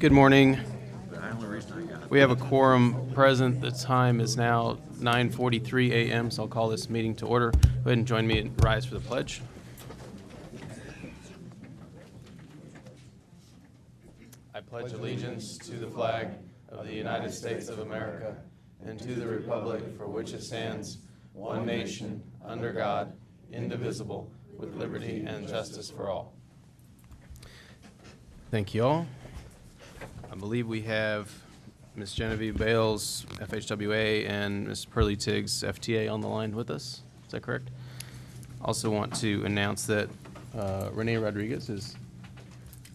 Good morning. We have a quorum present. The time is now 9:43 a.m., so I'll call this meeting to order. Go ahead and join me and rise for the pledge. I pledge allegiance to the flag of the United States of America and to the republic for which it stands, one nation, under God, indivisible, with liberty and justice for all. Thank you all. I believe we have Ms. Genevieve Bales, FHWA, and Ms. Pearlie Tiggs, FTA, on the line with us. Is that correct? Also want to announce that Renee Rodriguez is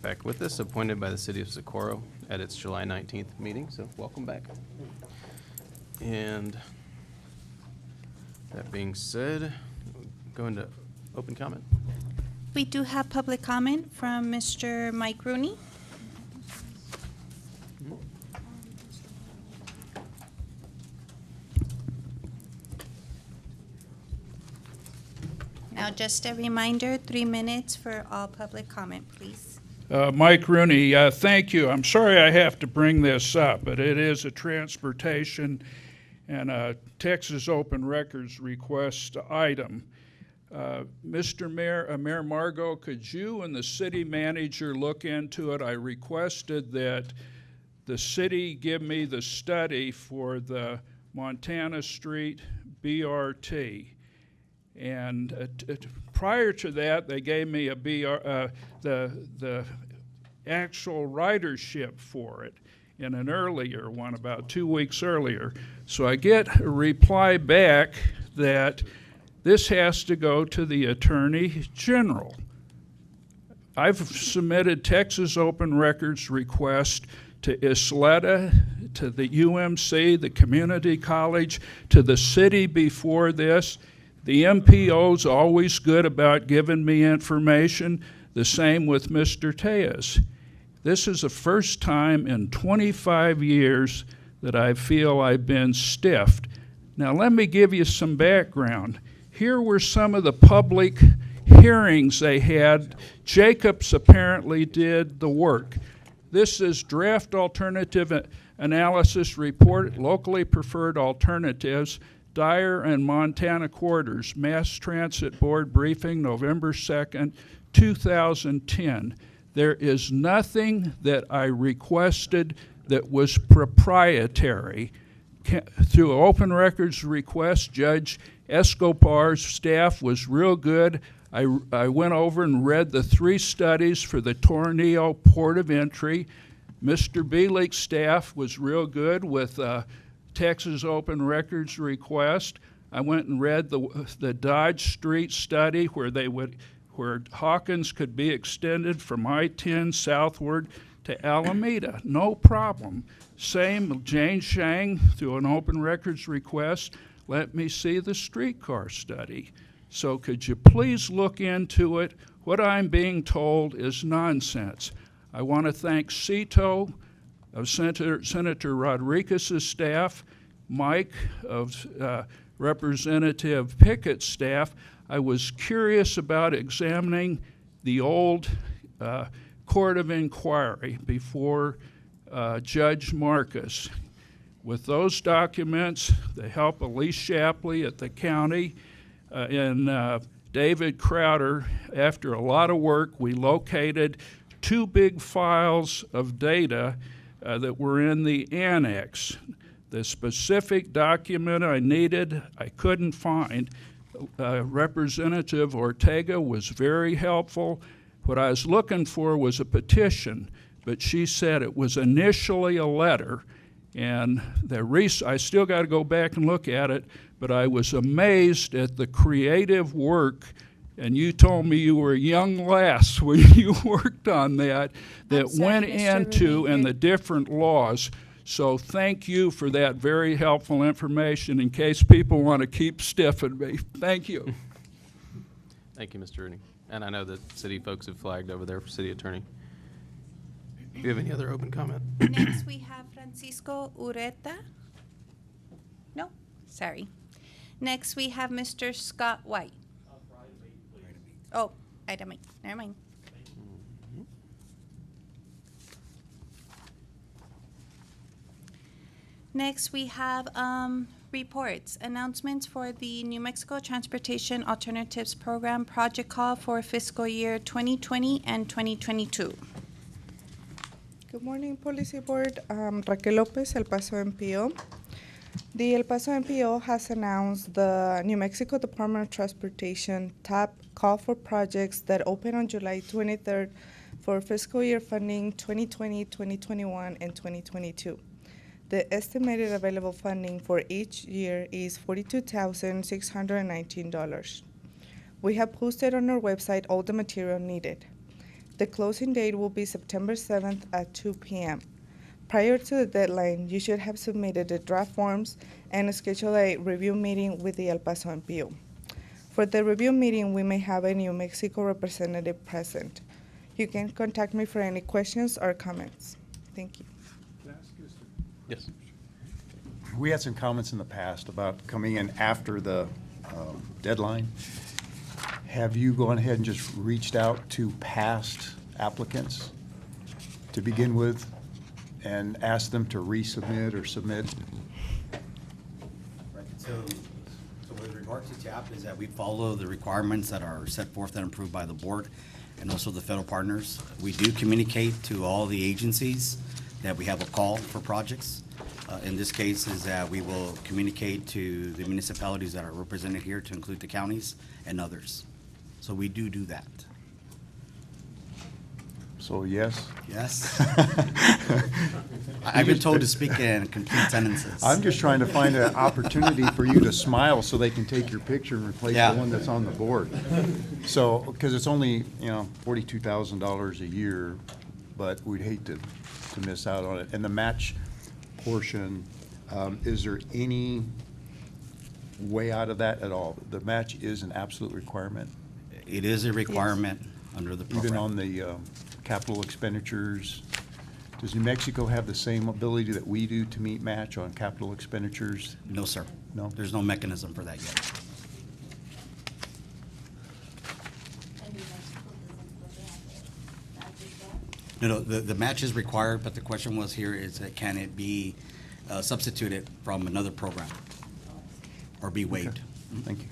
back with us, appointed by the City of Socorro at its July 19th meeting, so welcome back. And that being said, go into open comment. We do have public comment from Mr. Mike Rooney. Now, just a reminder, 3 minutes for all public comment, please. Mike Rooney, thank you. I'm sorry I have to bring this up, but it is a transportation and a Texas Open Records request item. Mr. Mayor Margot, could you and the city manager look into it? I requested that the city give me the study for the Montana Street BRT. And prior to that, they gave me the actual ridership for it in an earlier one, about 2 weeks earlier. So I get a reply back that this has to go to the Attorney General. I've submitted Texas Open Records request to Isleta, to the UMC, the community college, to the city before this. The MPO's always good about giving me information, the same with Mr. Tejas. This is the first time in 25 years that I feel I've been stiffed. Now let me give you some background. Here were some of the public hearings they had. Jacobs apparently did the work. This is draft alternative analysis report, locally preferred alternatives, Dyer and Montana Quarters, Mass Transit Board briefing, November 2nd, 2010. There is nothing that I requested that was proprietary. Through open records request, Judge Escobar's staff was real good. I went over and read the 3 studies for the Tornillo Port of Entry. Mr. Bielik's staff was real good with Texas Open Records request. I went and read the Dodge Street study where Hawkins could be extended from I-10 southward to Alameda, no problem. Same, Jane Shang, through an open records request, let me see the streetcar study. So could you please look into it? What I'm being told is nonsense. I want to thank Cito of Senator Rodriguez's staff, Mike of Representative Pickett's staff. I was curious about examining the old Court of Inquiry before Judge Marcus. With those documents, the help of Lee Shapley at the county and David Crowder, after a lot of work, we located 2 big files of data that were in the annex. The specific document I needed, I couldn't find. Representative Ortega was very helpful. What I was looking for was a petition, but she said it was initially a letter, and I still got to go back and look at it, but I was amazed at the creative work, and you told me you were a young lass when you worked on that went into and the different laws. So thank you for that very helpful information in case people want to keep stiffing me. Thank you. Thank you, Mr. Rooney. And I know that city folks have flagged over there for city attorney. Do you have any other open comment? Next, we have Francisco Ureta. No, sorry. Next, we have Mr. Scott White. Oh, item 8. Never mind. Next, we have reports, announcements for the New Mexico Transportation Alternatives Program project call for fiscal year 2020 and 2022. Good morning, Policy Board. Raquel Lopez, El Paso MPO. The El Paso MPO has announced the New Mexico Department of Transportation TAP call for projects that open on July 23rd for fiscal year funding 2020, 2021, and 2022. The estimated available funding for each year is $42,619. We have posted on our website all the material needed. The closing date will be September 7th at 2 p.m. Prior to the deadline, you should have submitted the draft forms and schedule a review meeting with the El Paso MPO. For the review meeting, we may have a New Mexico representative present. You can contact me for any questions or comments. Thank you. Yes. We had some comments in the past about coming in after the deadline. Have you gone ahead and just reached out to past applicants to begin with and asked them to resubmit or submit? Right, so with regard to TAP is that we follow the requirements that are set forth and approved by the board and also the federal partners. We do communicate to all the agencies that we have a call for projects. In this case is that we will communicate to the municipalities that are represented here to include the counties and others. So we do that. So yes? Yes. I've been told to speak in complete sentences. I'm just trying to find an opportunity for you to smile so they can take your picture and replace Yeah. the one that's on the board. So, because it's only, $42,000 a year, but we'd hate to miss out on it. And the match portion, is there any way out of that at all? The match is an absolute requirement, It is a requirement under the program. even on the capital expenditures. Does New Mexico have the same ability that we do to meet match on capital expenditures? No, sir. No? There's no mechanism for that yet. No, the match is required, but the question was here is that can it be substituted from another program or be waived? Okay. Thank you.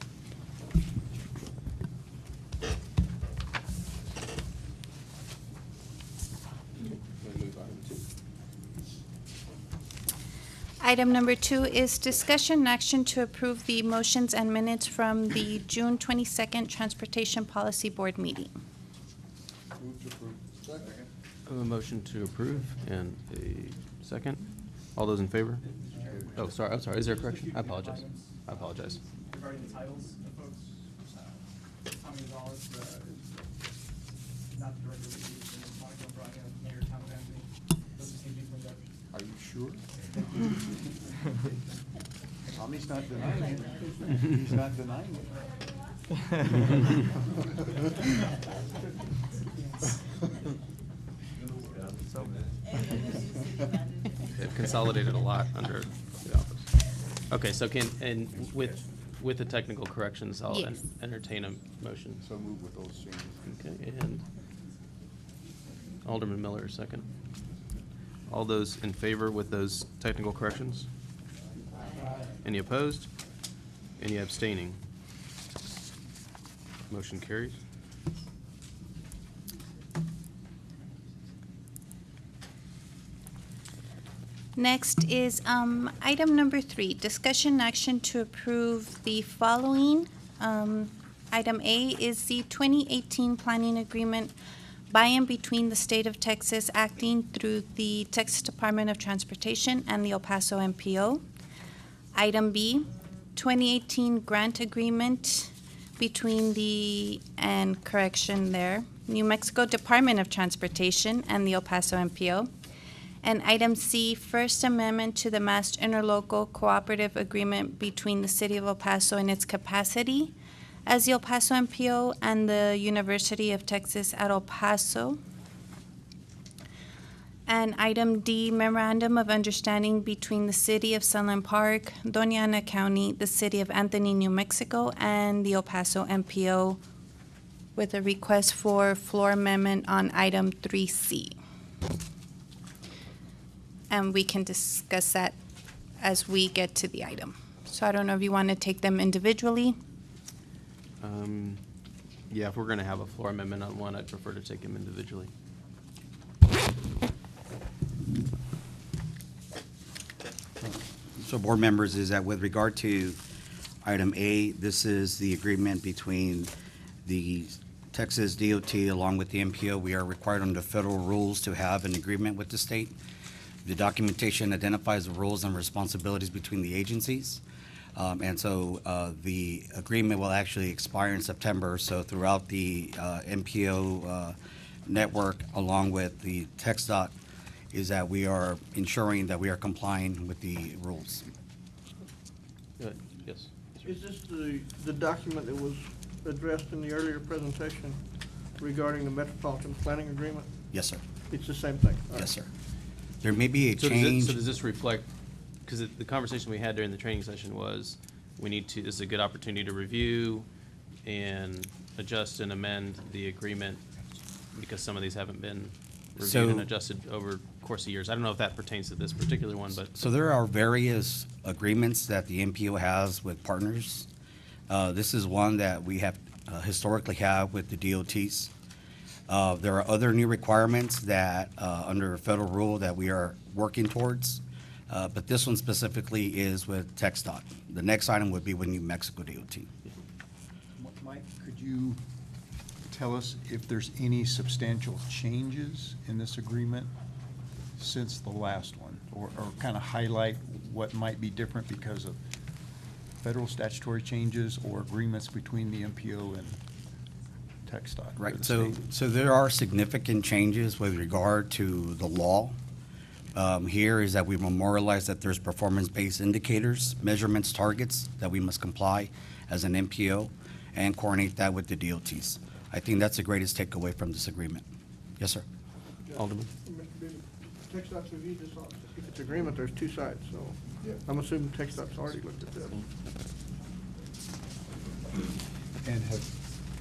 Item number 2 is discussion and action to approve the motions and minutes from the June 22nd Transportation Policy Board meeting. I have a motion to approve and a second. All those in favor? Oh, sorry, I'm sorry. Is there a correction? I apologize. Regarding the titles of folks, how many dollars, not the director of the Monica O'Brien, Mayor Thomas Anthony, those just need to be cleaned up. Are you sure? Tommy's not denying it. He's not denying They've consolidated a lot under the office. Okay, so with the technical corrections, I'll Yes. entertain a motion. So move with those changes. Okay, and Alderman Miller, second. All those in favor with those technical corrections? Any opposed? Any abstaining? Motion carries. Next is item number 3, discussion action to approve the following. Item A is the 2018 planning agreement by and between the State of Texas acting through the Texas Department of Transportation and the El Paso MPO. Item B, 2018 grant agreement between the, and correction there, New Mexico Department of Transportation and the El Paso MPO. And item C, First Amendment to the Mass Interlocal Cooperative Agreement between the City of El Paso and its capacity as the El Paso MPO and the University of Texas at El Paso. And item D, Memorandum of Understanding between the City of Sunland Park, Doña Ana County, the City of Anthony, New Mexico, and the El Paso MPO with a request for floor amendment on item 3C. And we can discuss that as we get to the item. So I don't know if you want to take them individually. Yeah, if we're going to have a floor amendment on one, I'd prefer to take them individually. So board members, is that with regard to item A, this is the agreement between the Texas DOT along with the MPO. We are required under federal rules to have an agreement with the state. The documentation identifies the roles and responsibilities between the agencies. And so the agreement will actually expire in September. So throughout the MPO network, along with the TxDOT, is that we are ensuring that we are complying with the rules. Good. Yes. Is this the document that was addressed in the earlier presentation regarding the Metropolitan Planning Agreement? Yes, sir. It's the same thing? All right. Yes, sir. There may be a So change. does this reflect, because the conversation we had during the training session was, this is a good opportunity to review and adjust and amend the agreement because some of these haven't been reviewed and So- adjusted over the course of years. I don't know if that pertains to this particular one, but. So there are various agreements that the MPO has with partners. This is one that we have historically have with the DOTs. There are other new requirements that, under federal rule, that we are working towards. But this one specifically is with TxDOT. The next item would be with New Mexico DOT. Mike, could you tell us if there's any substantial changes in this agreement since the last one? Or kind of highlight what might be different because of federal statutory changes or agreements between the MPO and TxDOT? or Right, the so, state? so there are significant changes with regard to the law. Here is that we memorialize that there's performance-based indicators, measurements, targets that we must comply as an MPO and coordinate that with the DOTs. I think that's the greatest takeaway from this agreement. Yes, sir. Alderman? Mr. Bibby, TxDOT's reviewed this, if it's agreement, there's two sides, so I'm assuming TxDOT's already looked at this.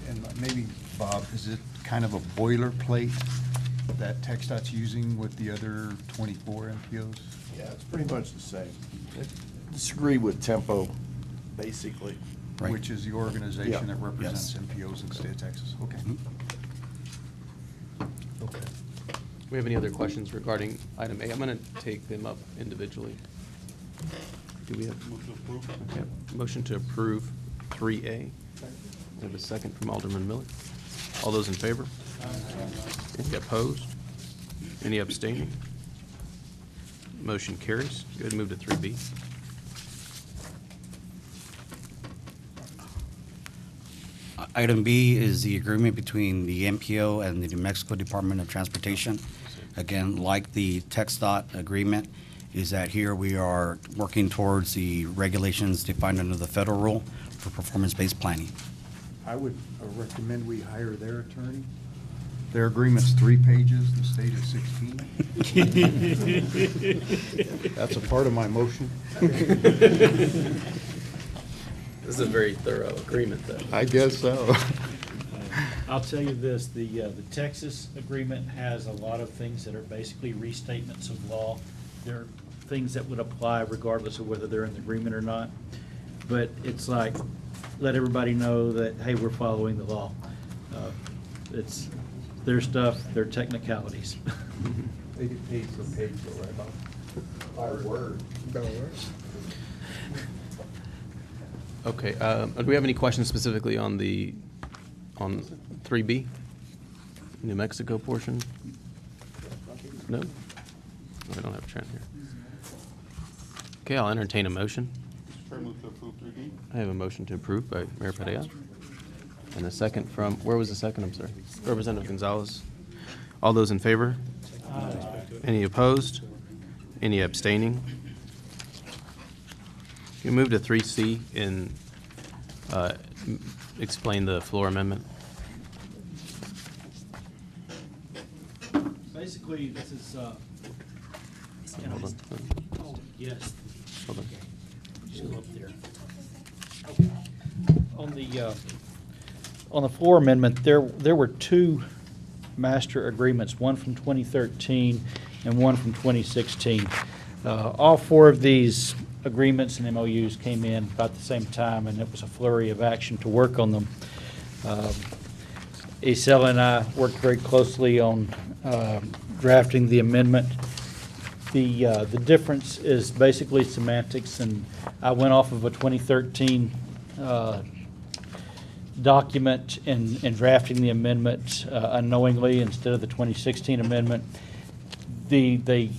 And maybe, Bob, is it kind of a boilerplate that TxDOT's using with the other 24 MPOs? Yeah, it's pretty much the same. Disagree with tempo, basically. Right. Which is the organization Yeah. that represents Yes. MPOs in the state of Texas? Okay. Okay. We have any other questions regarding item A? I'm going to take them up individually. Do we have? Motion to approve. Okay, motion to approve 3A. We have a second from Alderman Miller. All those in favor? Any opposed? Any abstaining? Motion carries. Go ahead and move to 3B. Item B is the agreement between the MPO and the New Mexico Department of Transportation. Again, like the TxDOT agreement, is that here we are working towards the regulations defined under the federal rule for performance-based planning. I would recommend we hire their attorney. Their agreement's 3 pages, the state is 16. That's a part of my motion. This is a very thorough agreement, though. I guess so. I'll tell you this, the Texas agreement has a lot of things that are basically restatements of law. There are things that would apply regardless of whether they're in the agreement or not. But it's like, let everybody know that, hey, we're following the law. It's their stuff, their technicalities. They get paid per page, though, right, Bob? By word. Okay, do we have any questions specifically on 3B? New Mexico portion? No? We don't have Trent here. Okay, I'll entertain a motion. I have a motion to approve by Mayor Padilla. And a second from, where was the second? I'm sorry. Representative Gonzalez. All those in favor? Any opposed? Any abstaining? You move to 3C and explain the floor amendment. Basically, this is, Hold on. yes, Hold on. just go up there. On the floor amendment, there were two master agreements, one from 2013 and one from 2016. All four of these agreements and MOUs came in about the same time, and it was a flurry of action to work on them. Isela and I worked very closely on drafting the amendment. The difference is basically semantics, and I went off of a 2013 document in drafting the amendment unknowingly instead of the 2016 amendment. They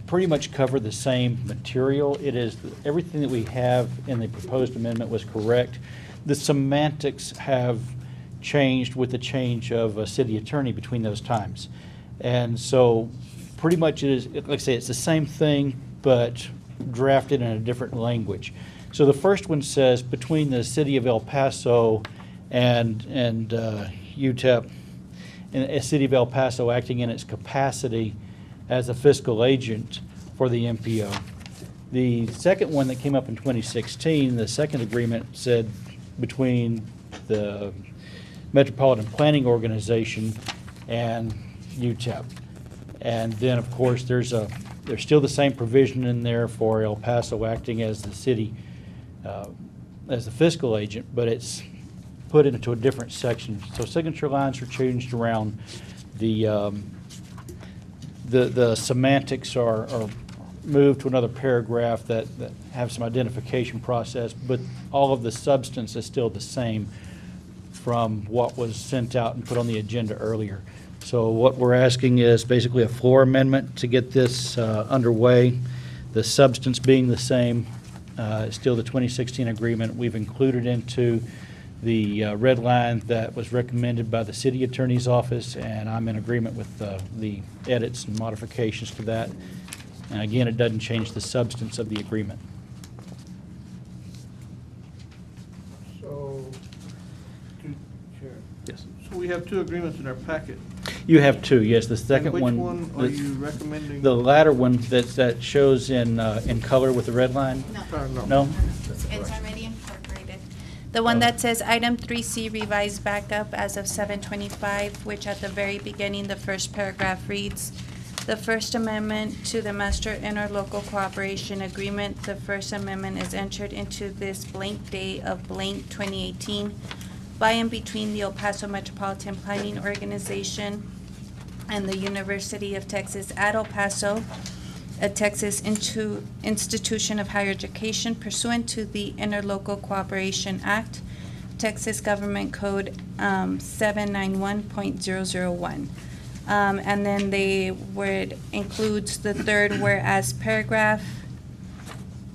pretty much cover the same material. It is, everything that we have in the proposed amendment was correct. The semantics have changed with the change of a city attorney between those times. And so pretty much it is, like I say, it's the same thing, but drafted in a different language. So the first one says, between the city of El Paso and UTEP, and the city of El Paso acting in its capacity as a fiscal agent for the MPO. The second one that came up in 2016, the second agreement said between the Metropolitan Planning Organization and UTEP. And then, of course, there's still the same provision in there for El Paso acting as the city, as the fiscal agent, but it's put into a different section. So signature lines are changed around. The semantics are moved to another paragraph that have some identification process, but all of the substance is still the same from what was sent out and put on the agenda earlier. So what we're asking is basically a floor amendment to get this underway. The substance being the same, still the 2016 agreement. We've included into the red line that was recommended by the city attorney's office, and I'm in agreement with the edits and modifications to that. And again, it doesn't change the substance of the agreement. So, Chair, Yes. so we have two agreements in our packet. You have two, yes. The second And which one. one are you recommending? The latter one that shows in color with the red line? No. No? It's already incorporated. The one that says item 3C revised backup as of 7/25, which at the very beginning, the first paragraph reads, "The First Amendment to the Master Interlocal Cooperation Agreement. The First Amendment is entered into this blank day of blank 2018 by and between the El Paso Metropolitan Planning Organization and the University of Texas at El Paso, a Texas institution of higher education pursuant to the Interlocal Cooperation Act, Texas Government Code 791.001. And then the word includes the third whereas paragraph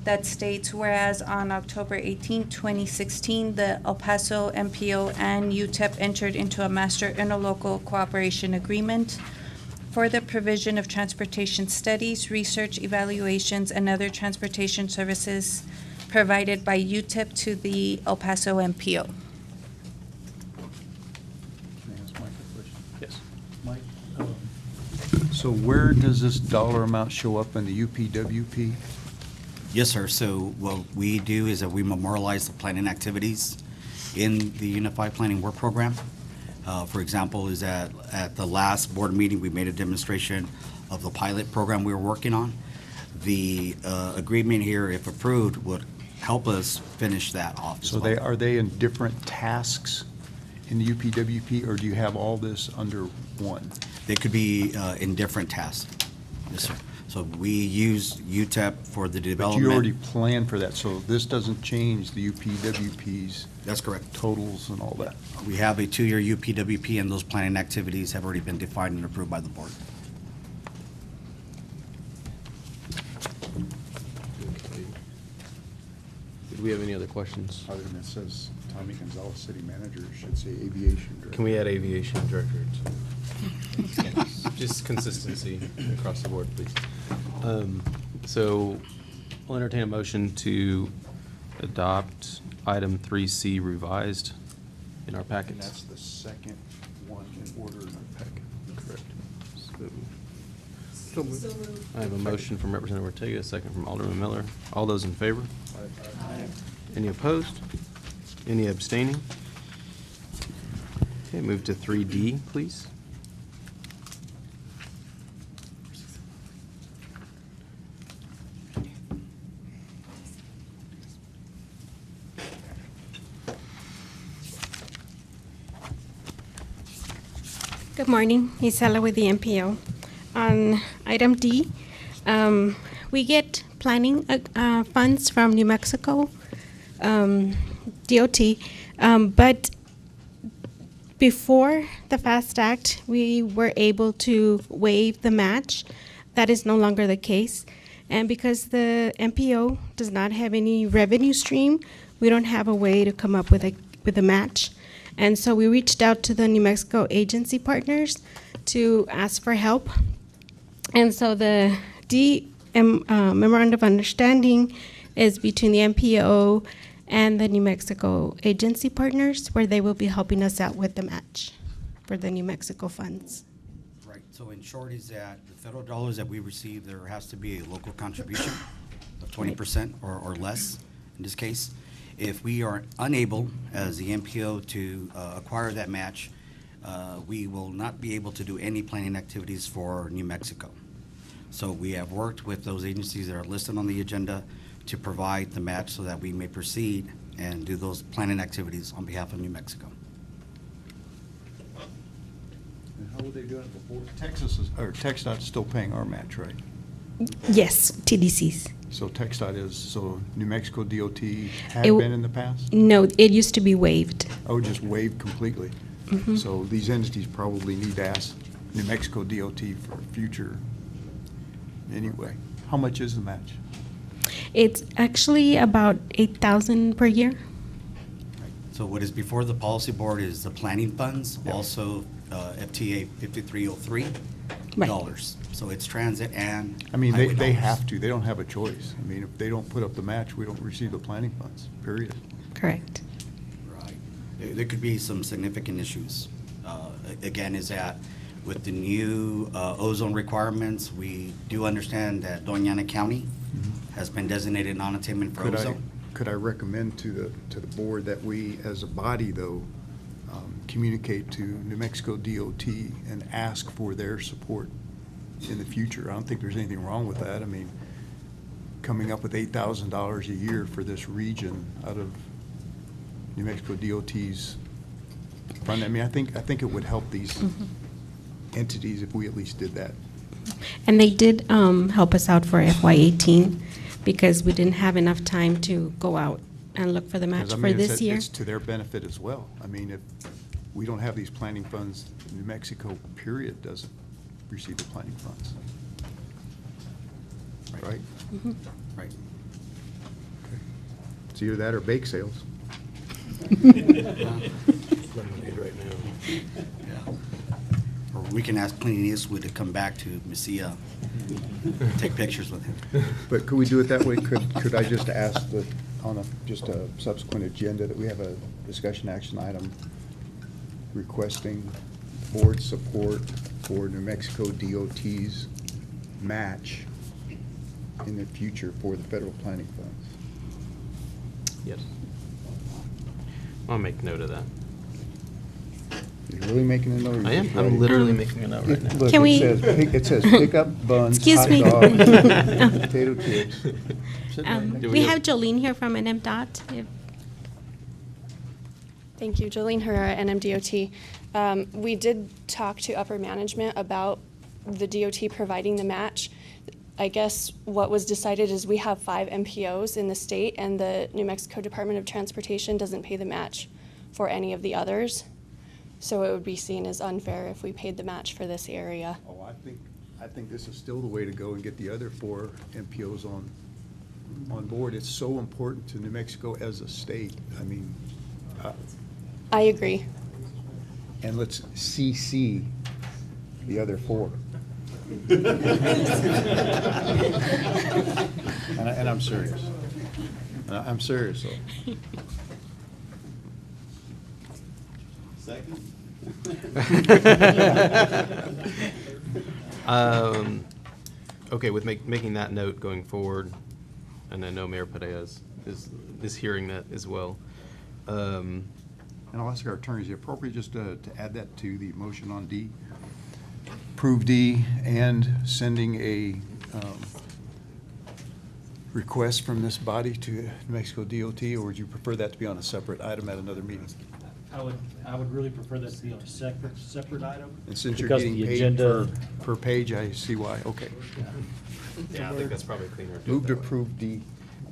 that states, whereas on October 18, 2016, the El Paso MPO and UTEP entered into a master interlocal cooperation agreement for the provision of transportation studies, research, evaluations, and other transportation services provided by UTEP to the El Paso MPO. Can I ask Mike a question? Yes. Mike? So where does this dollar amount show up in the UPWP? Yes, sir. So what we do is that we memorialize the planning activities in the Unified Planning Work Program. For example, is that at the last board meeting, we made a demonstration of the pilot program we were working on. The agreement here, if approved, would help us finish that off as So well. are they in different tasks in the UPWP, or do you have all this under one? They could be in different tasks. Yes, sir. So we use UTEP for the But development. you already planned for that, so this doesn't change the UPWP's That's correct. totals and all that. We have a 2-year UPWP, and those planning activities have already been defined and approved by the board. Do we have any other questions? Other than it says Tommy Gonzalez, city manager, it should say aviation director. Can we add aviation director? Just consistency across the board, please. So I'll entertain a motion to adopt item 3C revised in our And packets. that's the second one in order in our packet. Correct. So moved. I have a motion from Representative Ortega, a second from Alderman Miller. All those in favor? Any opposed? Any abstaining? Okay, move to 3D, please. Good morning, Isela with the MPO. On item D, we get planning funds from New Mexico DOT, but before the FAST Act, we were able to waive the match. That is no longer the case. And because the MPO does not have any revenue stream, we don't have a way to come up with a match. And so we reached out to the New Mexico agency partners to ask for help. And so the Memorandum of Understanding is between the MPO and the New Mexico agency partners, where they will be helping us out with the match for the New Mexico funds. Right, so in short is that the federal dollars that we receive, there has to be a local contribution of 20% or less in this case. If we are unable, as the MPO, to acquire that match, we will not be able to do any planning activities for New Mexico. So we have worked with those agencies that are listed on the agenda to provide the match so that we may proceed and do those planning activities on behalf of New Mexico. And how were they doing it before? Texas is, or TxDOT's still paying our match, right? Yes, TDCs. So TxDOT is, so New Mexico DOT had It w- been in the past? No, it used to be waived. Oh, just waived completely? Mhm. So these entities probably need to ask New Mexico DOT for future, anyway. How much is the match? It's actually about 8,000 per year. So what is before the policy board is the planning funds, Yeah. also FTA 5303 Right. dollars. So it's transit and I mean, highway they dollars. have to, they don't have a choice. I mean, if they don't put up the match, we don't receive the planning funds, period. Correct. Right. There could be some significant issues. Again, is that with the new ozone requirements, we do understand that Doña Ana County has been designated non-attainment for ozone. Could I recommend to the board that we, as a body, though, communicate to New Mexico DOT and ask for their support in the future? I don't think there's anything wrong with that. I mean, coming up with $8,000 a year for this region out of New Mexico DOT's fund, I mean, I think it would help these entities if we at least did that. And they did help us out for FY18 because we didn't have enough time to go out and look for the match 'Cause, I for mean, this year. It's to their benefit as well. I mean, if we don't have these planning funds, New Mexico, period, doesn't receive the planning funds. Right? Mhm. Right. It's either that or bake sales. Yeah. Or we can ask Clint Eastwood to come back to Mesilla, take pictures with him. But could we do it that way? Could I just ask that on just a subsequent agenda that we have a discussion action item requesting board support for New Mexico DOT's match in the future for the federal planning funds? Yes. I'll make note of that. You're really making a note? I am. I'm literally making a note right now. Look, Can we- it says pick up buns, Excuse hot me. dogs, potato chips. Do We we have have- Jolene here from NMDOT. Thank you, Jolene Herrera, NMDOT. We did talk to upper management about the DOT providing the match. I guess what was decided is we have 5 MPOs in the state, and the New Mexico Department of Transportation doesn't pay the match for any of the others. So it would be seen as unfair if we paid the match for this area. Oh, I think this is still the way to go and get the other 4 MPOs on board. It's so important to New Mexico as a state. I mean, I agree. and let's CC the other 4. And I'm serious. I'm serious, though. Okay, with making that note going forward, and I know Mayor Padilla is hearing that as well. And I'll ask our attorneys, is it appropriate just to add that to the motion on D? Approve D and sending a request from this body to New Mexico DOT, or would you prefer that to be on a separate item at another meeting? I would really prefer that to be on a separate item. And since you're because getting the paid agenda- per page, I see why, okay. Yeah, I think that's probably cleaner. Move to approve D.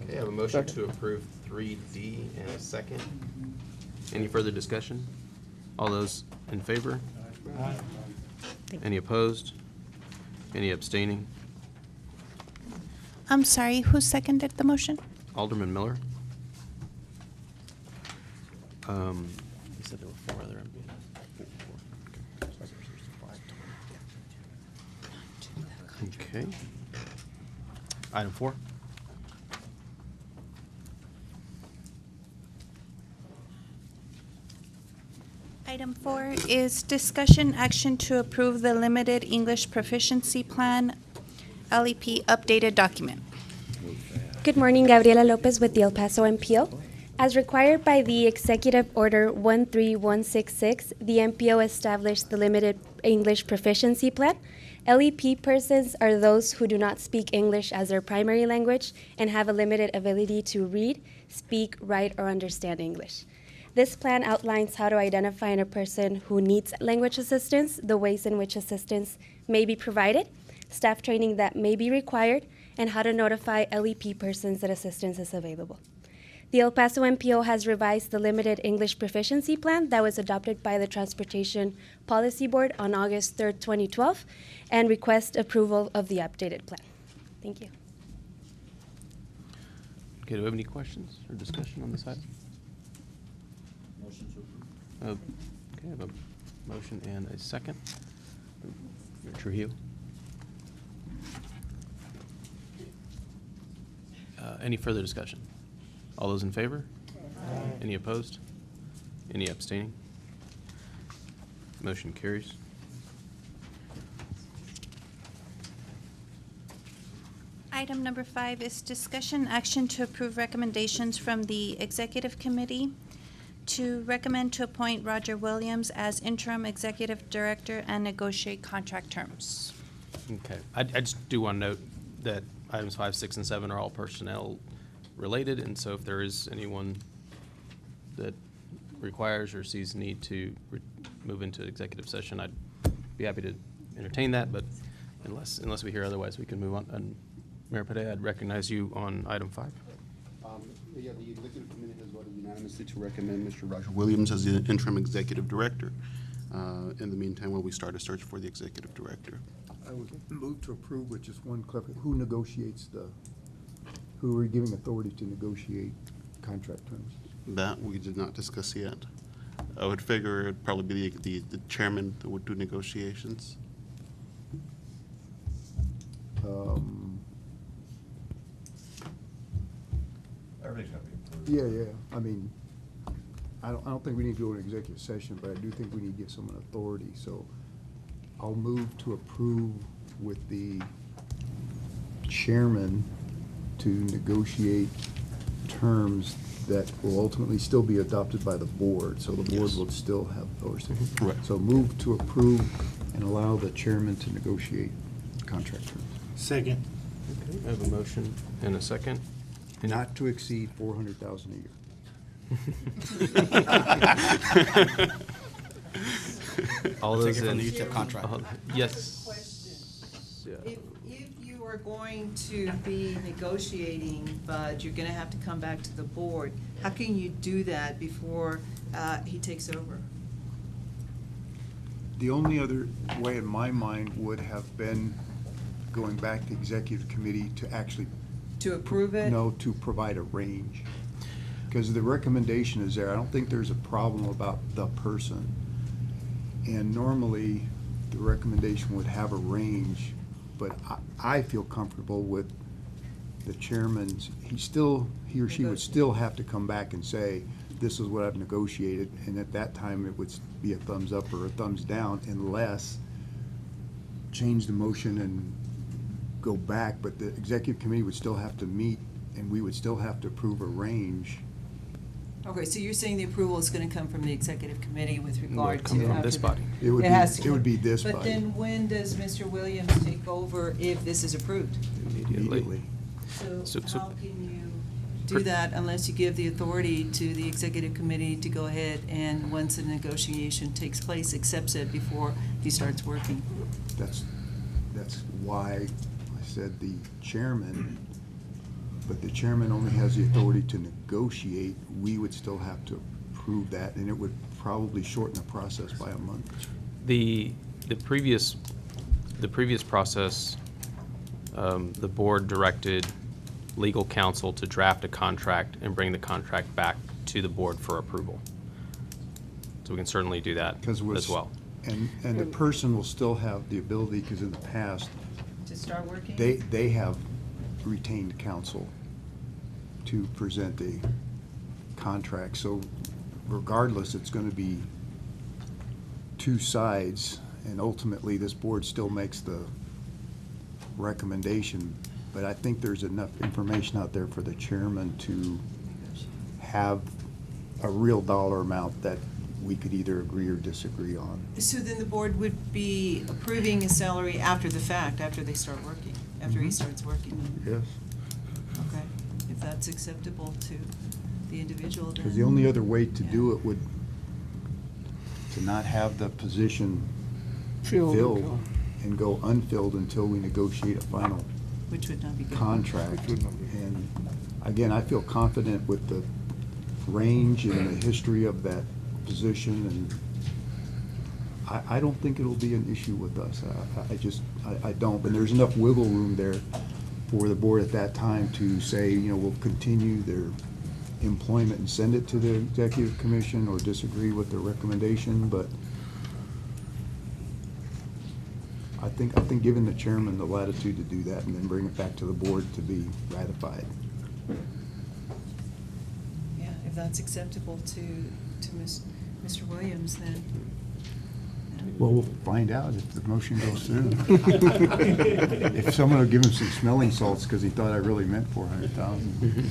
Okay, I have a motion to approve 3D and a second. Any further discussion? All those in favor? Any opposed? Any abstaining? I'm sorry, who seconded the motion? Alderman Miller? You said there were 4 other MPs. Okay. Item 4. Item 4 is discussion action to approve the limited English proficiency plan, LEP updated document. Good morning, Gabriela Lopez with the El Paso MPO. As required by the Executive Order 13166, the MPO established the Limited English Proficiency Plan. LEP persons are those who do not speak English as their primary language and have a limited ability to read, speak, write, or understand English. This plan outlines how to identify a person who needs language assistance, the ways in which assistance may be provided, staff training that may be required, and how to notify LEP persons that assistance is available. The El Paso MPO has revised the Limited English Proficiency Plan that was adopted by the Transportation Policy Board on August 3rd, 2012, and request approval of the updated plan. Thank you. Okay, do we have any questions or discussion on this item? Motion to approve. Okay, I have a motion and a second. Trujillo? Any further discussion? All those in favor? Any opposed? Any abstaining? Motion carries. Item number 5 is discussion action to approve recommendations from the Executive Committee to recommend to appoint Roger Williams as interim executive director and negotiate contract terms. Okay, I just do want to note that items 5, 6, and 7 are all personnel related, and so if there is anyone that requires or sees need to move into executive session, I'd be happy to entertain that, but unless we hear otherwise, we can move on. And Mayor Padilla, I'd recognize you on item 5. Yeah, the executive committee has voted unanimously to recommend Mr. Roger Williams as the interim executive director. In the meantime, while we start a search for the executive director. I would move to approve with just one clarification. Who negotiates who are we giving authority to negotiate contract terms? That we did not discuss yet. I would figure it'd probably be the chairman that would do negotiations. Everything's gonna be approved. Yeah. I mean, I don't think we need to go to executive session, but I do think we need to give someone authority. So I'll move to approve with the chairman to negotiate terms that will ultimately still be adopted by the board. So the board Yes. will still have oversight. Right. So move to approve and allow the chairman to negotiate contract terms. Second. Okay, I have a motion and a second. Not to exceed $400,000 a year. All Take those it from in. the UTEP contract. Yes. Yeah. If you are going to be negotiating, but you're gonna have to come back to the board, how can you do that before he takes over? The only other way in my mind would have been going back to executive committee to actually, To approve it? no, to provide a range. Because the recommendation is there. I don't think there's a problem about the person. And normally, the recommendation would have a range, but I feel comfortable with the chairman's, he or she would still have to come back and say, this is what I've negotiated, and at that time, it would be a thumbs up or a thumbs down, unless change the motion and go back, but the executive committee would still have to meet, and we would still have to approve a range. Okay, so you're saying the approval is gonna come from the executive committee with Would regard to. come from after this the- body. It would has to be, it would be this But body then when does Mr. Williams take over if this is approved? Immediately. immediately. So- So how can you do that unless you give the authority to the executive committee to go ahead and, once the negotiation takes place, accepts it before he starts working. That's why I said the chairman, but the chairman only has the authority to negotiate. We would still have to approve that, and it would probably shorten the process by a month. The previous process, the board directed legal counsel to draft a contract and bring the contract back to the board for approval. So we can certainly do that as well. And the person will still have the ability, because in the past, To start working? they have retained counsel to present a contract. So regardless, it's going to be two sides, and ultimately this board still makes the recommendation. But I think there's enough information out there for the chairman to have a real dollar amount that we could either agree or disagree on. So then the board would be approving a salary after the fact, after they start working, after he starts working? Yes. Okay, if that's acceptable to the individual, then. Because the only other way to do it would to not have the position filled and go unfilled until we negotiate a final Which would not be good. contract. And again, I feel confident with the range and the history of that position, and I don't think it'll be an issue with us. I don't, but there's enough wiggle room there for the board at that time to say, you know, we'll continue their employment and send it to the executive commission or disagree with the recommendation, but I think giving the chairman the latitude to do that and then bring it back to the board to be ratified. Yeah, if that's acceptable to Mr. Williams, then. Well, we'll find out if the motion goes through. If someone will give him some smelling salts because he thought I really meant 400,000.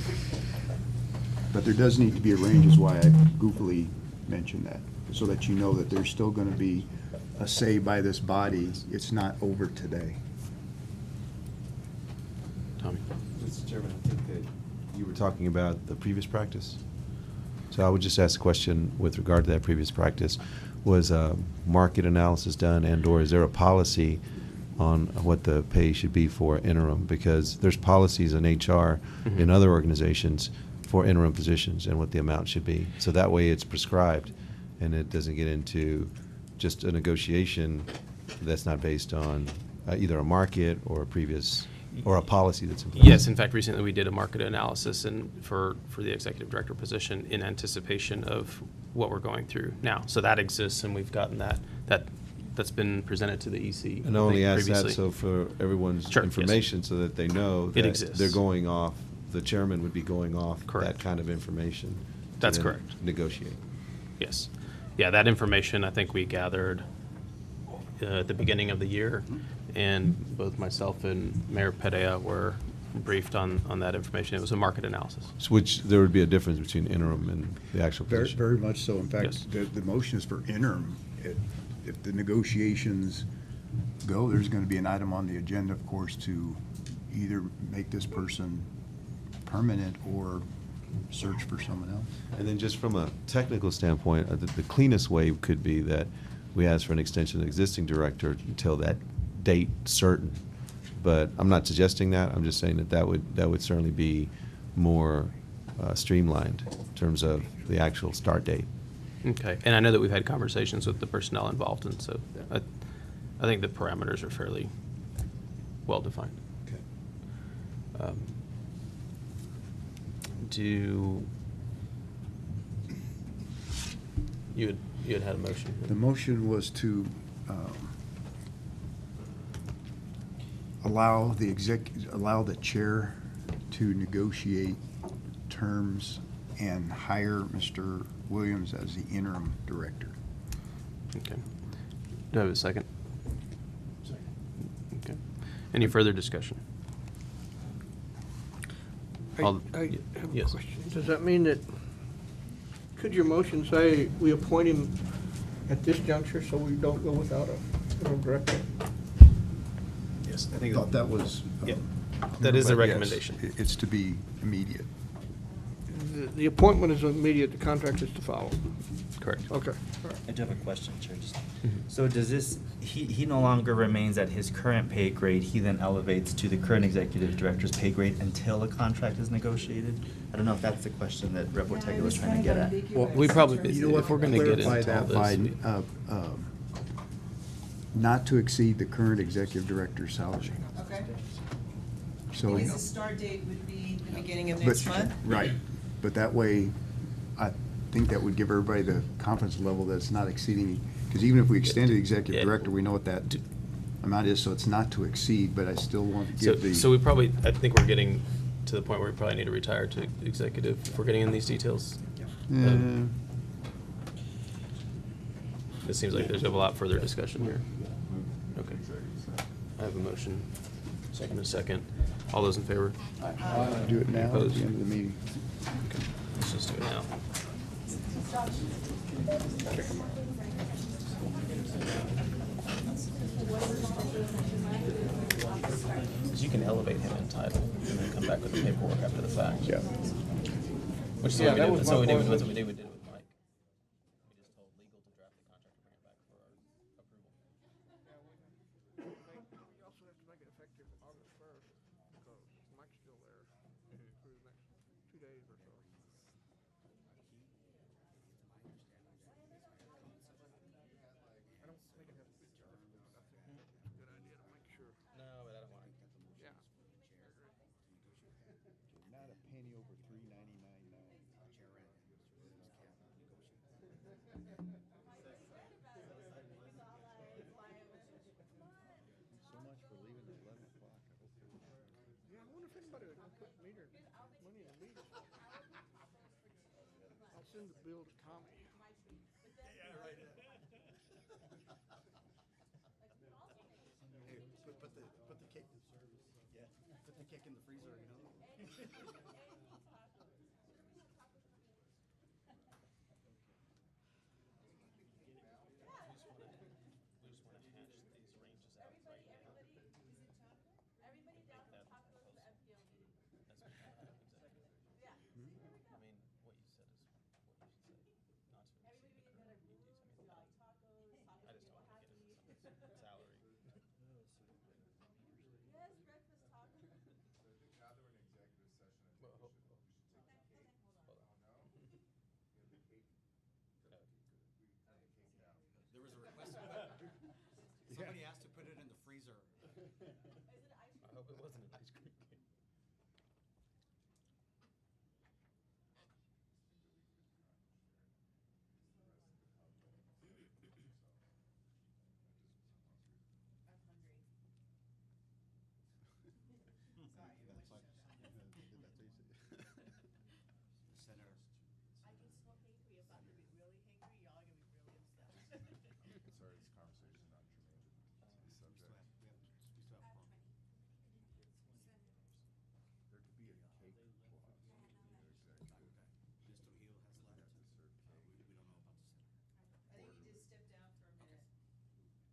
But there does need to be a range, is why I goofily mentioned that, so that you know that there's still going to be a say by this body. It's not over today. Tommy? Mr. Chairman, I think that you were talking about the previous practice. So I would just ask a question with regard to that previous practice. Was a market analysis done, and/or is there a policy on what the pay should be for interim? Because there's policies in HR in other organizations for interim positions and what the amount should be. So that way it's prescribed and it doesn't get into just a negotiation that's not based on either a market or a previous, or a policy that's in place. Yes, in fact, recently we did a market analysis for the executive director position in anticipation of what we're going through now. So that exists, and we've gotten that's been presented to the EC. And I only ask previously. that so for everyone's information, so that they know It that exists. they're going off, the chairman would be going off that kind of information. to That's then correct. Negotiate. Yes. Yeah, that information I think we gathered at the beginning of the year, and both myself and Mayor Perea were briefed on that information. It was a market analysis. So which, there would be a difference between interim and the actual Very, position. very much so. In fact, Yes. the motion is for interim. If the negotiations go, there's going to be an item on the agenda, of course, to either make this person permanent or search for someone else. And then just from a technical standpoint, the cleanest way could be that we ask for an extension of the existing director until that date certain. But I'm not suggesting that. I'm just saying that would certainly be more streamlined in terms of the actual start date. Okay. And I know that we've had conversations with the personnel involved, and so I think the parameters are fairly well-defined. Okay. You had a motion? The motion was to allow the chair to negotiate terms and hire Mr. Williams as the interim director. Okay. Do I have a second? Okay. Any further discussion? I All- have a yes. question. Does that mean that, could your motion say we appoint him at this juncture so we don't go without a interim director? Yes, I thought that was. Yeah. That is a but yes, recommendation. It's to be immediate. the appointment is immediate, the contract is to follow. Correct. Okay, all right. I do have a question, Chair. So does this, he no longer remains at his current pay grade, he then elevates to the current executive director's pay grade until a contract is negotiated? I don't know if that's the question that Rep. Ortega was trying to get at. Well, we probably, You know what, if we're gonna get clarify into all that by, this. not to exceed the current executive director's salary. Okay. So. Because the start date would be the beginning of But- next month? Right, but that way, I think that would give everybody the confidence level that it's not exceeding, because even if we extend the executive director, we know what that amount is, so it's not to exceed, but I still want to So, give the. so we probably, I think we're getting to the point where we probably need to retire to executive, if we're getting in these details. It seems like there's a lot further discussion here. Okay. I have a motion, second and second. All those in favor? Do it now, at Opposed? the end of the meeting. Okay, let's just do it now. Because you can elevate him in title and then come back with the paperwork after the fact. Yeah. Which is Yeah, what we that did, was that's my what we did point. with, that's what we did with Mike. We just told legal to draft the contract and bring it back for our approval. We also have to make it effective August 1st, because Mike's still there for the next 2 days or so. I don't think it has to be difficult, but I think it's a good idea to make sure. No, but I don't want to. Yeah. Not a penny over $3.99 now. So much for leaving at 11 o'clock. I hope they were. Yeah, I wonder if anybody would put money in the meter. I'll send the bill to Tommy. Yeah, right. Hey, put the cake in service. Yeah, put the cake in the freezer, you know? We just want to hash these ranges out right now. I mean, what you said is what you should say, not to exceed the current duties. I mean, I just don't want to get into someone's salary. Well, There was a request. Somebody asked to put it in the freezer. I hope it wasn't an ice cream cake. Senator. I get so hangry, about to be really hangry, y'all are gonna be really upset. Sorry, this conversation is not germane to the subject. We still have four. There could be a cake clause in the executive. Mr. Hill has left. Insert cake. We don't know about the senator. I think he just stepped down for a minute, the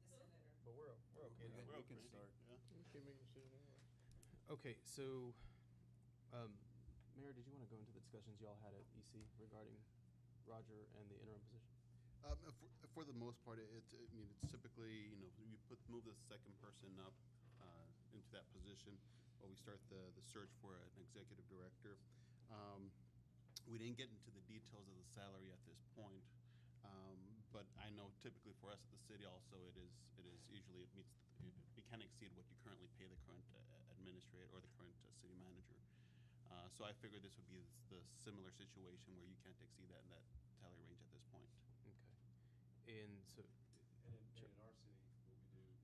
senator. But we're okay. We can start. We can't make a decision anyway. Okay, so, Mayor, did you want to go into the discussions y'all had at EC regarding Roger and the interim position? For the most part, I mean, it's typically, you move the second person up into that position while we start the search for an executive director. We didn't get into the details of the salary at this point, but I know typically for us at the city also, it is usually, it can exceed what you currently pay the current administrator or the current city manager. So I figured this would be the similar situation where you can't exceed that salary range at this point. Okay. And so. And in our city, what we do is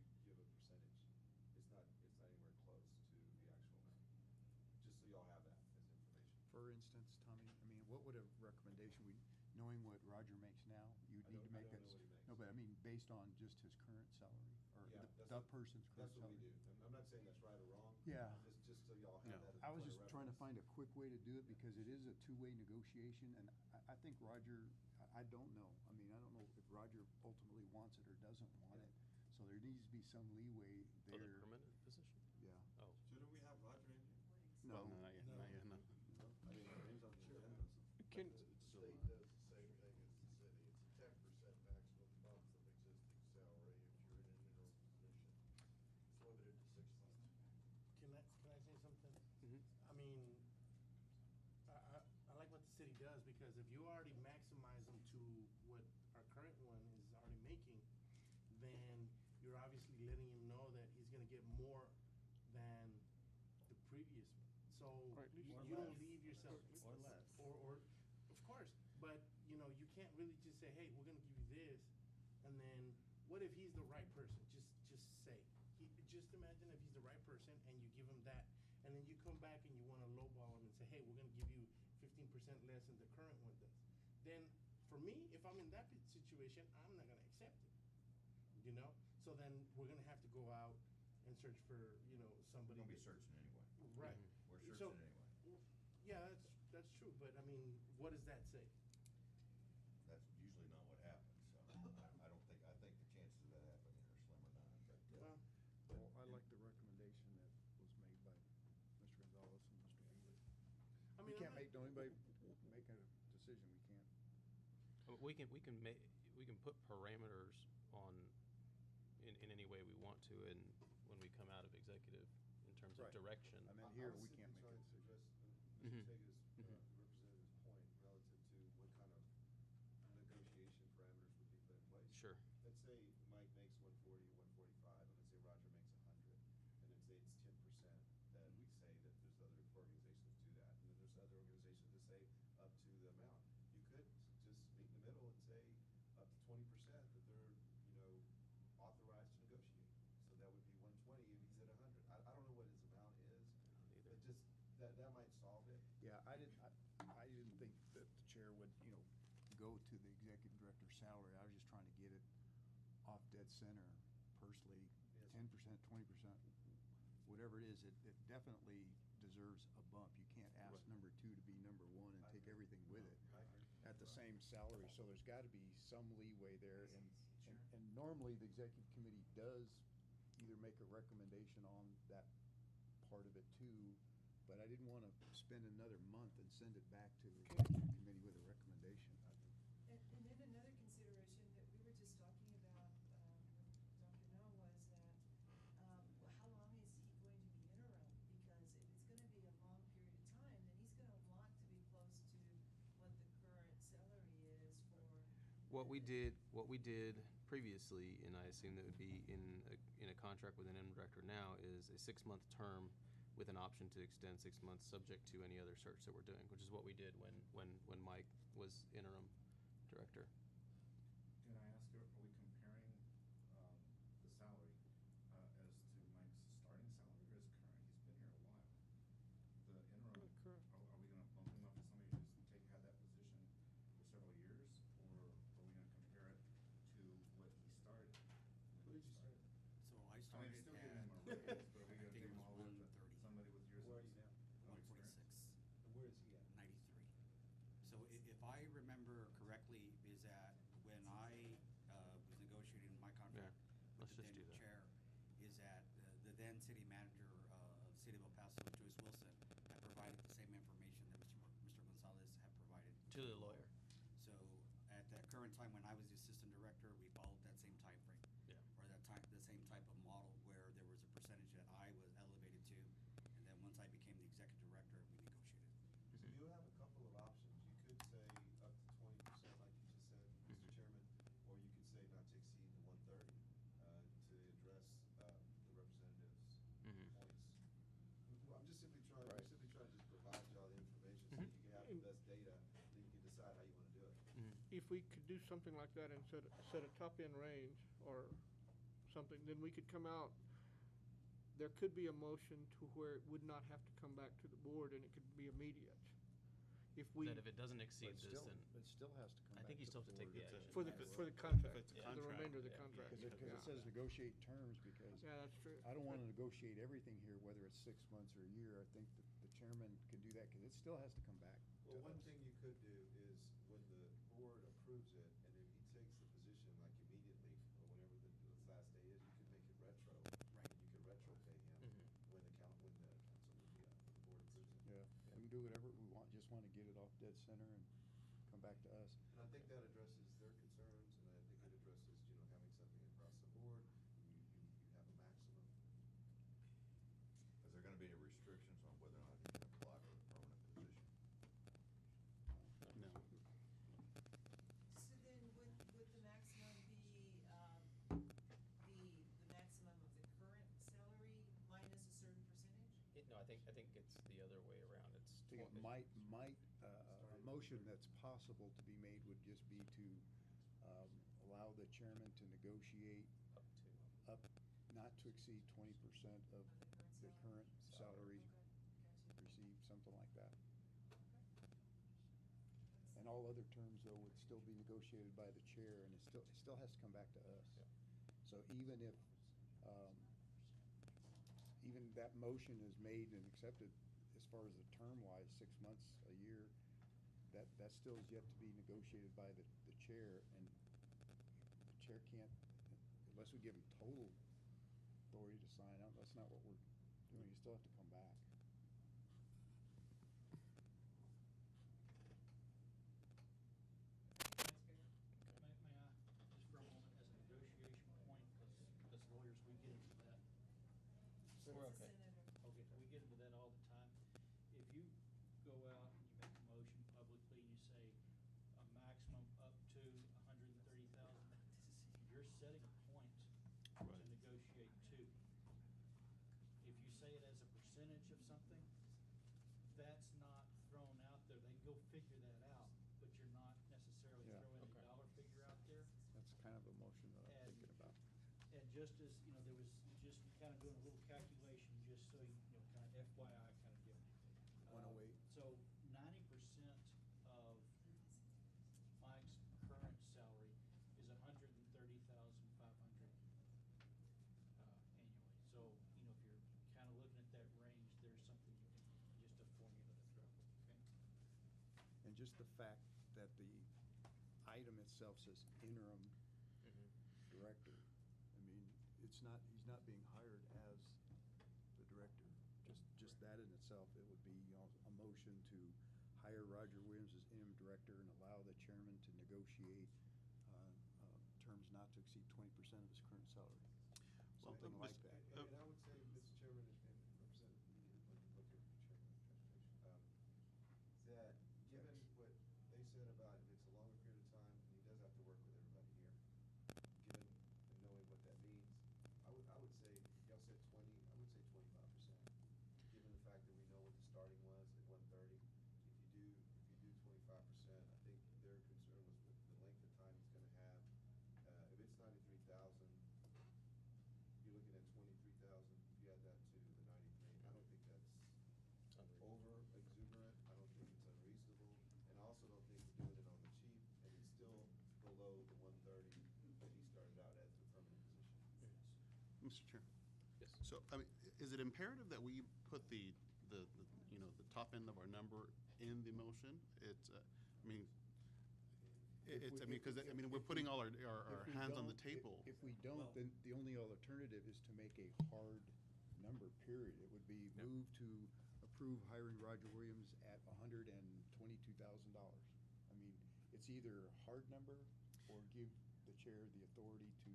we give a percentage. It's not anywhere close to the actual amount. Just so y'all have that as information. For instance, Tommy, I mean, what would a recommendation, knowing what Roger makes now, you'd need to make I don't that. know what he makes. No, but I mean, based on just his current salary, or Yeah, the person's current That's what salary. we do. I'm not saying that's right or wrong. Yeah. Just so y'all have that as a I was point of just trying to reference. find a quick way to do it, because it is a two-way negotiation, and I think Roger, I don't know. I mean, I don't know if Roger ultimately wants it or doesn't want it, so there needs to be some leeway For there. the permanent position? Yeah. Oh. Shouldn't we have Roger in here? Well, no, not yet, no. No, I mean, our name's on the agenda. because if you already maximize them to what our current one is already making, then you're obviously letting him know that he's gonna get more than the previous one. So Or at least- you Or don't less. leave yourself. Or less. Or, of course, but, you know, you can't really just say, hey, we're gonna give you this, and then, what if he's the right person? Just say. Just imagine if he's the right person and you give him that, and then you come back and you wanna lowball him and say, hey, we're gonna give you 15% less than the current one does. Then, for me, if I'm in that situation, I'm not gonna accept it, you know? So then, we're gonna have to go out and search for, you know, somebody. We're gonna be that- searching anyway. Right. We're So- searching anyway. Yeah, that's true, but I mean, what does that say? That's usually not what happens, so I think the chances of that happening are slim or none, but. Well, Well, I like the recommendation that was made by Mr. Gonzalez and Mr. Angley. I We mean, can't I'm make, don't anybody make a decision, we can't. We can put parameters on, in any way we want to, and when we come out of executive, in terms of Right. direction. I mean, here, we can't make a I was decision. simply trying to address Mhm. Mr. Tega's Mhm. representative's point relative to what kind of negotiation parameters would be put in place. Sure. Let's say Mike makes 140, 145, and let's say Roger makes 100, and let's say it's 10%, that we say that there's other organizations do that, and then there's other organizations that say up to the amount. You could just meet in the middle and say up to 20% that they're, you know, authorized to negotiate. So that would be 120 if he's at 100. I don't know what his amount is, but just, that might solve it. Yeah, I didn't think that the chair would, you know, go to the executive director's salary. I was just trying to get it off dead center personally, Yes. 10%, 20%, whatever it is, it definitely deserves a bump. You can't ask Right. number two to be number one and I take agree. everything with it I agree. at the same salary. So there's gotta be some leeway there. Sure. And normally, the executive committee does either make a recommendation on that part of it too, but I didn't wanna spend another month and send it back to the executive committee with a recommendation. And then another consideration that we were just talking about, with Dr. No, was that, how long is he going to be interim? Because if it's gonna be a long period of time, then he's gonna want to be close to what the current salary is for. What we did previously, and I assume that would be in a contract with an interim director now, is a 6-month term with an option to extend 6 months, subject to any other search that we're doing, which is what we did when Mike was interim director. Can I ask, are we comparing the salary as to Mike's starting salary or his current? He's been here a while. The interim, Current. are we gonna bump him up to somebody who's had that position for several years? Or are we gonna compare it to what he started? What did you start? So I mean, started still at, giving him a raise, but are we I gonna think take it him was all the way up to 130. somebody with years of Where are you now? of experience? 146. And where is he at? 93. So if I remember correctly, is that when I was negotiating my contract let's with the just do then that. chair, is that the then city manager of the city of El Paso, Joyce Wilson, had provided the same information that Mr. Gonzalez had provided. To the lawyer. So at that current time, when I was the assistant director, we followed that same time frame. Yeah. Or the same type of model where there was a percentage that I was elevated to, and then once I became the executive director, we negotiated. So you have a couple of options. You could say up to 20%, like you just said, Mr. Chairman, or you could say not to exceed the 130 to address the representative's points. I'm just simply trying, Right. to just provide you all the information so you can have the best data, then you can decide how you want to do it. If we could do something like that and set a top-end range or something, then we could come out, there could be a motion to where it would not have to come back to the board and it could be immediate. If we. That if it doesn't exceed But this, still- then. It still has to come back. I think you to still have to take the board. action. For the contract, If it's a for the contract, remainder of the yeah. contract. Because Yeah. it says negotiate terms, because. Yeah, that's true. I don't want to negotiate everything here, whether it's 6 months or a year. I think that the chairman can do that, because it still has to come back to Well, one us. thing you could do is when the board approves it, and if he takes the position like immediately, or whenever the last day is, you could make it retro. Right. You could retro pay him when the council, when the board approves it. Yeah, we can do whatever we want, just want to get it off dead center and come back to us. And I think that addresses their concerns, and I think it addresses, having something across the board, you have a maximum. Is there gonna be any restrictions on whether or not he can apply for a permanent position? No. I think it's the other way around. It's I think it 20 a motion that's possible to be made would just be to allow the chairman to negotiate up, not to exceed 20% of the current salary received, something like that. And all other terms, though, would still be negotiated by the chair, and it still has to come back to us. So even if, even that motion is made and accepted, as far as the term-wise, 6 months, a year, that still is yet to be negotiated by the chair, and the chair can't, unless we give him total authority to sign out, that's not what we're doing, you still have to come back. May I, just for a moment, as a negotiation point, because lawyers, we get into that. We're okay. Okay, we get into that all the time. If you go out and you make a motion publicly and you say a maximum up to 130,000, you're setting a point to negotiate to. If you say it as a percentage of something, that's not thrown out there. They can go figure that out, but you're not necessarily Yeah. throwing Okay. a dollar figure out there. That's kind of a motion that I'm thinking about. And just as, you know, there was just kind of doing a little calculation, just so you know, kind of FYI kind of giving. 108. So 90% of Mike's current salary is 130,500 annually. So, you know, if you're kind of looking at that range, there's something you can, just a formula to throw, okay? And just the fact that the item itself says interim director, I mean, it's not, he's not being hired as the director. Just that in itself, it would be, you know, a motion to hire Roger Williams as interim director and allow the chairman to negotiate terms not to exceed 20% of his current salary. Something like that. And I would say, Mr. Chairman, and Representative, look here, Chairman of Transportation, that given what they said about if it's a longer period of time, and he does have to work with everybody here, given and knowing what that means, I would say, y'all said 20, I would say 25%. Given the fact that we know what the starting was at 130, if you do 25%, I think their concern was with the length of time he's gonna have. If it's 93,000, you're looking at 23,000, if you add that to the 93, I don't think that's over exuberant, I don't think it's unreasonable, and I also don't think we're doing it on the cheap, and it's still below the 130 that he started out at the permanent position. Mr. Chair? Yes. So, I mean, is it imperative that we put the you know, the top end of our number in the motion? It's, I mean, it's, I mean, because, I mean, we're putting all our hands on the table. If we don't, then the only alternative is to make a hard number, period. It would be move to approve hiring Roger Williams at $122,000. I mean, it's either a hard number or give the chair the authority to.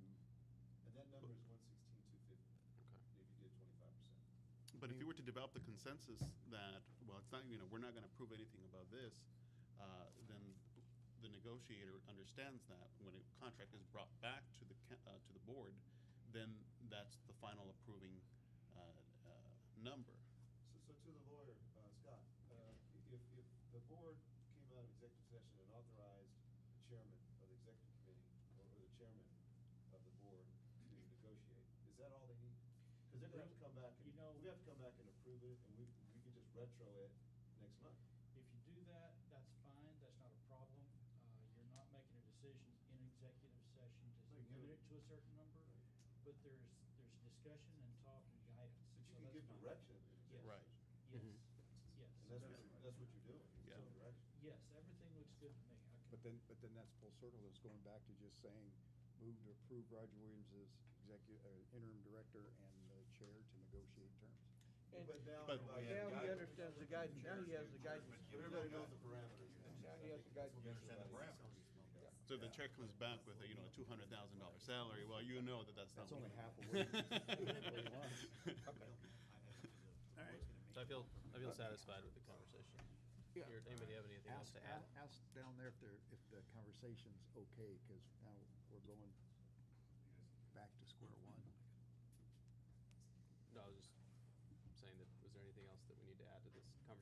And that number is 116,250. Okay. If you did 25%. But if you were to develop the consensus that, well, it's not, you know, we're not gonna prove anything about this, then the negotiator understands that when a contract is brought back to the board, then that's the final approving number. So to the lawyer, Scott, if the board came out of executive session and authorized the chairman of the executive committee or the chairman of the board to negotiate, is that all they need? Because they're gonna have to come back, and, we have to come back and approve it, and we can just retro it next month. If you do that, that's fine, that's not a problem. You're not making a decision in executive session to limit it to a certain number, but there's discussion and talk and guidance. But you so can that's give fine. direction in executive Right. session. Yes, yes. And that's what you're doing, you're giving direction. Yes, everything looks good to me. But then that's full circle, it's going back to just saying, move to approve Roger Williams as interim director and the chair to negotiate terms. But now Now he understands the guidance, now he has the guidance. Everybody knows the parameters. Now he has the guidance. We understand the parameters. So if the chair comes back with a, you know, a $200,000 salary, well, you know that that's not. That's only what- half of what he wants. Okay. All right. So I feel satisfied with the conversation. Yeah. Here, anybody have anything else to add? Ask down there if the conversation's okay, because now we're going back to square one. No, I was just saying that, was there anything else that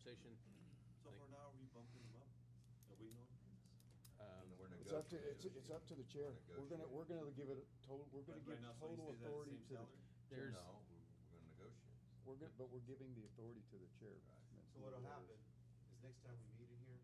conversation. So for now, are we bumping them up? Have we known? It's up to the chair. We're gonna give it a total, we're gonna give total authority to the. There's, we're gonna negotiate. But we're giving the authority to the chair. So what'll happen is next time we meet in here,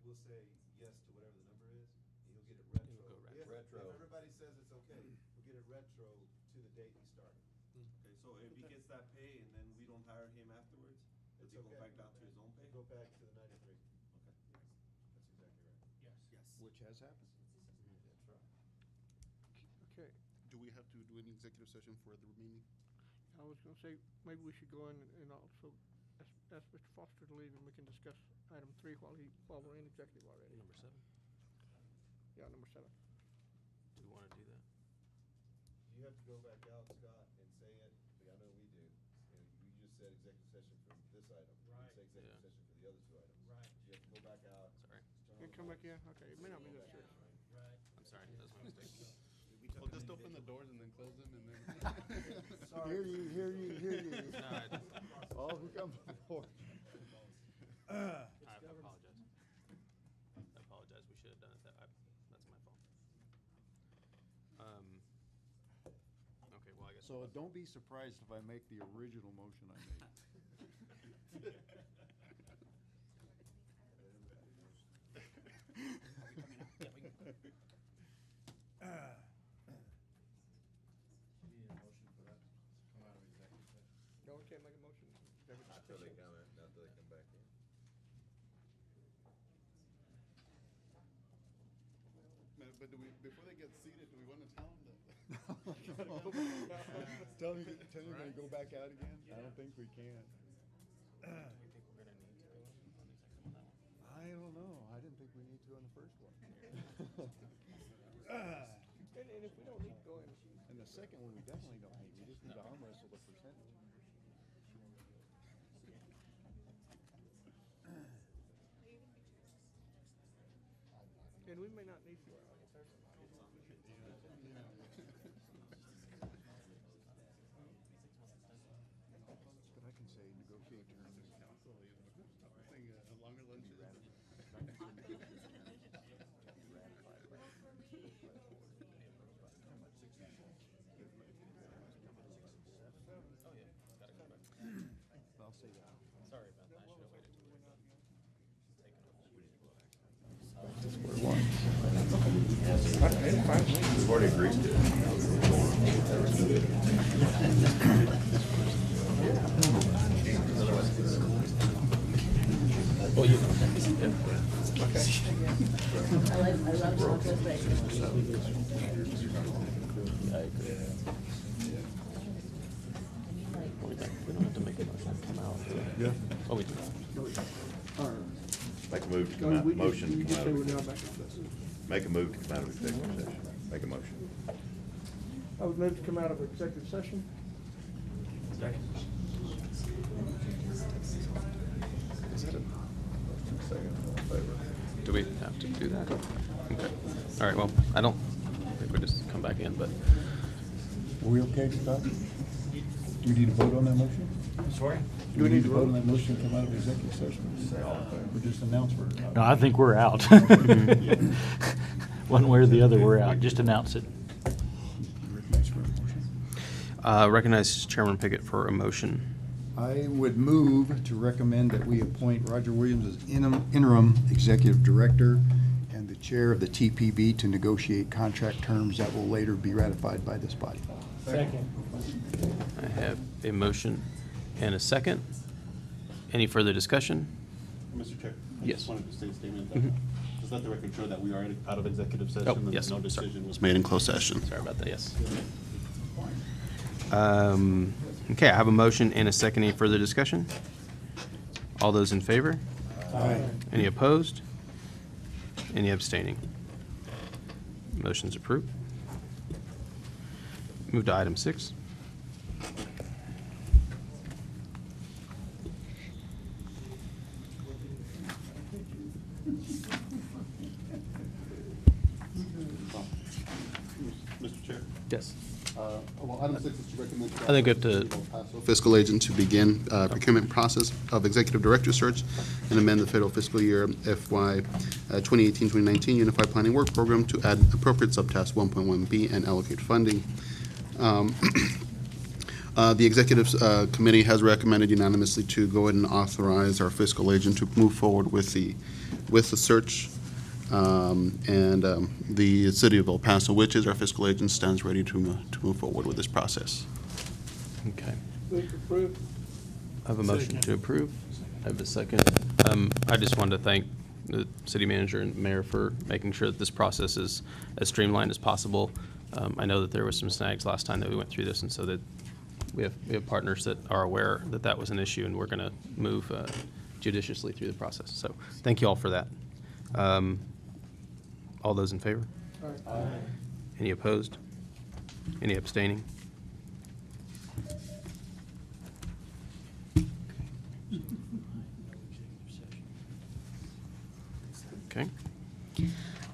we'll say yes to whatever the number is, and you'll get it retro. It'll go If- retro. If everybody says it's okay, we'll get it retro to the date he started. Okay, so if he gets that pay and then we don't hire him afterwards, does It's he go okay. back down to his own pay? Go back to the 93. Okay. That's exactly right. Yes. Yes. Which has happened. That's right. Okay, Do we have to do any executive session for the remaining? I was gonna say, maybe we should go in and also ask Mr. Foster to leave and we can discuss item 3 while we're in executive already. number 7. Yeah, number 7. Do we want to do that? You have to go back out, Scott, and say it, like I know we do. And you just said executive session for this item. You Right. didn't say executive Yeah. session for the other two items. Right. You have to go back out. Sorry. turn Can on come the back in? lights, Okay, it may not be that go serious. back in. Right. I'm sorry, that's my mistake. Well, just open the doors and then close them and then. Hear ye, hear ye, hear ye. No, I- All who come before. I apologize. I apologize. We should have done it that's my fault. Okay, well, I guess. So don't be surprised if I make the original motion I made. Need a motion for that to come out of executive session? No, we can't make a motion. Not till they come back in. But do we, before they get seated, do we want to tell them that? Tell me you're gonna go back out again? I don't think we can. Do you think we're gonna need to go on the second one, that one? I don't know. I didn't think we need to on the first one. And if we don't need to go in, And the second one, we definitely don't need. We just need to arm wrestle the percentage. and we may not need to. But I can say negotiate terms. Council, saying longer lunches. Oh, yeah. Gotta come back. I'll say that. Sorry about that. I should have waited till we were taken over. We've already agreed to Well, you know. I love chocolate, but. I agree. We don't have to make a motion to come out, do we? Yeah. Oh, we do. Make a move to come out, motion to come out of, make a move to come out of executive session. Make a motion. I would move to come out of executive session. Do we have to do that? Okay. All right, well, I don't think we just come back in, but Are we okay, Scott? Do you need to vote on that motion? Sorry? Do we need to vote on that motion to come out of executive session? Or just announce we're out? No, I think we're out. One way or the other, we're out. Just announce it. recognize Chairman Pickett for a motion. I would move to recommend that we appoint Roger Williams as interim executive director and the chair of the TPB to negotiate contract terms that will later be ratified by this body. Second. I have a motion and a second. Any further discussion? Mr. Chair? I Yes. just wanted to state a statement that, Mhm. just let the record show that we are out of executive session. Oh, and yes. no Sorry. decision was made in closed session. Sorry about that, yes. Okay, I have a motion and a second. Any further discussion? All those in favor? Aye. Any opposed? Any abstaining? Motion's approved. Move to item 6. Mr. Chair? Yes. Well, item 6 is to recommend. I think we have to- Fiscal agent to begin procurement process of executive director search and amend the federal fiscal year FY 2018-2019 Unified Planning Work Program to add appropriate subtask 1.1B and allocate funding. The executive committee has recommended unanimously to go ahead and authorize our fiscal agent to move forward with the search. The city of El Paso, which is our fiscal agent, stands ready to move forward with this process. Okay. Move to approve. I have a motion to approve. I have a second. I just wanted to thank the city manager and mayor for making sure that this process is as streamlined as possible. I know that there was some snags last time that we went through this, and so that we have partners that are aware that that was an issue, and we're going to move judiciously through the process. So thank you all for that. All those in favor? Aye. Any opposed? Any abstaining? Okay.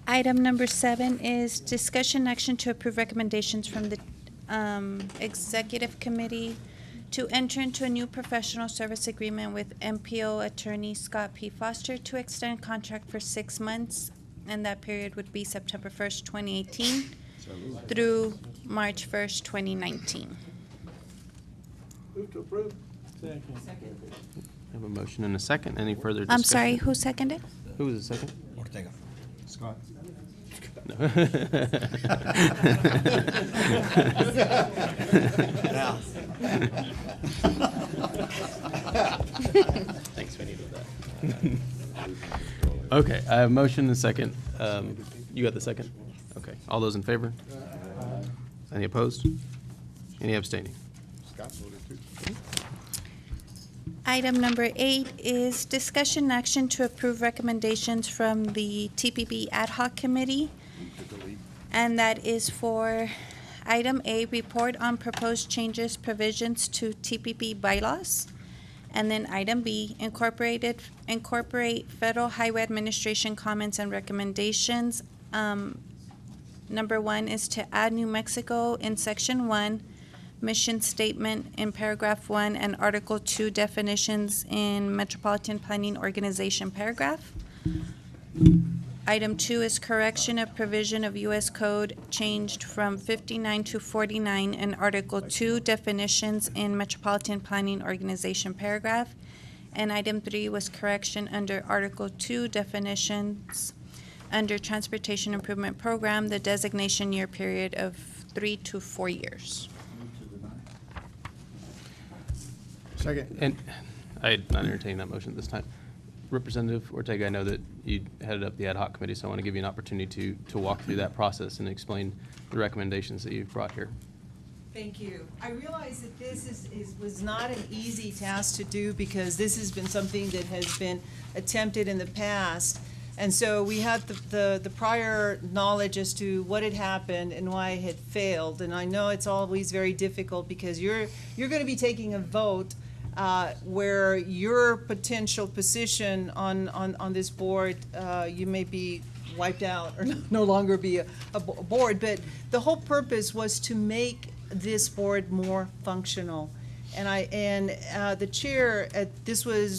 Item number 7 is discussion action to approve recommendations from the Executive Committee to enter into a new professional service agreement with MPO attorney Scott P. Foster to extend contract for 6 months, and that period would be September 1st, 2018 through March 1st, 2019. Move to approve. I have a motion and a second. Any further discussion? I'm sorry, who seconded? Who was the second? Ortega. Scott. No. Thanks, we needed that. Okay, I have a motion and a second. You got the second? Okay, all those in favor? Any opposed? Any abstaining? Scott voted too. Item number 8 is discussion action to approve recommendations from the TPB Ad Hoc Committee. And that is for item A, report on proposed changes, provisions to TPP bylaws. And then item B, incorporate Federal Highway Administration comments and recommendations. Number 1 is to add New Mexico in Section 1, mission statement in paragraph 1, and Article 2 definitions in Metropolitan Planning Organization paragraph. Item 2 is correction of provision of U.S. Code changed from 59 to 49 in Article 2 definitions in Metropolitan Planning Organization paragraph. And item 3 was correction under Article 2 definitions under Transportation Improvement Program, the designation year period of 3 to 4 years. Second. And I'm not entertaining that motion at this time. Representative Ortega, I know that you headed up the ad hoc committee, so I want to give you an opportunity to walk through that process and explain the recommendations that you've brought here. Thank you. I realize that this was not an easy task to do because this has been something that has been attempted in the past. And so we had the prior knowledge as to what had happened and why it had failed. And I know it's always very difficult because you're going to be taking a vote where your potential position on this board, you may be wiped out or no longer be a board. But the whole purpose was to make this board more functional. And the chair,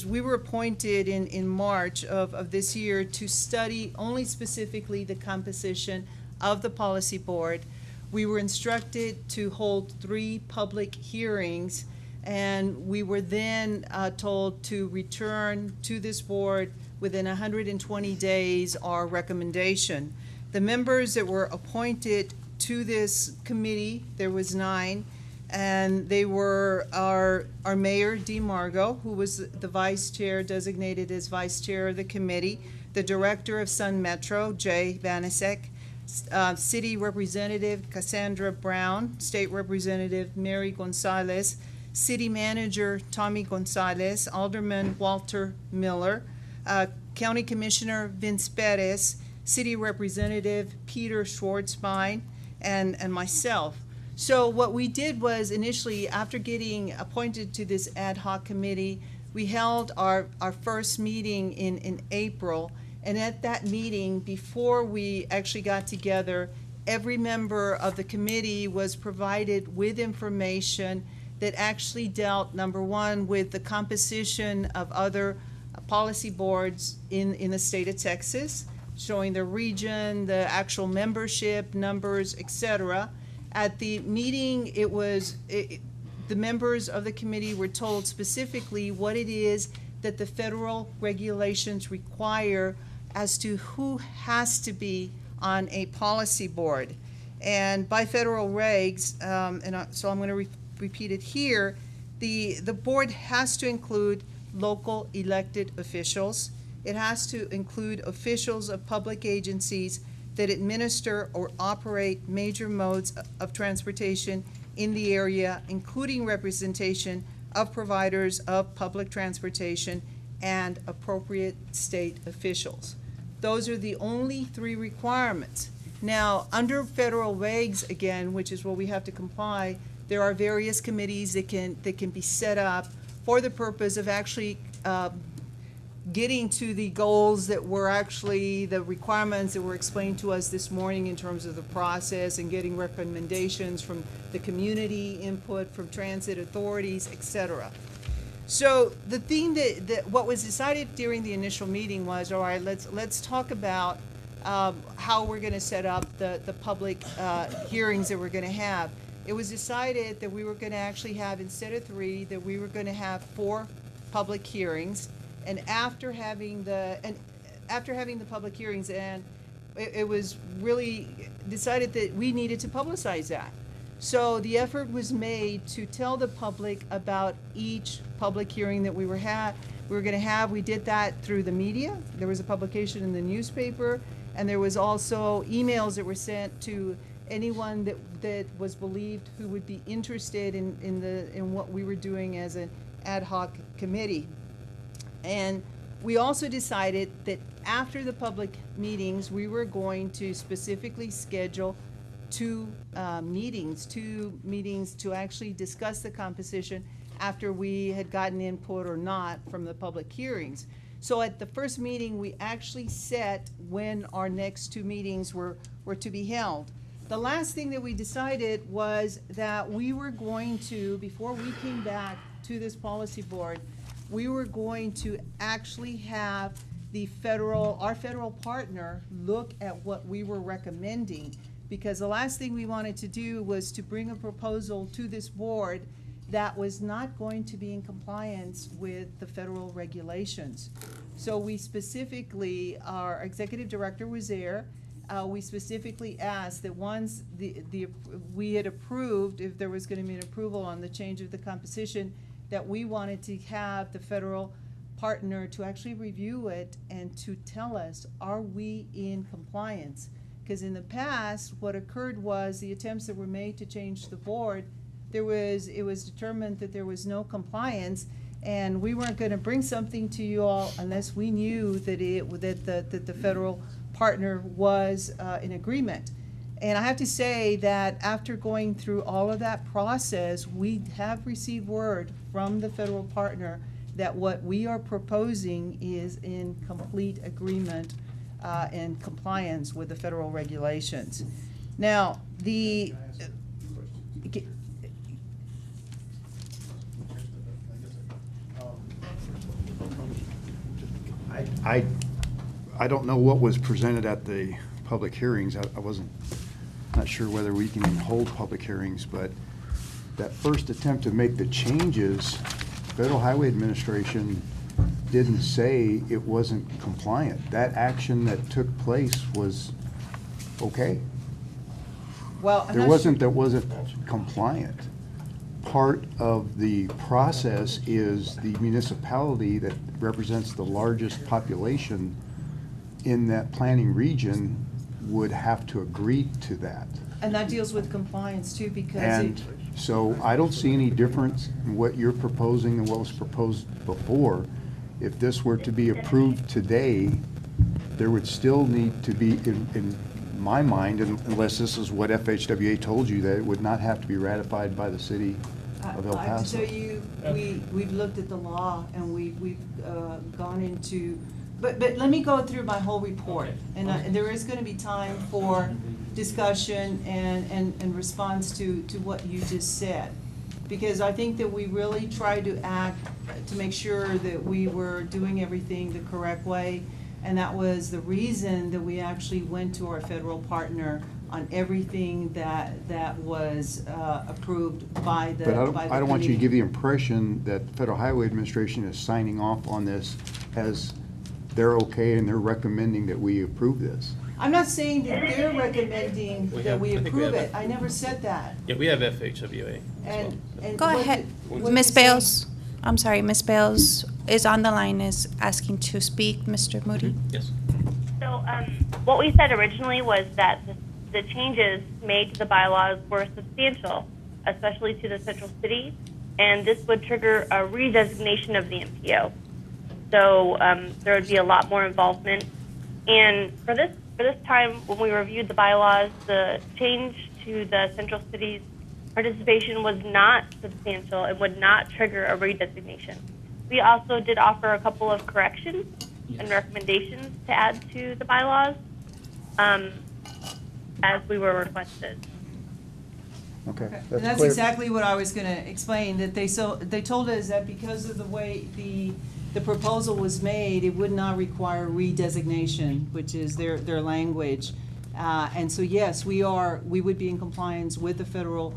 we were appointed in March of this year to study only specifically the composition of the policy board. We were instructed to hold 3 public hearings, and we were then told to return to this board within 120 days our recommendation. The members that were appointed to this committee, there was 9, and they were our Mayor, Dee Margo, who was the vice chair, designated as vice chair of the committee, the director of Sun Metro, Jay Vanasek, city representative Cassandra Brown, state representative Mary Gonzalez, city manager Tommy Gonzalez, alderman Walter Miller, county commissioner Vince Perez, city representative Peter Schwartzbein, and myself. So what we did was initially, after getting appointed to this ad hoc committee, we held our first meeting in April. And at that meeting, before we actually got together, every member of the committee was provided with information that actually dealt, number one, with the composition of other policy boards in the state of Texas, showing the region, the actual membership numbers, et cetera. At the meeting, the members of the committee were told specifically what it is that the federal regulations require as to who has to be on a policy board. And by federal regs, so I'm going to repeat it here, the board has to include local elected officials. It has to include officials of public agencies that administer or operate major modes of transportation in the area, including representation of providers of public transportation and appropriate state officials. Those are the only three requirements. Now, under federal regs, again, which is what we have to comply, there are various committees that can be set up for the purpose of actually getting to the goals that were actually the requirements that were explained to us this morning in terms of the process, and getting recommendations from the community, input from transit authorities, et cetera. So the thing that what was decided during the initial meeting was, all right, let's talk about how we're going to set up the public hearings that we're going to have. It was decided that we were going to actually have, instead of 3, that we were going to have 4 public hearings. And after having the public hearings, and it was really decided that we needed to publicize that. So the effort was made to tell the public about each public hearing that we were going to have. We did that through the media. There was a publication in the newspaper, and there was also emails that were sent to anyone that was believed who would be interested in what we were doing as an ad hoc committee. And we also decided that after the public meetings, we were going to specifically schedule 2 meetings to actually discuss the composition after we had gotten input or not from the public hearings. So at the first meeting, we actually set when our next 2 meetings were to be held. The last thing that we decided was that we were going to, before we came back to this policy board, we were going to actually have our federal partner look at what we were recommending, because the last thing we wanted to do was to bring a proposal to this board that was not going to be in compliance with the federal regulations. So we specifically, our executive director was there, we specifically asked that once we had approved, if there was going to be an approval on the change of the composition, that we wanted to have the federal partner to actually review it and to tell us, are we in compliance? Because in the past, what occurred was the attempts that were made to change the board, it was determined that there was no compliance, and we weren't going to bring something to you all unless we knew that the federal partner was in agreement. And I have to say that after going through all of that process, we have received word from the federal partner that what we are proposing is in complete agreement and compliance with the federal regulations. Now, I don't know what was presented at the public hearings. I wasn't not sure whether we can hold public hearings, but that first attempt to make the changes, Federal Highway Administration didn't say it wasn't compliant. That action that took place was okay. Well, That wasn't compliant. Part of the process is the municipality that represents the largest population in that planning region would have to agree to that. And that deals with compliance too, because And so I don't see any difference in what you're proposing and what was proposed before. If this were to be approved today, there would still need to be, in my mind, unless this is what FHWA told you, that it would not have to be ratified by the city of El I have to Paso. tell you, we've looked at the law and we've gone into, but let me go through my whole report. And there is going to be time for discussion and response to what you just said. Because I think that we really tried to act to make sure that we were doing everything the correct way. And that was the reason that we actually went to our federal partner on everything that was approved by the But committee. I don't want you to give the impression that the Federal Highway Administration is signing off on this as they're okay and they're recommending that we approve this. I'm not saying that they're recommending We that have- we I think we approve have it. I never said that. Yeah, we have FHWA. And Go what ahead. did- what Ms. did you say? Bales, I'm sorry, Ms. Bales is on the line, is asking to speak. Mr. Moody? Yes. So what we said originally was that the changes made to the bylaws were substantial, especially to the central city, and this would trigger a redesignation of the MPO. So there would be a lot more involvement. And for this time, when we reviewed the bylaws, the change to the central city's participation was not substantial and would not trigger a redesignation. We also did offer a couple of corrections and recommendations to add to the bylaws as we were requested. Okay. And that's clear. exactly what I was gonna explain, that they told us that because of the way the proposal was made, it would not require redesignation, which is their language. And so, yes, we would be in compliance with the federal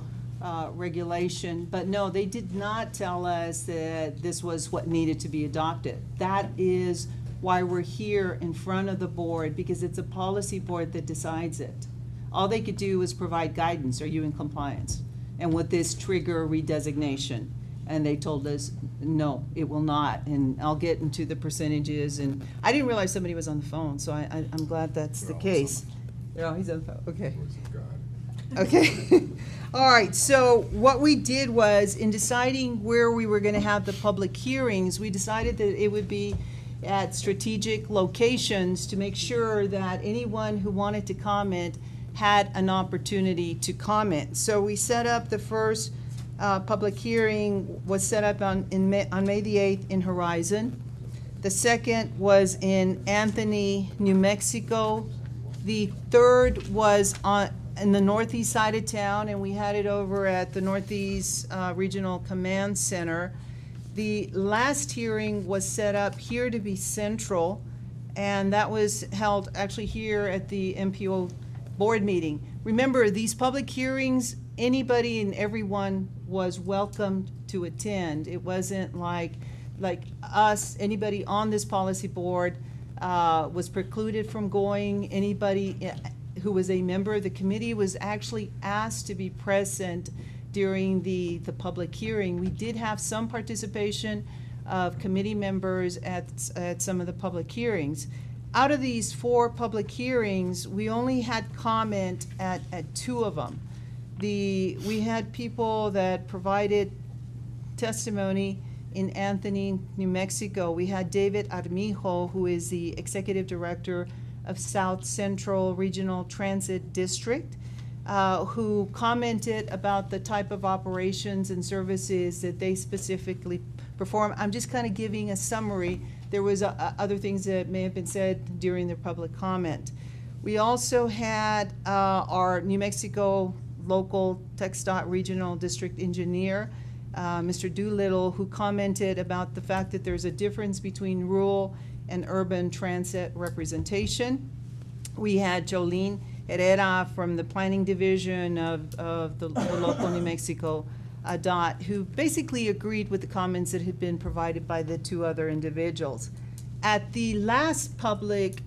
regulation, but no, they did not tell us that this was what needed to be adopted. That is why we're here in front of the board, because it's a policy board that decides it. All they could do is provide guidance, are you in compliance? And would this trigger a redesignation? And they told us, no, it will not, and I'll get into the percentages, and I didn't realize somebody was on the phone, so I'm glad that's the case. No, he's on the phone, okay. Okay. All right, so what we did was, in deciding where we were gonna have the public hearings, we decided that it would be at strategic locations to make sure that anyone who wanted to comment had an opportunity to comment. So we set up the first public hearing was set up on May the 8th in Horizon. The second was in Anthony, New Mexico. The third was in the northeast side of town, and we had it over at the Northeast Regional Command Center. The last hearing was set up here to be central, and that was held actually here at the MPO board meeting. Remember, these public hearings, anybody and everyone was welcome to attend. It wasn't like us, anybody on this policy board was precluded from going. Anybody who was a member of the committee was actually asked to be present during the public hearing. We did have some participation of committee members at some of the public hearings. Out of these 4 public hearings, we only had comment at 2 of them. We had people that provided testimony in Anthony, New Mexico. We had David Armijo, who is the executive director of South Central Regional Transit District, who commented about the type of operations and services that they specifically perform. I'm just kind of giving a summary. There was other things that may have been said during the public comment. We also had our New Mexico local TxDOT regional district engineer, Mr. Doolittle, who commented about the fact that there's a difference between rural and urban transit representation. We had Jolene Herrera from the planning division of the local New Mexico DOT, who basically agreed with the comments that had been provided by the 2 other individuals. At the last public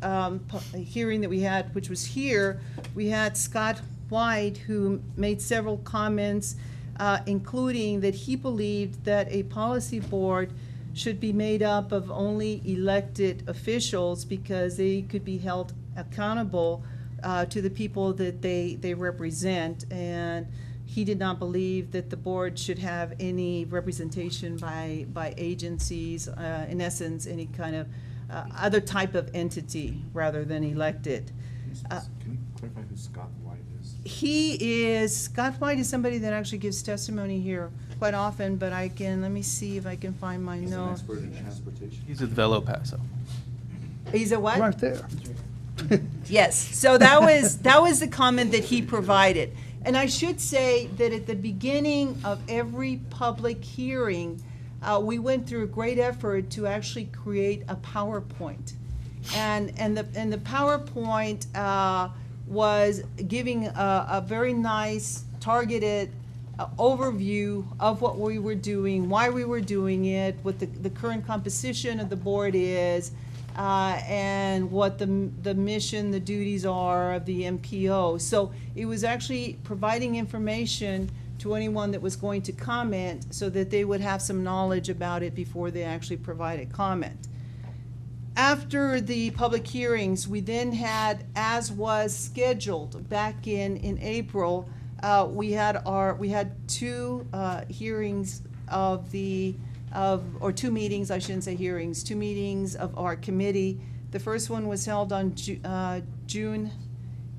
hearing that we had, which was here, we had Scott White, who made several comments, including that he believed that a policy board should be made up of only elected officials because they could be held accountable to the people that they represent. And he did not believe that the board should have any representation by agencies, in essence, any kind of other type of entity rather than elected. Can you clarify who Scott White is? Scott White is somebody that actually gives testimony here quite often, but let me see if I can find my He's an notes. expert in transportation. He's with Velo Paso. He's a what? Right there. Yes, so that was the comment that he provided. And I should say that at the beginning of every public hearing, we went through a great effort to actually create a PowerPoint. And the PowerPoint was giving a very nice targeted overview of what we were doing, why we were doing it, what the current composition of the board is, and what the mission, the duties are of the MPO. So it was actually providing information to anyone that was going to comment so that they would have some knowledge about it before they actually provided comment. After the public hearings, we then had, as was scheduled back in April, we had two hearings or two meetings, I shouldn't say hearings, two meetings of our committee. The first one was held on June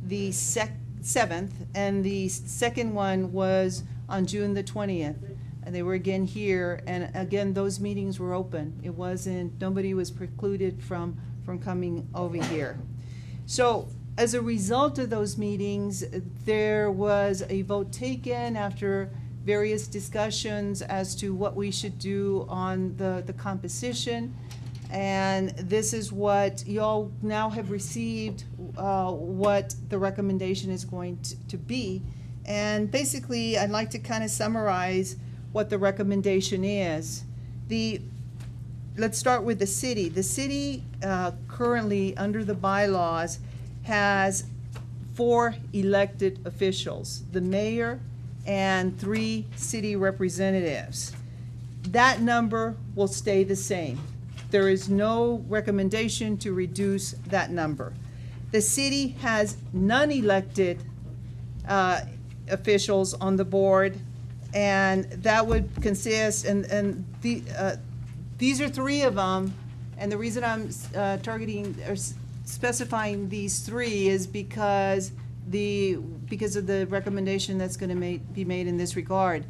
the 7th, and the second one was on June the 20th. And they were again here, and again, those meetings were open. It wasn't, nobody was precluded from coming over here. So as a result of those meetings, there was a vote taken after various discussions as to what we should do on the composition. And this is what y'all now have received, what the recommendation is going to be. And basically, I'd like to kind of summarize what the recommendation is. Let's start with the city. The city currently, under the bylaws, has 4 elected officials, the mayor and 3 city representatives. That number will stay the same. There is no recommendation to reduce that number. The city has non-elected officials on the board, and that would consist, these are 3 of them, and the reason I'm targeting or specifying these 3 is because of the recommendation that's going to be made in this regard.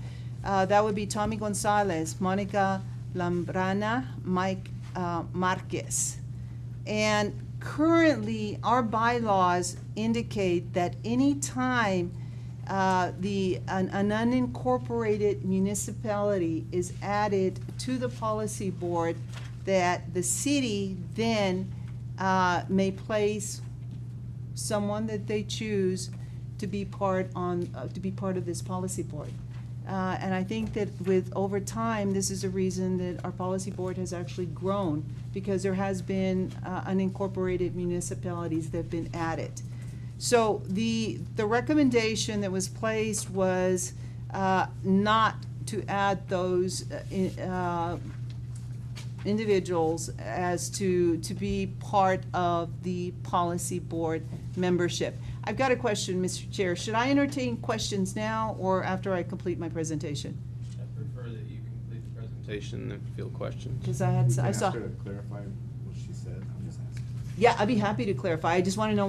That would be Tommy Gonzalez, Monica Lambrana, Mike Marquez. And currently, our bylaws indicate that any time an unincorporated municipality is added to the policy board, that the city then may place someone that they choose to be part of this policy board. And I think that over time, this is a reason that our policy board has actually grown, because there has been unincorporated municipalities that have been added. So the recommendation that was placed was not to add those individuals as to be part of the policy board membership. I've got a question, Mr. Chair. Should I entertain questions now or after I complete my presentation? I prefer that you complete the presentation and field questions. Because I saw. Ask her to clarify what she said. I'm just asking. Yeah, I'd be happy to clarify. I just want to know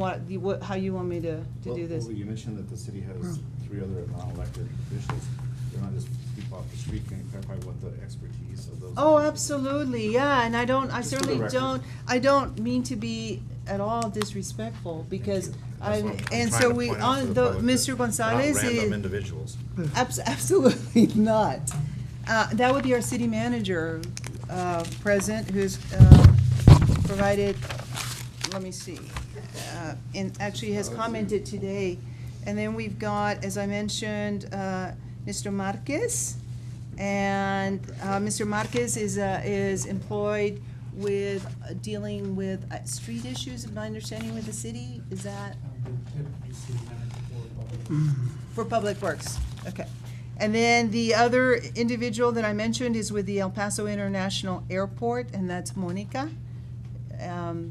how you want me to do this. Well, you mentioned that the city has 3 other non-elected officials. They're not just people off the street. Can you clarify what the expertise of those? Oh, absolutely, yeah, and I Just for the certainly record. don't mean to be at all disrespectful, because That's what I'm and trying so to we, point out to on the public, Mr. that Gonzalez they're not is. random individuals. Absolutely not. That would be our city manager, present, who's provided, let me see, and actually has commented today. And then we've got, as I mentioned, Mr. Marquez. And Mr. Marquez is employed with dealing with street issues, my understanding, with the city. Is that? For Public Works, okay. And then the other individual that I mentioned is with the El Paso International Airport, and that's Monica.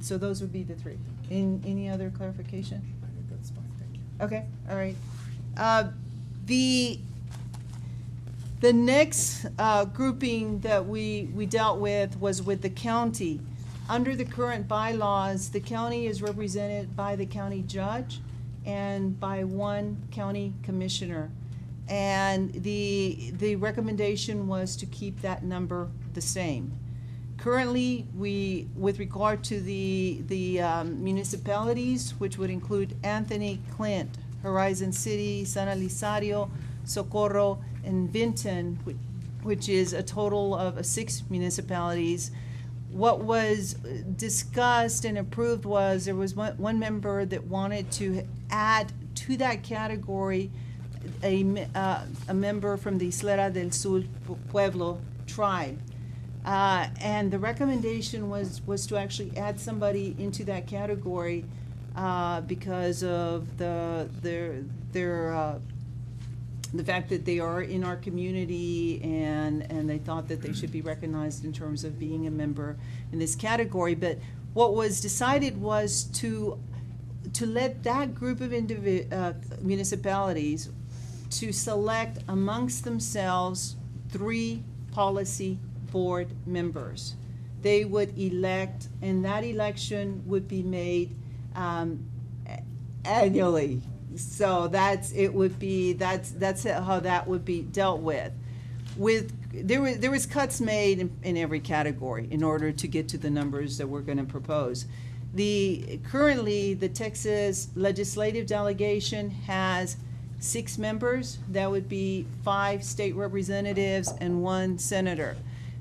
So those would be the 3. Any other clarification? I think that's fine, thank you. Okay, all right. The next grouping that we dealt with was with the county. Under the current bylaws, the county is represented by the county judge and by 1 county commissioner. And the recommendation was to keep that number the same. Currently, with regard to the municipalities, which would include Anthony, Clint, Horizon City, San Elizario, Socorro, and Vinton, which is a total of 6 municipalities. What was discussed and approved was there was one member that wanted to add to that category a member from the Isleta del Sur Pueblo tribe. And the recommendation was to actually add somebody into that category because of the fact that they are in our community, and they thought that they should be recognized in terms of being a member in this category. But what was decided was to let that group of municipalities to select amongst themselves 3 policy board members. They would elect, and that election would be made annually. So that's how that would be dealt with. There was cuts made in every category in order to get to the numbers that we're going to propose. Currently, the Texas legislative delegation has 6 members. That would be 5 state representatives and 1 senator.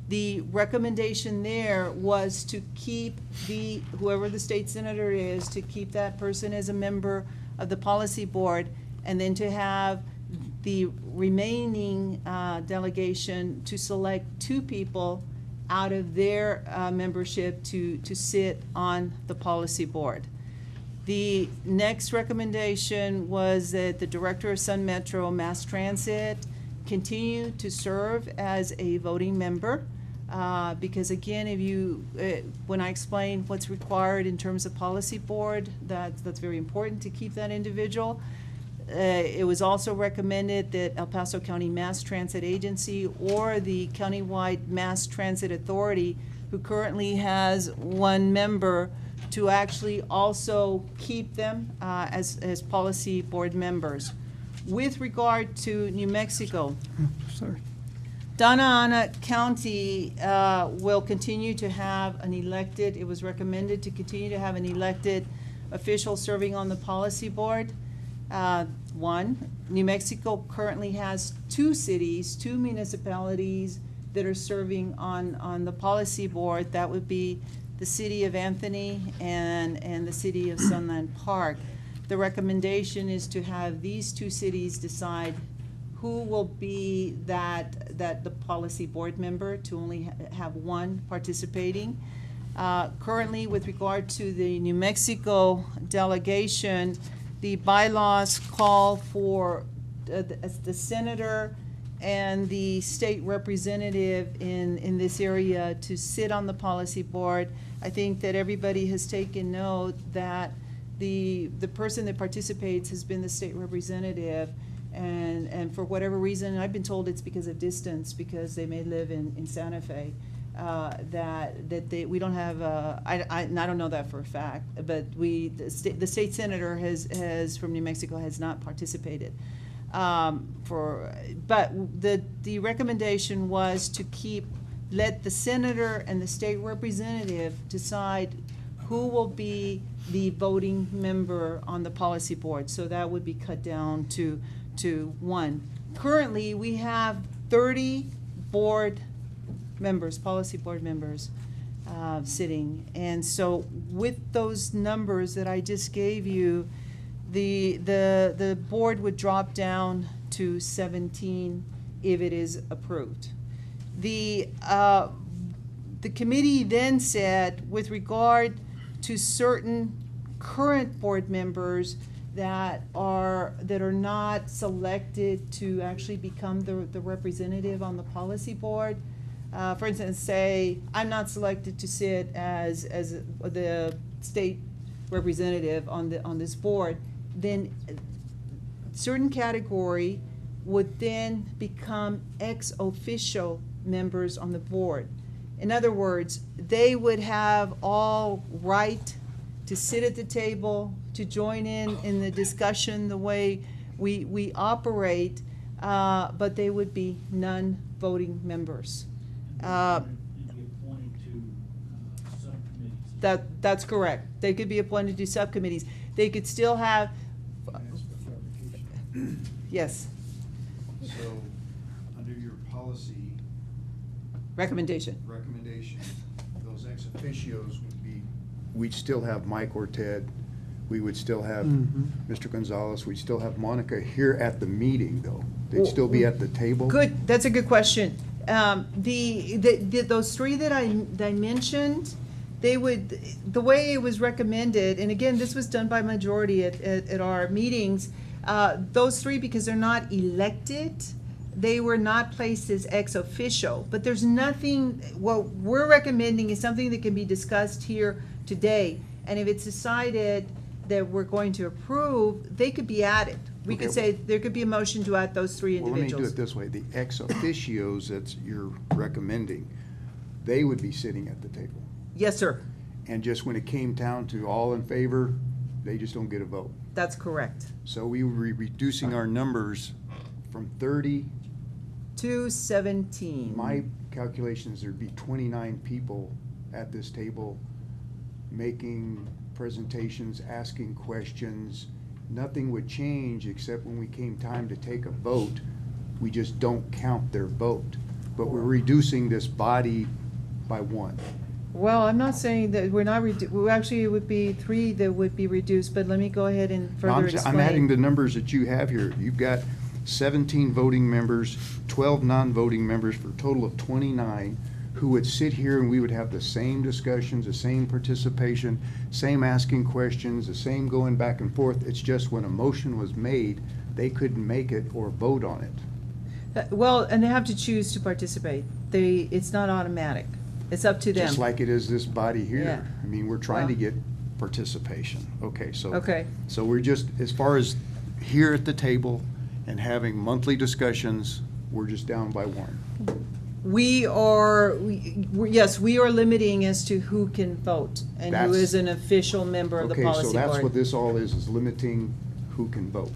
The recommendation there was to keep whoever the state senator is, to keep that person as a member of the policy board, and then to have the remaining delegation to select 2 people out of their membership to sit on the policy board. The next recommendation was that the director of Sun Metro Mass Transit continue to serve as a voting member. Because again, when I explain what's required in terms of policy board, that's very important to keep that individual. It was also recommended that El Paso County Mass Transit Agency or the Countywide Mass Transit Authority, who currently has 1 member, to actually also keep them as policy board members. With regard to New Mexico, Donna Ana County will continue to have an elected, it was recommended to continue to have an elected official serving on the policy board. 1, New Mexico currently has 2 cities, 2 municipalities that are serving on the policy board. That would be the city of Anthony and the city of Sunland Park. The recommendation is to have these 2 cities decide who will be the policy board member, to only have 1 participating. Currently, with regard to the New Mexico delegation, the bylaws call for the senator and the state representative in this area to sit on the policy board. I think that everybody has taken note that the person that participates has been the state representative, and for whatever reason, I've been told it's because of distance, because they may live in Santa Fe, we don't have and I don't know that for a fact, but the state senator has from New Mexico has not participated. But the recommendation was to let the senator and the state representative decide who will be the voting member on the policy board. So that would be cut down to 1. Currently, we have 30 board members, policy board members, sitting. And so with those numbers that I just gave you, the board would drop down to 17 if it is approved. The committee then said, with regard to certain current board members that are not selected to actually become the representative on the policy board, for instance, say I'm not selected to sit as the state representative on this board, then certain category would then become ex officio members on the board. In other words, they would have all right to sit at the table, to join in the discussion the way we operate, but they would be non-voting members. You'd be appointed to That's correct. They could be appointed to subcommittees. They could still have, yes, So, under your policy recommendation. recommendation, those ex officios would be, we'd still have Mike or Ted, we would still have Mr. Gonzalez, we'd still have Monica here at the meeting, though. They'd still be at the table? Good, that's a good question. Those three that I mentioned, they would, the way it was recommended, and again, this was done by majority at our meetings, those three, because they're not elected, they were not placed as ex officio. But there's nothing, what we're recommending is something that can be discussed here today. And if it's decided that we're going to approve, they could be added. We could say, there could be a motion to add those three Well, let me do individuals. it this way, the ex officios that you're recommending, they would be sitting at the table. Yes, sir, And just when it came down to all in favor, they just don't get a vote. that's correct. So we would be reducing our numbers from 30. 217. My calculations, there'd be 29 people at this table making presentations, asking questions. Nothing would change except when we came time to take a vote, we just don't count their vote. But we're reducing this body by one. Well, I'm not saying that we're not, well, actually, it would be three that would be reduced, but let me go ahead and No, further explain. I'm adding the numbers that you have here. You've got 17 voting members, 12 non-voting members, for a total of 29, who would sit here and we would have the same discussions, the same participation, same asking questions, the same going back and forth. It's just when a motion was made, they couldn't make it or vote on it. Well, and they have to choose to participate. It's not automatic. It's up to them. Just like it is this body Yeah. here. I mean, we're trying to Well- get participation. Okay, so. Okay. So we're just, as far as here at the table and having monthly discussions, we're just down by one. Yes, we are limiting as to who can vote and who That's- is an official member of the policy Okay, so that's what board. this all is limiting who can vote.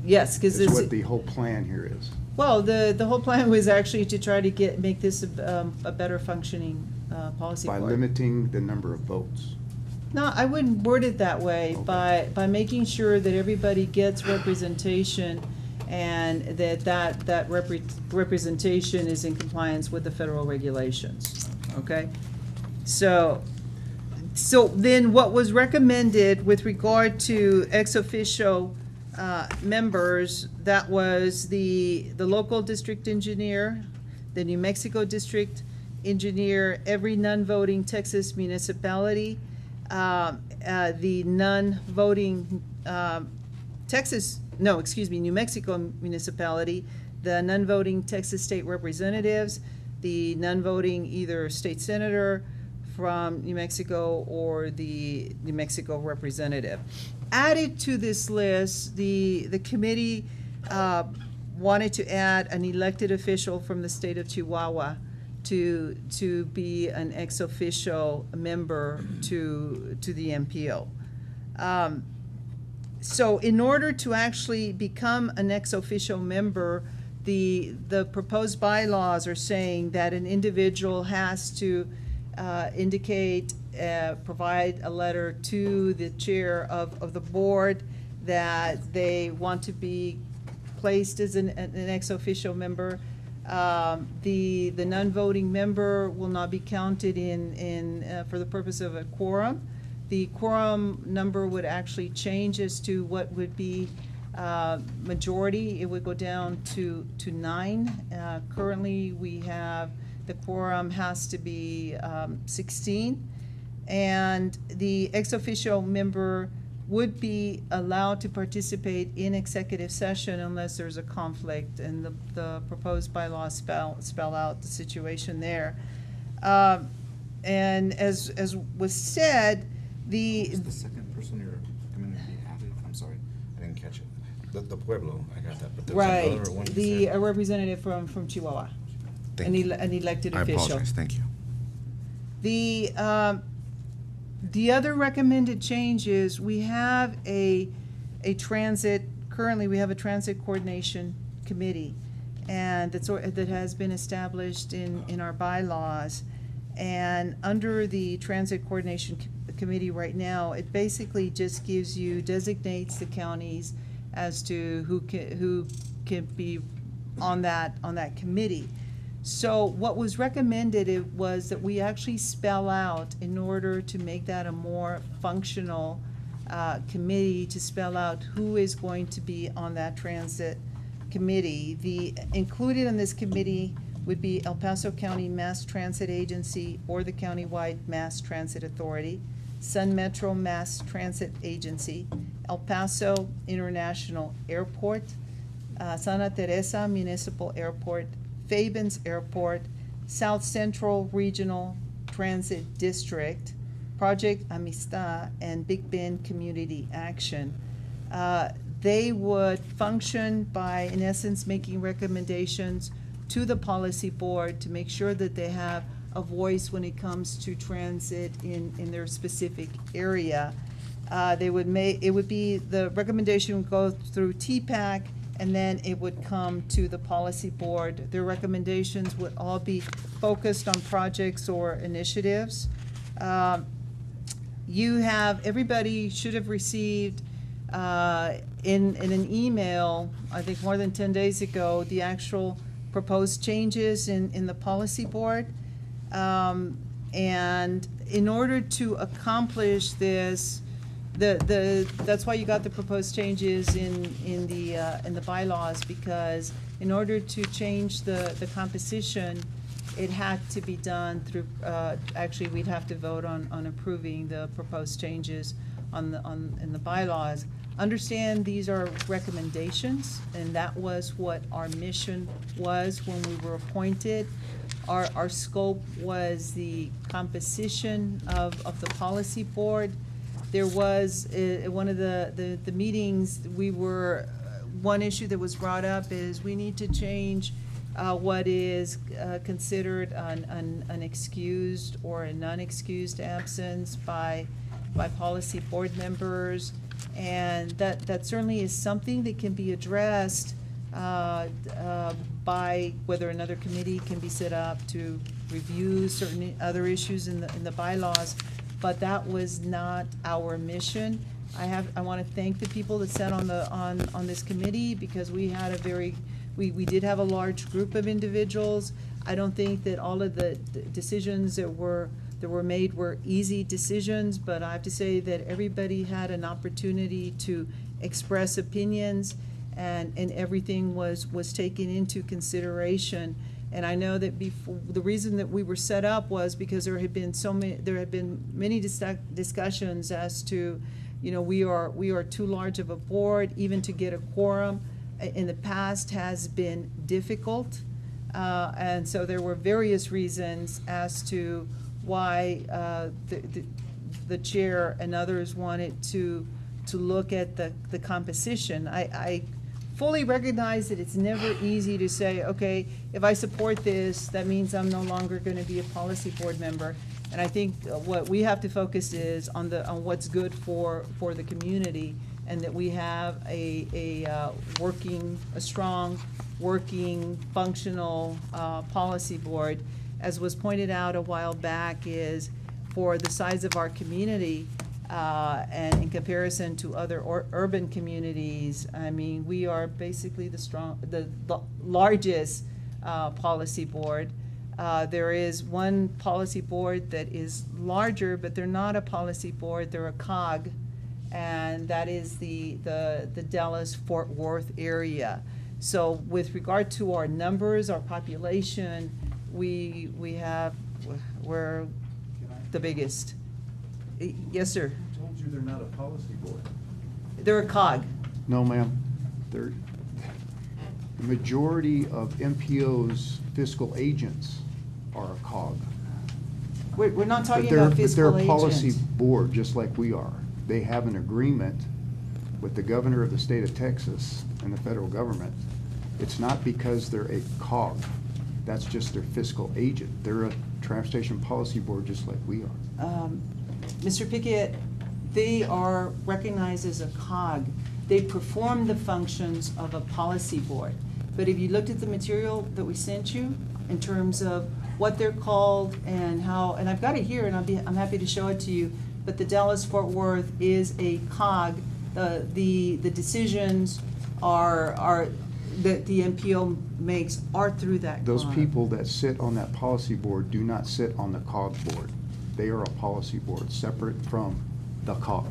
Yes, because That's it's, what the whole plan here is. well, the whole plan was actually to try to make this a better functioning policy By board. limiting the number of votes. No, I wouldn't word it that way, by making sure that everybody gets representation and that representation is in compliance with the federal regulations, okay? So then what was recommended with regard to ex officio members, that was the local district engineer, the New Mexico district engineer, every non-voting Texas municipality, the non-voting New Mexico municipality, the non-voting Texas state representatives, the non-voting either state senator from New Mexico or the New Mexico representative. Added to this list, the committee wanted to add an elected official from the state of Chihuahua to be an ex officio member to the MPO. So in order to actually become an ex officio member, the proposed bylaws are saying that an individual has to indicate, provide a letter to the chair of the board that they want to be placed as an ex officio member. The non-voting member will not be counted for the purpose of a quorum. The quorum number would actually change as to what would be majority. It would go down to 9. Currently, we have, the quorum has to be 16. And the ex officio member would be allowed to participate in executive session unless there's a conflict, and the proposed bylaws spell out the situation there. And as was said, Is the second person you're recommending to be added? I'm sorry, I didn't catch it. The Pueblo, I got that, but there was right, another one. a representative from Chihuahua, an elected I official. apologize, thank you. The other recommended change is we have a transit, currently we have a transit coordination committee, and that has been established in our bylaws. And under the transit coordination committee right now, it basically just gives you, designates the counties as to who can be on that committee. So what was recommended, it was that we actually spell out, in order to make that a more functional committee, to spell out who is going to be on that transit committee. The included in this committee would be El Paso County Mass Transit Agency or the Countywide Mass Transit Authority, Sun Metro Mass Transit Agency, El Paso International Airport, Santa Teresa Municipal Airport, Fabens Airport, South Central Regional Transit District, Project Amistad, and Big Bend Community Action. They would function by, in essence, making recommendations to the policy board to make sure that they have a voice when it comes to transit in their specific area. They would make, it would be, the recommendation would go through TPAC, and then it would come to the policy board. Their recommendations would all be focused on projects or initiatives. Everybody should have received in an email, I think more than 10 days ago, the actual proposed changes in the policy board. And in order to accomplish this, that's why you got the proposed changes in the bylaws, because in order to change the composition, it had to be done through, actually, we'd have to vote on approving the proposed changes in the bylaws. Understand these are recommendations, and that was what our mission was when we were appointed. Our scope was the composition of the policy board. There was, one of the meetings, one issue that was brought up is we need to change what is considered an excused or a non-excused absence by policy board members. And that certainly is something that can be addressed by whether another committee can be set up to review certain other issues in the bylaws. But that was not our mission. I want to thank the people that sat on this committee, because we had we did have a large group of individuals. I don't think that all of the decisions that were made were easy decisions, but I have to say that everybody had an opportunity to express opinions, and everything was taken into consideration. And I know that before, the reason that we were set up was because there had been many discussions as to, we are too large of a board, even to get a quorum in the past has been difficult. And so there were various reasons as to why the chair and others wanted to look at the composition. I fully recognize that it's never easy to say, okay, if I support this, that means I'm no longer going to be a policy board member. And I think what we have to focus is on what's good for the community, and that we have a strong, working, functional policy board. As was pointed out a while back, is for the size of our community, and in comparison to other urban communities, I mean, we are basically the largest policy board. There is one policy board that is larger, but they're not a policy board, they're a COG, and that is the Dallas-Fort Worth area. So with regard to our numbers, our population, we're the biggest. Yes, sir. I told you they're not a policy board. They're a COG. No, ma'am. The majority of MPO's fiscal agents are a COG. We're not talking But about fiscal they're a policy agents. board, just like we are. They have an agreement with the governor of the state of Texas and the federal government. It's not because they're a COG. That's just their fiscal agent. They're a transportation policy board, just like we are. Mr. Pickett, they are recognized as a COG. They perform the functions of a policy board. But if you looked at the material that we sent you in terms of what they're called and how, and I've got it here, and I'm happy to show it to you, but the Dallas-Fort Worth is a cog. The decisions that the MPO makes are through that cog. Those people that sit on that policy board do not sit on the COG board. They are a policy board, separate from the COG.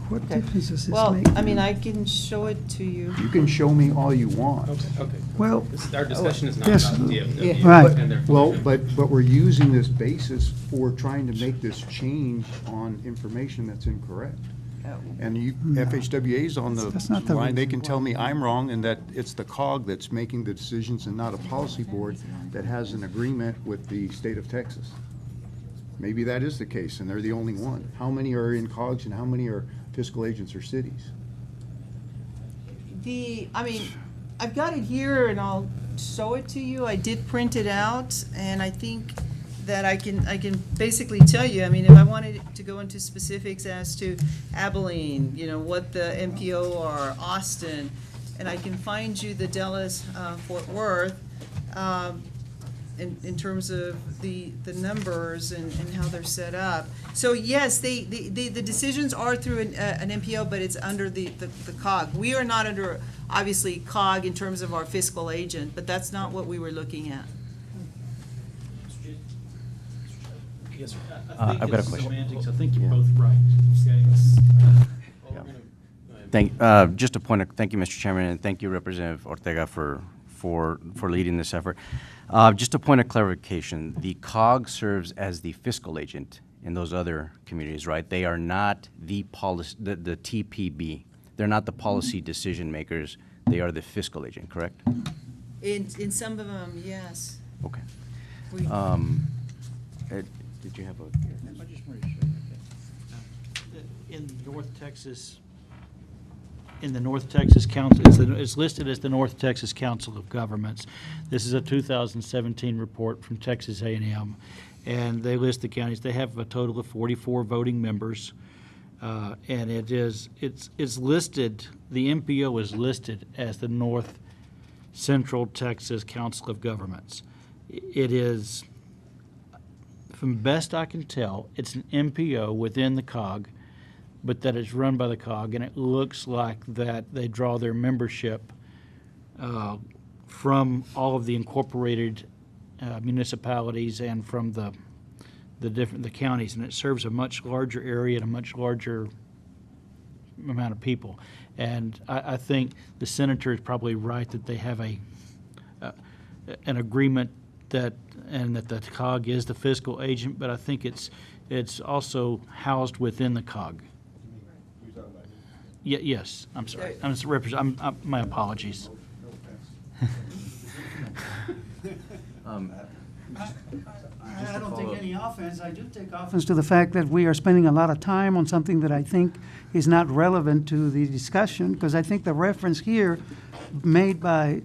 What difference does this Well, make? I mean, I can show it to you. You can show me all you want. Okay. Well, Our discussion is not yes. about DFW Right. and their Well, function. but we're using this basis for trying to make this change on information that's incorrect. And FHWA's on That's not the the line, they reason can tell me I'm wrong and that it's the COG that's making the decisions and not a policy board that has an agreement with the state of Texas. Maybe that is the case and they're the only one. How many are in COGs and how many are fiscal agents or cities? I mean, I've got it here and I'll show it to you. I did print it out and I think that I can basically tell you, I mean, if I wanted to go into specifics as to Abilene, what the MPO are, Austin, and I can find you the Dallas, Fort Worth, in terms of the numbers and how they're set up. So yes, the decisions are through an MPO, but it's under the COG. We are not under, obviously, COG in terms of our fiscal agent, but that's not what we were looking at. Yes, sir. I've got a it's question. semantics. I think you're both right, okay? Just a point of, thank you, Mr. Chairman, and thank you, Representative Ortega, for leading this effort. Just a point of clarification, the COG serves as the fiscal agent in those other communities, right? They are not the the TPB. They're not the policy decision makers. They are the fiscal agent, correct? In some of them, yes. Okay. We- Did you have a? I just wanted to show you. In North Texas, Council, it's listed as the North Texas Council of Governments. This is a 2017 report from Texas A&M, and they list the counties. They have a total of 44 voting members, and it's listed. The MPO is listed as the North Central Texas Council of Governments. It is, from best I can tell, it's an MPO within the COG, but that it's run by the COG, and it looks like that they draw their membership from all of the incorporated municipalities and from the counties, and it serves a much larger area and a much larger amount of people. And I think the senator is probably right that they have an agreement that the COG is the fiscal agent, but I think it's also housed within the COG. Yes, I'm sorry. My apologies. I don't take any offense. I do take offense to the fact that we are spending a lot of time on something that I think is not relevant to the discussion, because I think the reference here made by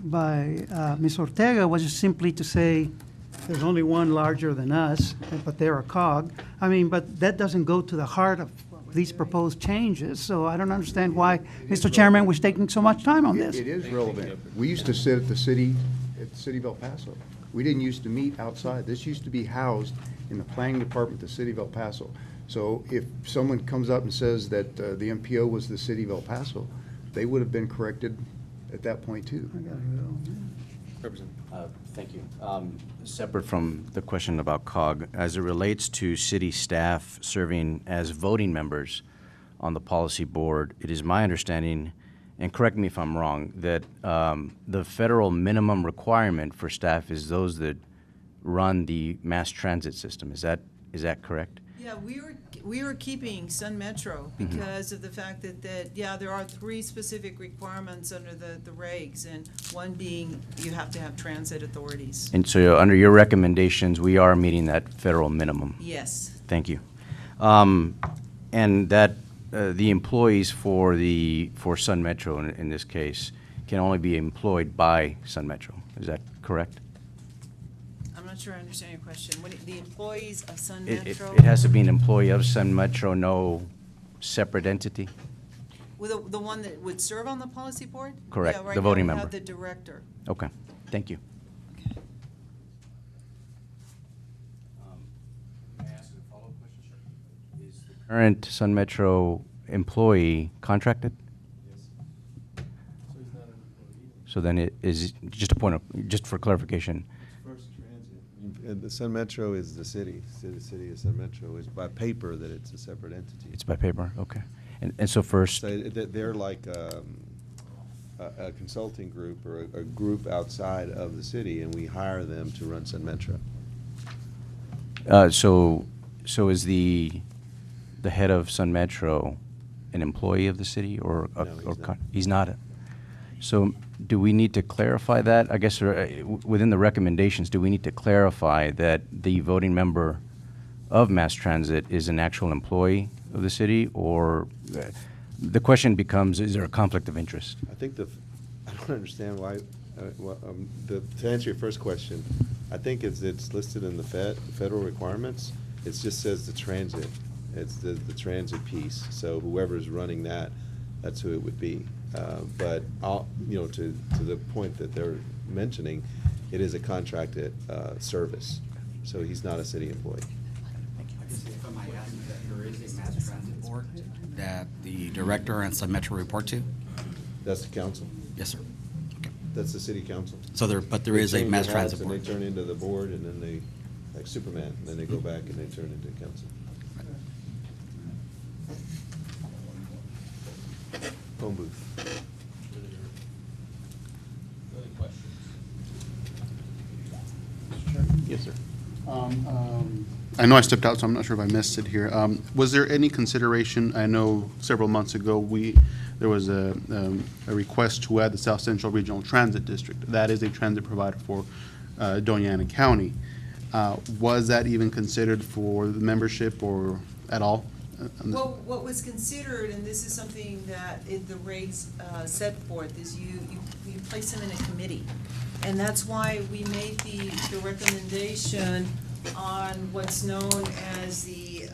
Ms. Ortega was just simply to say there's only one larger than us, but they're a COG. I mean, but that doesn't go to the heart of these proposed changes, so I don't understand why Mr. Chairman was taking so much time on this. It is relevant. We used to sit at the city of El Paso. We didn't used to meet outside. This used to be housed in the planning department of the city of El Paso. So if someone comes up and says that the MPO was the city of El Paso, they would have been corrected at that point too. Thank you. Separate from the question about COG, as it relates to city staff serving as voting members on the policy board, it is my understanding, and correct me if I'm wrong, that the federal minimum requirement for staff is those that run the mass transit system. Is that correct? Yeah, we were keeping Sun Metro because of the fact that there are 3 specific requirements under the regs, and one being you have to have transit authorities. And so under your recommendations, we are meeting that federal minimum? Yes. Thank you. And that the employees for Sun Metro in this case can only be employed by Sun Metro. Is that correct? I'm not sure I understand your question. The employees of Sun Metro? It has to be an employee of Sun Metro, no separate entity? Well, the one that would serve on the policy board? Correct, Yeah, right the now voting we member. have the director. Okay, thank you. May I ask a follow-up question, sir? Is the current Sun Metro employee contracted? So then it is, just a point of, just for clarification. First Transit. The Sun Metro is the city. City of Sun Metro is by paper that it's a separate entity. It's by paper, okay. And so first, So they're like a consulting group or a group outside of the city, and we hire them to run Sun Metro. so is the head of Sun Metro an employee of the city or? No, he's not. He's not. So do we need to clarify that? I guess within the recommendations, do we need to clarify that the voting member of mass transit is an actual employee of the city? Or the question becomes, is there a conflict of interest? I think I don't understand why, to answer your first question, I think it's listed in the federal requirements. It just says the transit. It's the transit piece. So whoever's running that, that's who it would be. But to the point that they're mentioning, it is a contracted service. So he's not a city employee. If I might add, that there is a mass transit board that the director and Sun Metro report to? That's the council. Yes, sir. That's the city council. So but there They is a change mass their transit hats board. And they turn into the board, and then they, like Superman, and then they go back and they turn into council. Phone booth. Yes, sir. I know I stepped out, so I'm not sure if I missed it here. Was there any consideration, I know several months ago, there was a request to add the South Central Regional Transit District. That is a transit provider for Doña Ana County. Was that even considered for the membership or at all? Well, what was considered, and this is something that the regs set forth, is you place them in a committee. And that's why we made the recommendation on what's known as the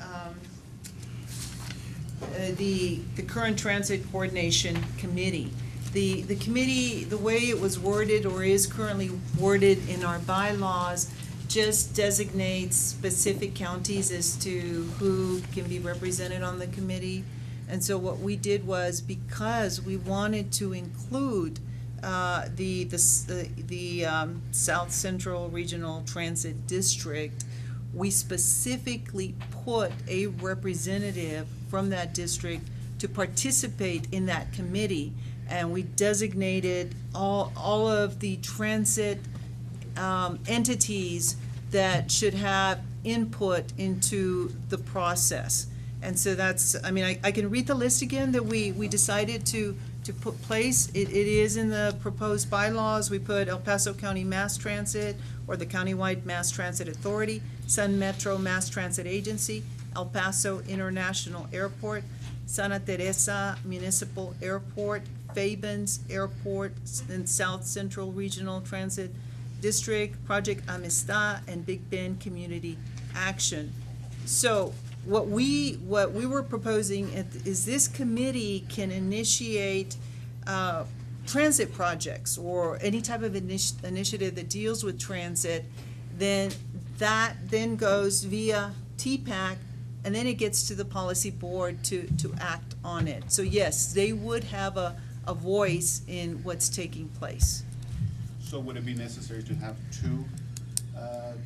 Current Transit Coordination Committee. The committee, the way it was worded or is currently worded in our bylaws, just designates specific counties as to who can be represented on the committee. And so what we did was, because we wanted to include the South Central Regional Transit District, we specifically put a representative from that district to participate in that committee. And we designated all of the transit entities that should have input into the process. And so that's, I mean, I can read the list again that we decided to put place. It is in the proposed bylaws. We put El Paso County Mass Transit or the Countywide Mass Transit Authority, Sun Metro Mass Transit Agency, El Paso International Airport, Santa Teresa Municipal Airport, Fabens Airport, and South Central Regional Transit District, Project Amistad, and Big Bend Community Action. So what we were proposing is this committee can initiate transit projects or any type of initiative that deals with transit. Then that then goes via TPAC, and then it gets to the policy board to act on it. So yes, they would have a voice in what's taking place. So would it be necessary to have two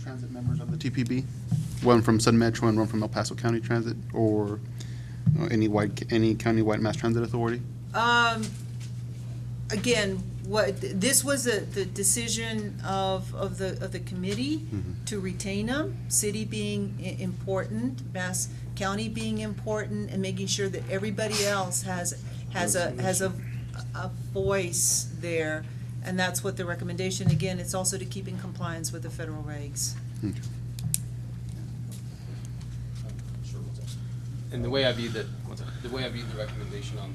transit members of the TPB? One from Sun Metro and one from El Paso County Transit, or any county-wide mass transit authority? Again, this was the decision of the committee to retain them, city being important, Mass County being important, and making sure that everybody else has a voice there. And that's what the recommendation, again, it's also to keep in compliance with the federal regs. And the way I view the recommendation on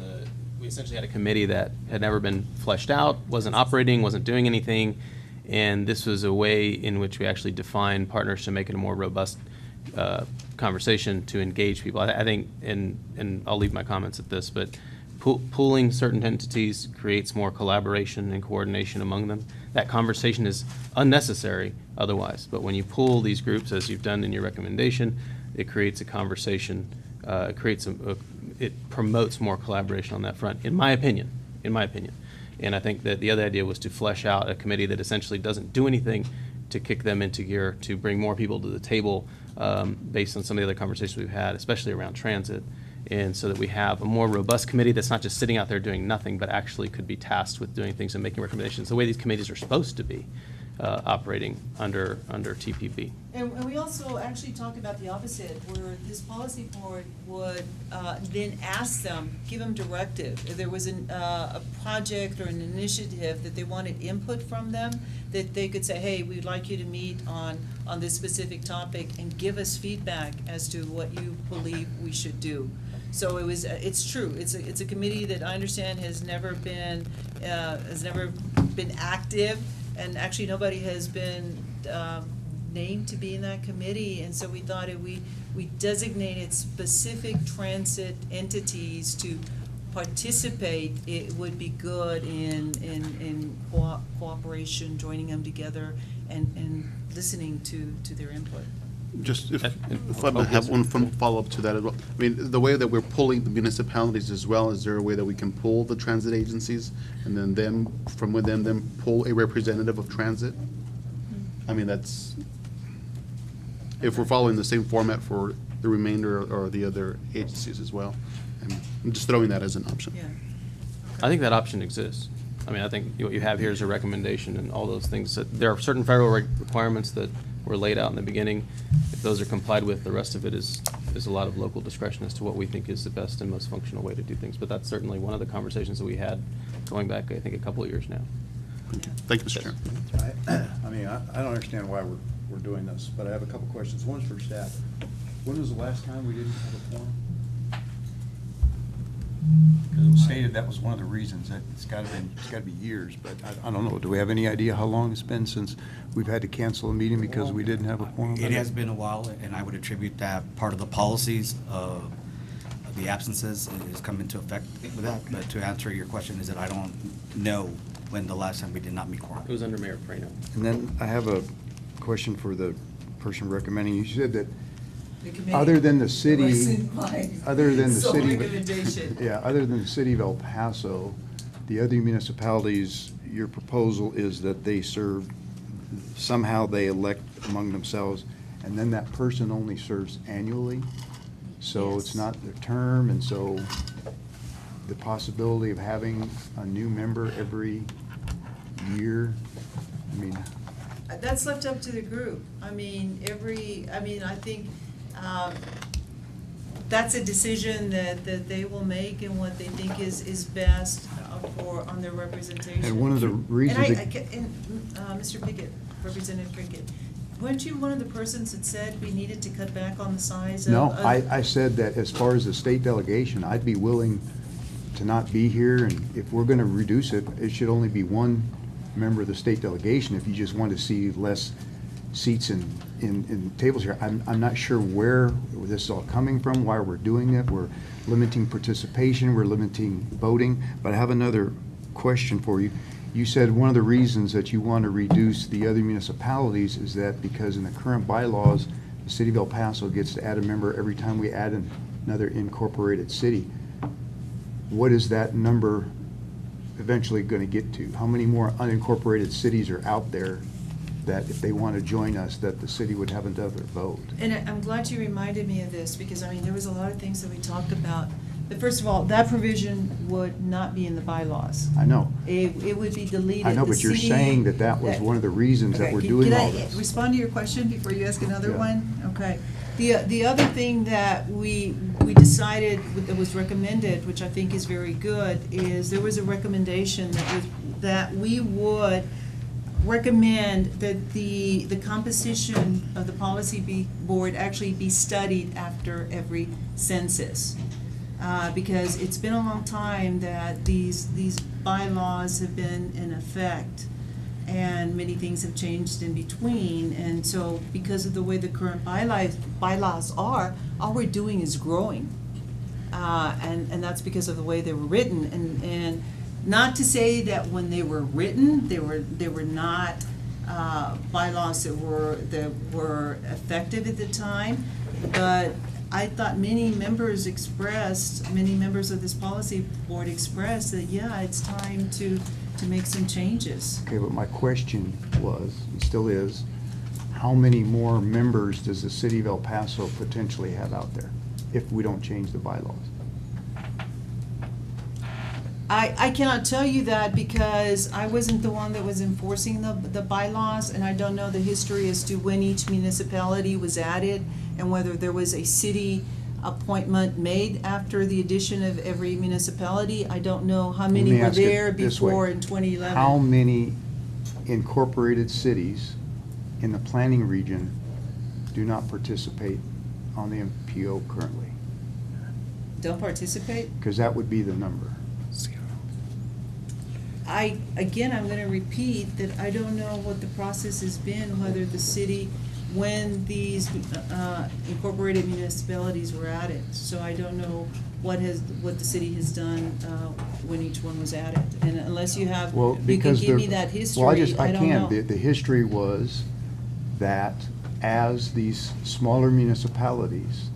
we essentially had a committee that had never been fleshed out, wasn't operating, wasn't doing anything, and this was a way in which we actually define partners to make it a more robust conversation to engage people. I think, and I'll leave my comments at this, but pooling certain entities creates more collaboration and coordination among them. That conversation is unnecessary otherwise, but when you pool these groups, as you've done in your recommendation, it creates a conversation it promotes more collaboration on that front, in my opinion, And I think that the other idea was to flesh out a committee that essentially doesn't do anything to kick them into gear, to bring more people to the table, based on some of the other conversations we've had, especially around transit. And so that we have a more robust committee that's not just sitting out there doing nothing, but actually could be tasked with doing things and making recommendations, the way these committees are supposed to be operating under TPB. And we also actually talk about the opposite, where this policy board would then ask them, give them directive. If there was a project or an initiative that they wanted input from them, that they could say, hey, we'd like you to meet on this specific topic and give us feedback as to what you believe we should do. So it's true. It's a committee that I understand has never been active, and actually nobody has been named to be in that committee. And so we thought we designated specific transit entities to participate. It would be good in cooperation, joining them together, and listening to their input. Just if I might have one follow-up to that as well. I mean, the way that we're pulling the municipalities as well, is there a way that we can pull the transit agencies and then from within them pull a representative of transit? I mean, that's, if we're following the same format for the remainder or the other agencies as well. And I'm just throwing that as an option. Yeah. I think that option exists. I mean, I think what you have here is a recommendation and all those things. There are certain federal requirements that were laid out in the beginning. If those are complied with, the rest of it is a lot of local discretion as to what we think is the best and most functional way to do things. But that's certainly one of the conversations that we had going back, I think, a couple of years now. Thank you, Mr. Chairman. I mean, I don't understand why we're doing this, but I have a couple questions. One's for staff. When was the last time we didn't have a quorum? Because it was stated that was one of the reasons, that it's gotta be years, but I don't know. Do we have any idea how long it's been since we've had to cancel a meeting because we didn't have a quorum? It has been a while, and I would attribute that part of the policies, the absences is come into effect with that. But to answer your question is that I don't know when the last time we did not meet quorum. It was under Mayor Prano. And then I have a question for the person recommending. You said that The committee other than the city, wasn't my other than the sole city, recommendation. yeah, other than the city of El Paso, the other municipalities, your proposal is that they serve, somehow they elect among themselves, and then that person only serves annually? So it's not their term, and so the possibility of having a new member every year, I mean. That's left up to the group. I mean, I think that's a decision that they will make and what they think is best on their representation. And one of the reasons. Mr. Pickett, Representative Pickett, weren't you one of the persons that said we needed to cut back on the size of? No, I said that as far as the state delegation, I'd be willing to not be here, and if we're gonna reduce it, it should only be one member of the state delegation if you just want to see less seats in tables here. I'm not sure where this is all coming from, why we're doing it. We're limiting participation, we're limiting voting, but I have another question for you. You said one of the reasons that you want to reduce the other municipalities is that because in the current bylaws, the city of El Paso gets to add a member every time we add another incorporated city. What is that number eventually going to get to? How many more unincorporated cities are out there that if they want to join us, that the city would have another vote? And I'm glad you reminded me of this, because, I mean, there was a lot of things that we talked about. But first of all, that provision would not be in the bylaws. I know. It would be deleted. I know, but you're saying that was one of the reasons that we're doing all this. Can I respond to your question before you ask another Yeah. one? Okay. The other thing that we decided, that was recommended, which I think is very good, is there was a recommendation that we would recommend that the composition of the policy board actually be studied after every census. Because it's been a long time that these bylaws have been in effect, and many things have changed in between. And so because of the way the current bylaws are, all we're doing is growing. And that's because of the way they were written. And not to say that when they were written, they were not bylaws that were effective at the time, but I thought many members of this policy board expressed that, yeah, it's time to make some changes. Okay, but my question was, and still is, how many more members does the city of El Paso potentially have out there if we don't change the bylaws? I cannot tell you that because I wasn't the one that was enforcing the bylaws, and I don't know the history as to when each municipality was added and whether there was a city appointment made after the addition of every municipality. I don't know how many Let me were ask it there this way. before in 2011. How many incorporated cities in the planning region do not participate on the MPO currently? Don't participate? Because that would be the number. Again, I'm gonna repeat that I don't know what the process has been, whether the city, when these incorporated municipalities were added. So I don't know what the city has done when each one was added. And unless you have, Well, you can because give me the- that history, Well, I don't know. The history was that as these smaller municipalities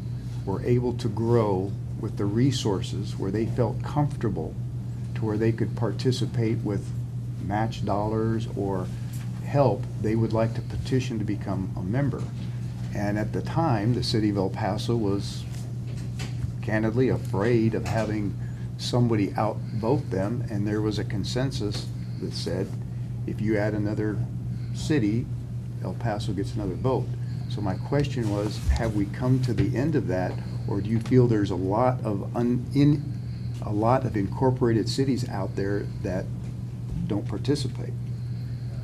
were able to grow with the resources where they felt comfortable to where they could participate with match dollars or help, they would like to petition to become a member. And at the time, the city of El Paso was candidly afraid of having somebody outvote them, and there was a consensus that said, if you add another city, El Paso gets another vote. So my question was, have we come to the end of that, or do you feel there's a lot of incorporated cities out there that don't participate?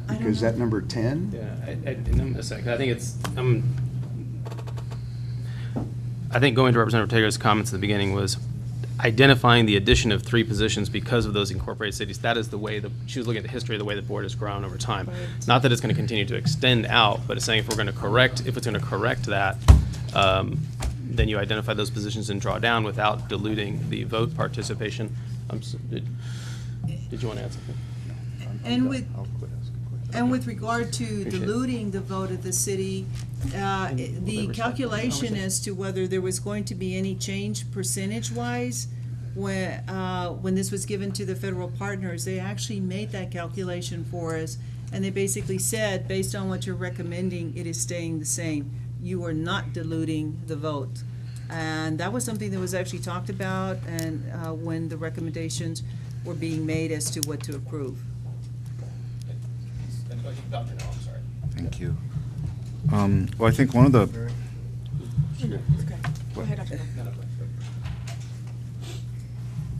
I don't Because know. that number 10? Yeah, in a second. I think it's, I think going to Representative Ortega's comments at the beginning was identifying the addition of 3 positions because of those incorporated cities. That is the way she was looking at the history of the way the board has grown over time. Right. Not that it's going to continue to extend out, but it's saying if it's going to correct that, then you identify those positions and draw down without diluting the vote participation. Did you want to add something? And with regard to diluting the vote of the city, the calculation as to whether there was going to be any change percentage-wise, when this was given to the federal partners, they actually made that calculation for us, and they basically said, based on what you're recommending, it is staying the same. You are not diluting the vote. And that was something that was actually talked about, and when the recommendations were being made as to what to approve. Dr. No, I'm sorry. Thank you. Well, I think one of the, Go ahead, Dr. No.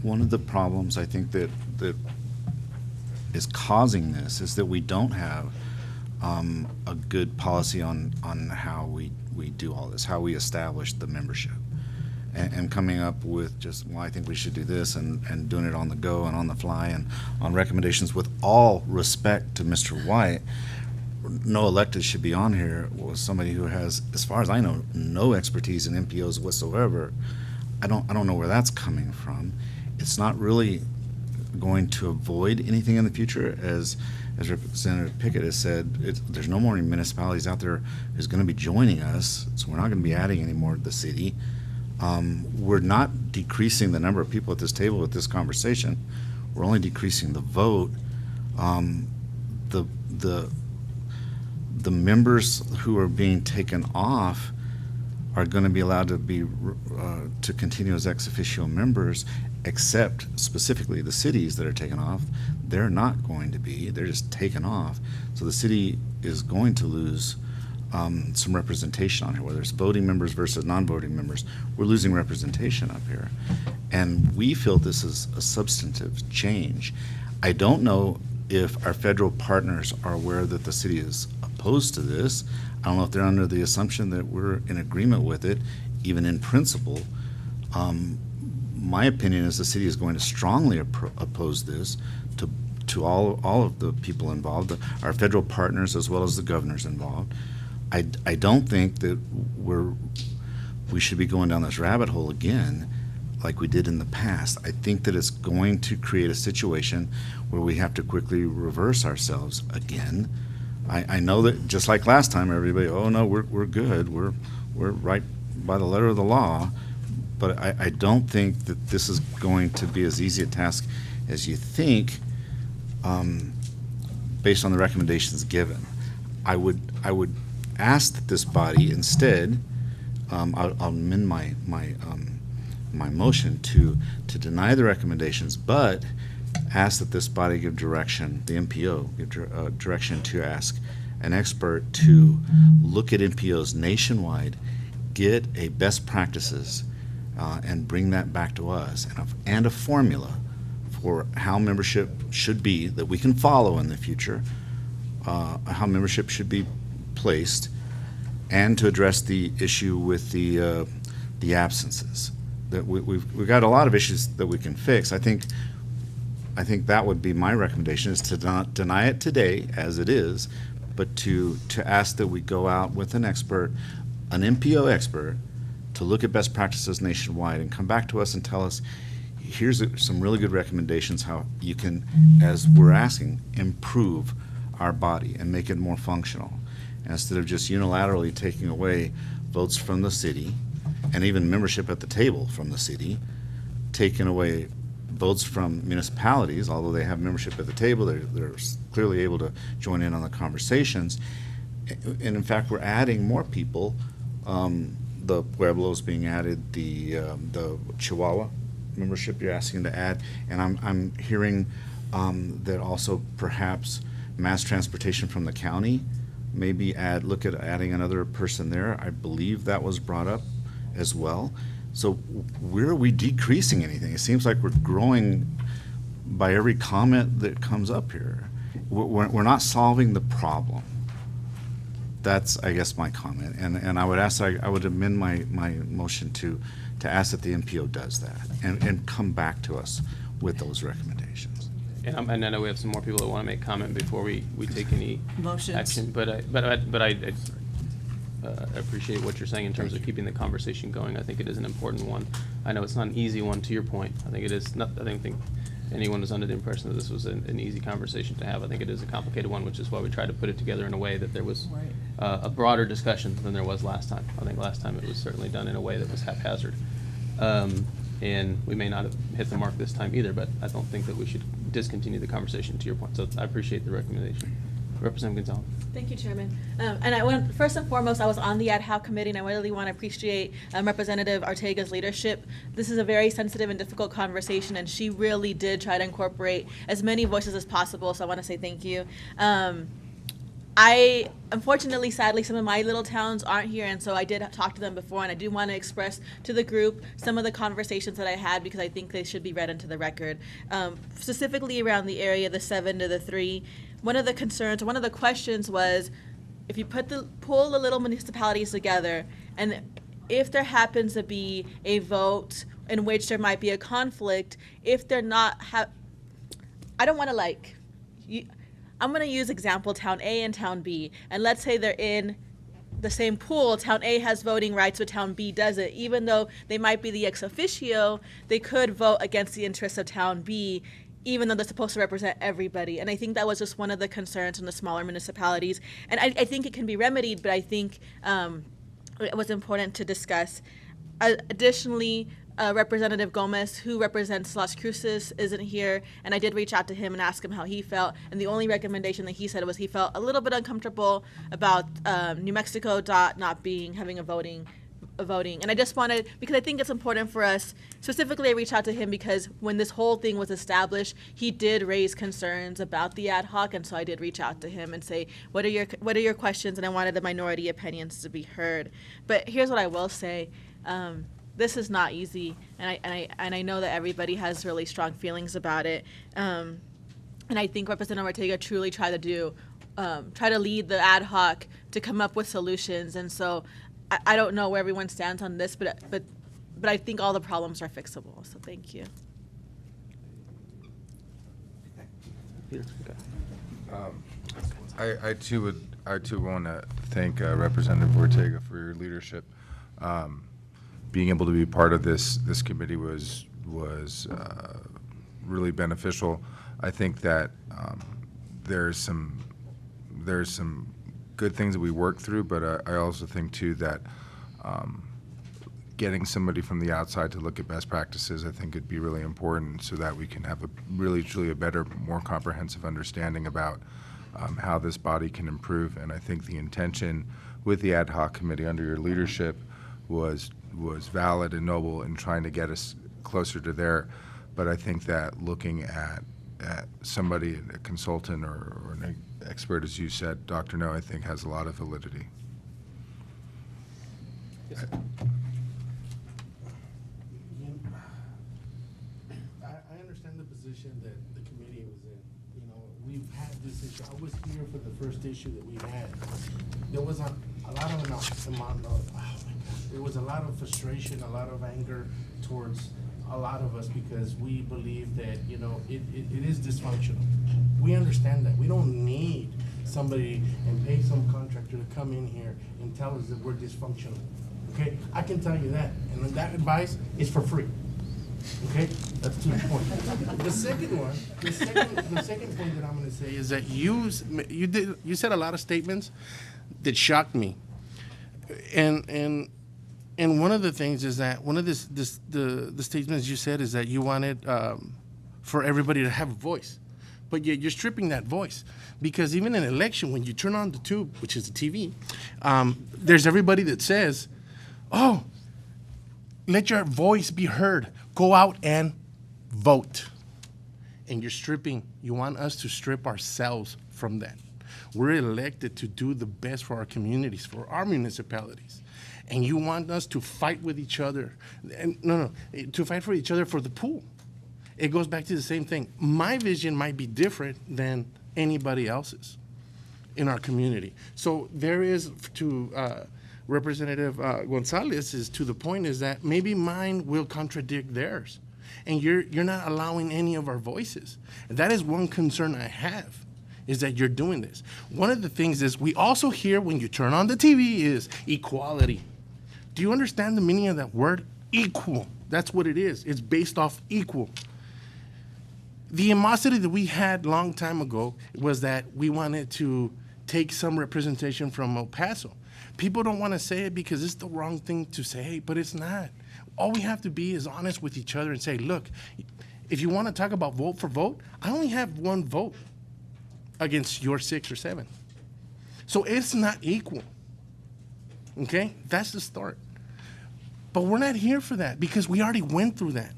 one of the problems I think that is causing this is that we don't have a good policy on how we do all this, how we establish the membership. And coming up with just, well, I think we should do this, and doing it on the go and on the fly and on recommendations. With all respect to Mr. White, no elected should be on here was somebody who has, as far as I know, no expertise in MPOs whatsoever. I don't know where that's coming from. It's not really going to avoid anything in the future. As Representative Pickett has said, there's no more municipalities out there who's going to be joining us, so we're not going to be adding any more to the city. We're not decreasing the number of people at this table with this conversation. We're only decreasing the vote. The members who are being taken off are going to be allowed to be to continue as ex officio members, except specifically the cities that are taken off. They're not going to be. They're just taken off. So the city is going to lose some representation on here, whether it's voting members versus non-voting members. We're losing representation up here. And we feel this is a substantive change. I don't know if our federal partners are aware that the city is opposed to this. I don't know if they're under the assumption that we're in agreement with it, even in principle. My opinion is the city is going to strongly oppose this to all of the people involved, our federal partners as well as the governors involved. I don't think that we should be going down this rabbit hole again like we did in the past. I think that it's going to create a situation where we have to quickly reverse ourselves again. I know that just like last time, everybody, oh no, we're good, we're right by the letter of the law, but I don't think that this is going to be as easy a task as you think, based on the recommendations given. I would ask that this body instead, I'll amend my motion to deny the recommendations, but ask that this body give direction, the MPO, give direction to ask an expert to look at MPOs nationwide, get a best practices, and bring that back to us, and a formula for how membership should be that we can follow in the future, how membership should be placed, and to address the issue with the absences. That we've got a lot of issues that we can fix. I think that would be my recommendation, is to not deny it today as it is, but to ask that we go out with an expert, an MPO expert, to look at best practices nationwide and come back to us and tell us, here's some really good recommendations how you can, as we're asking, improve our body and make it more functional. And instead of just unilaterally taking away votes from the city and even membership at the table from the city, taking away votes from municipalities, although they have membership at the table, they're clearly able to join in on the conversations. And in fact, we're adding more people. The Pueblos being added, the Chihuahua membership you're asking to add, and I'm hearing that also perhaps mass transportation from the county, maybe look at adding another person there. I believe that was brought up as well. So where are we decreasing anything? It seems like we're growing by every comment that comes up here. We're not solving the problem. That's, I guess, my comment. And I would ask, I would amend my motion to ask that the MPO does that and come back to us with those recommendations. And I know we have some more people that want to make comment before we take any Motions. action. But I appreciate what you're saying in terms of keeping the conversation going. I think it is an important one. I know it's not an easy one, to your point. I think it is not. I don't think anyone was under the impression that this was an easy conversation to have. I think it is a complicated one, which is why we tried to put it together in a way that there was a broader discussion than there was last time. I think last time it was certainly done in a way that was haphazard. And we may not have hit the mark this time either, but I don't think that we should discontinue the conversation, to your point. So I appreciate the recommendation. Representative Gonzalez. Thank you, Chairman. And first and foremost, I was on the ad hoc committee, and I really want to appreciate Representative Arteaga's leadership. This is a very sensitive and difficult conversation, and she really did try to incorporate as many voices as possible, so I want to say thank you. Unfortunately, sadly, some of my little towns aren't here, and so I did talk to them before, and I do want to express to the group some of the conversations that I had, because I think they should be read into the record. Specifically around the area, the 7 to the 3, one of the concerns, one of the questions was, if you pull the little municipalities together, and if there happens to be a vote in which there might be a conflict, if they're not, I don't want to I'm going to use example Town A and Town B, and let's say they're in the same pool. Town A has voting rights, but Town B doesn't. Even though they might be the ex officio, they could vote against the interests of Town B, even though they're supposed to represent everybody. And I think that was just one of the concerns in the smaller municipalities. And I think it can be remedied, but I think it was important to discuss. Additionally, Representative Gomez, who represents Las Cruces, isn't here, and I did reach out to him and ask him how he felt, and the only recommendation that he said was he felt a little bit uncomfortable about New Mexico DOT not having a voting, and I just wanted, because I think it's important for us, specifically I reached out to him because when this whole thing was established, he did raise concerns about the ad hoc, and so I did reach out to him and say, what are your questions, and I wanted the minority opinions to be heard. But here's what I will say. This is not easy, and I know that everybody has really strong feelings about it. And I think Representative Arteaga truly tried to lead the ad hoc to come up with solutions. And so I don't know where everyone stands on this, but I think all the problems are fixable. So thank you. I too want to thank Representative Ortega for your leadership. Being able to be part of this committee was really beneficial. I think that there's some good things that we worked through, but I also think too that getting somebody from the outside to look at best practices, I think would be really important so that we can have a really, truly a better, more comprehensive understanding about how this body can improve. And I think the intention with the ad hoc committee under your leadership was valid and noble in trying to get us closer to there. But I think that looking at somebody, a consultant or an expert, as you said, Dr. No, I think has a lot of validity. Yes. I understand the position that the committee was in. You know, we've had this issue. I was here for the first issue that we had. There was a lot of there was a lot of frustration, a lot of anger towards a lot of us because we believe that, you know, it is dysfunctional. We understand that. We don't need somebody and pay some contractor to come in here and tell us that we're dysfunctional. Okay, I can tell you that, and that advice is for free. Okay, that's to the point. The second one, the second point that I'm going to say is that you said a lot of statements that shocked me, and one of the things is that one of the statements you said is that you wanted for everybody to have a voice, but yet you're stripping that voice because even in an election, when you turn on the tube, which is the TV, there's everybody that says, oh, let your voice be heard. Go out and vote. And you want us to strip ourselves from that. We're elected to do the best for our communities, for our municipalities. And you want us to fight with each other. And to fight for each other for the pool. It goes back to the same thing. My vision might be different than anybody else's in our community. So there is Representative Gonzalez is to the point is that maybe mine will contradict theirs, and you're not allowing any of our voices. And that is one concern I have, is that you're doing this. One of the things is we also hear when you turn on the TV is equality. Do you understand the meaning of that word? Equal. That's what it is. It's based off equal. The animosity that we had long time ago was that we wanted to take some representation from El Paso. People don't want to say it because it's the wrong thing to say, but it's not. All we have to be is honest with each other and say, look, if you want to talk about vote for vote, I only have one vote against your 6 or 7. So it's not equal. Okay? That's the start. But we're not here for that because we already went through that.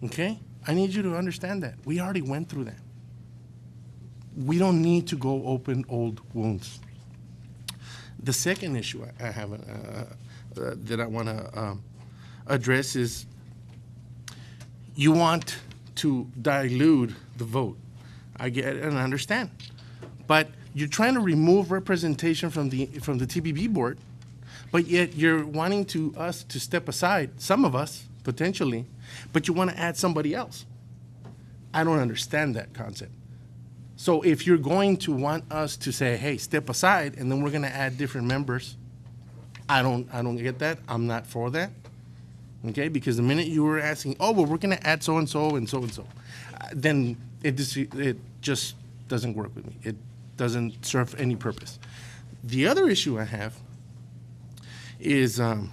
Okay? I need you to understand that. We already went through that. We don't need to go open old wounds. The second issue I have that I want to address is you want to dilute the vote. I get it and I understand. But you're trying to remove representation from the TPB board, but yet you're wanting us to step aside, some of us, potentially, but you want to add somebody else. I don't understand that concept. So if you're going to want us to say, hey, step aside, and then we're going to add different members, I don't get that. I'm not for that. Okay, because the minute you were asking, oh, well, we're going to add so-and-so and so-and-so, then it just doesn't work with me. It doesn't serve any purpose. The other issue I have is, you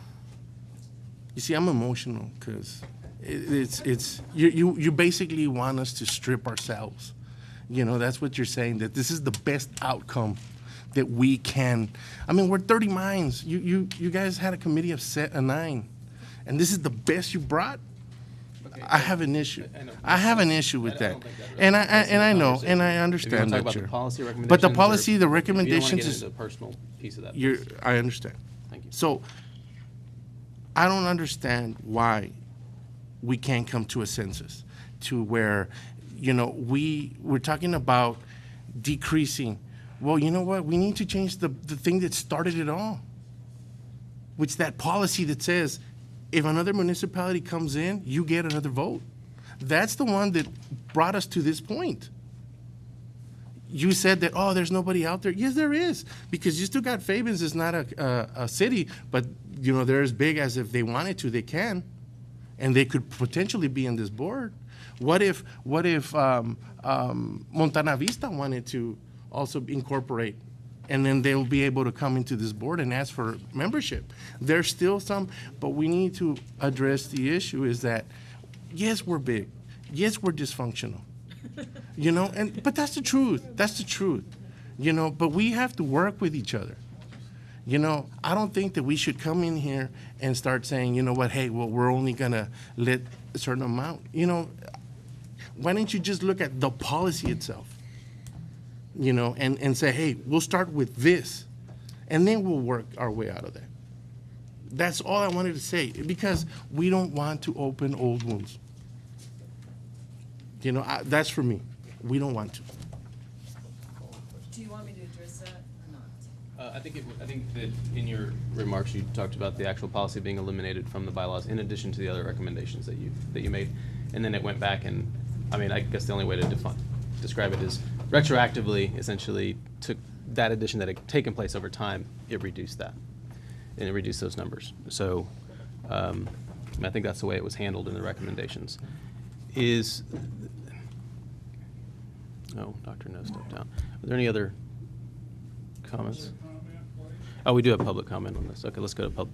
see, I'm emotional because you basically want us to strip ourselves. You know, that's what you're saying, that this is the best outcome that we can. I mean, we're 30 minds. You guys had a committee of 9, and this is the best you brought? Okay, I have an issue. I have an issue with that. And I know, and I understand that. Talk about the policy recommendations, but the policy, the recommendations is a personal piece of that. I understand. Thank you. So I don't understand why we can't come to a census to where, you know, we're talking about decreasing. Well, you know what? We need to change the thing that started it all, which that policy that says if another municipality comes in, you get another vote. That's the one that brought us to this point. You said that, oh, there's nobody out there. Yes, there is, because you still got Fabens is not a city, but, you know, they're as big as if they wanted to, they can, and they could potentially be in this board. What if Montana Vista wanted to also incorporate and then they'll be able to come into this board and ask for membership. There's still some, but we need to address the issue is that, yes, we're big. Yes, we're dysfunctional. You know, but that's the truth. That's the truth. You know, but we have to work with each other. You know, I don't think that we should come in here and start saying, you know what, hey, well, we're only going to let a certain amount. You know, why don't you just look at the policy itself, you know, and say, hey, we'll start with this, and then we'll work our way out of that. That's all I wanted to say, because we don't want to open old wounds. You know, that's for me. We don't want to. Do you want me to address that or not? I think that in your remarks, you talked about the actual policy being eliminated from the bylaws in addition to the other recommendations that you made. And then it went back and, I mean, I guess the only way to describe it is retroactively, essentially, took that addition that had taken place over time, it reduced that. And it reduced those numbers. So I think that's the way it was handled in the recommendations. Oh, Dr. No stepped down. Are there any other comments? Oh, we do have public comment on this. Okay, let's go to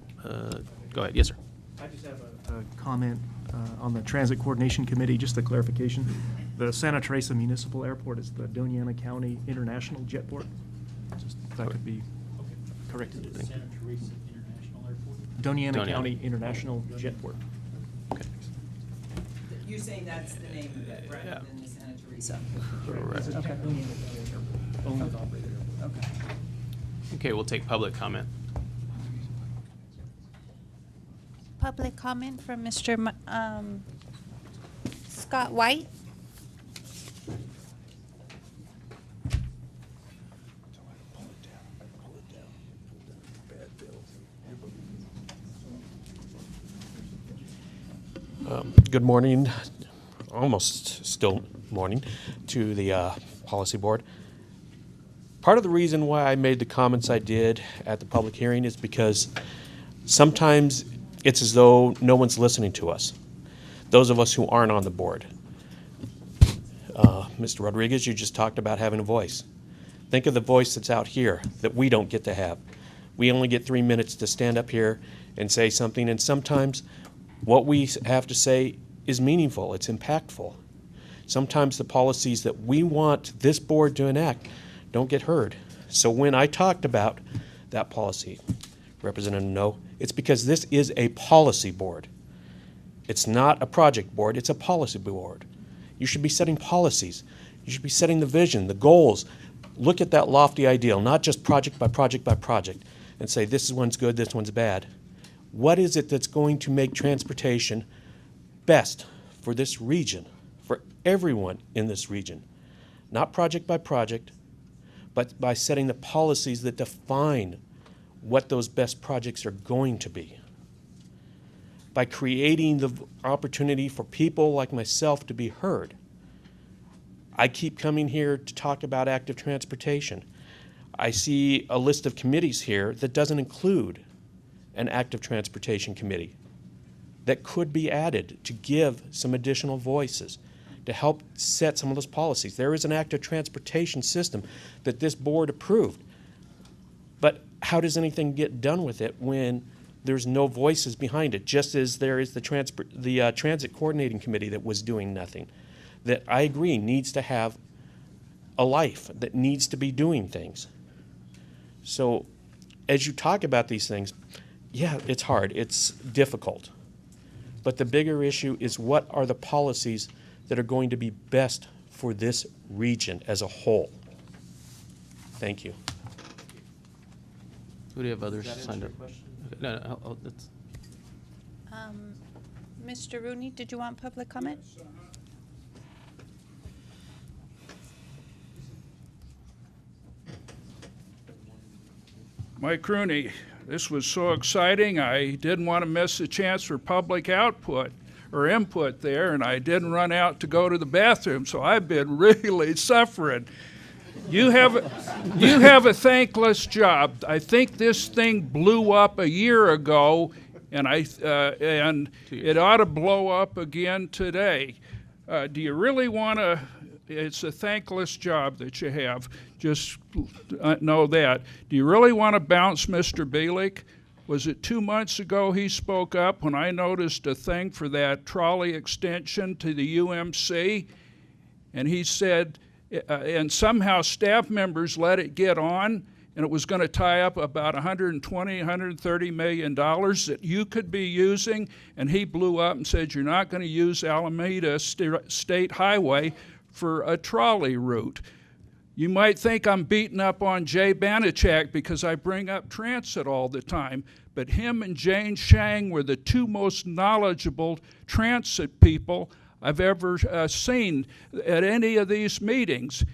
go ahead. Yes, sir. I just have a comment on the Transit Coordination Committee, just a clarification. The Santa Teresa Municipal Airport is the Doña Ana County International Jetport. Just if that could be corrected. Santa Teresa International Airport? Doña Ana Doña Ana. County International Jetport. Okay. You're saying that's the name of it, rather Yeah. than the Santa Teresa? Correct. Okay. Owned and operated airport. Okay. Okay, we'll take public comment. Public comment from Mr. Scott White. Good morning, almost still morning, to the Policy Board. Part of the reason why I made the comments I did at the public hearing is because sometimes it's as though no one's listening to us, those of us who aren't on the board. Mr. Rodriguez, you just talked about having a voice. Think of the voice that's out here that we don't get to have. We only get 3 minutes to stand up here and say something, and sometimes what we have to say is meaningful, it's impactful. Sometimes the policies that we want this board to enact don't get heard. So when I talked about that policy, Representative No, it's because this is a policy board. It's not a project board, it's a policy board. You should be setting policies. You should be setting the vision, the goals. Look at that lofty ideal, not just project by project by project, and say this one's good, this one's bad. What is it that's going to make transportation best for this region, for everyone in this region? Not project by project, but by setting the policies that define what those best projects are going to be. By creating the opportunity for people like myself to be heard. I keep coming here to talk about active transportation. I see a list of committees here that doesn't include an active transportation committee that could be added to give some additional voices, to help set some of those policies. There is an active transportation system that this board approved, but how does anything get done with it when there's no voices behind it, just as there is the Transit Coordinating Committee that was doing nothing, that I agree needs to have a life, that needs to be doing things. So as you talk about these things, yeah, it's hard, it's difficult. But the bigger issue is what are the policies that are going to be best for this region as a whole? Thank you. Who do you have others signed up? No, that's. Mr. Rooney, did you want public comment? Mike Rooney, this was so exciting. I didn't want to miss a chance for public output or input there, and I didn't run out to go to the bathroom, so I've been really suffering. You have a thankless job. I think this thing blew up a year ago, and it ought to blow up again today. do you really want to, it's a thankless job that you have, just know that. Do you really want to bounce Mr. Bielik? Was it 2 months ago he spoke up when I noticed a thing for that trolley extension to the UMC? And he said, and somehow staff members let it get on, and it was going to tie up about $120, $130 million that you could be using, and he blew up and said, you're not going to use Alameda State Highway for a trolley route. You might think I'm beating up on Jay Banachak because I bring up transit all the time, but him and Jane Shang were the two most knowledgeable transit people I've ever seen at any of these meetings.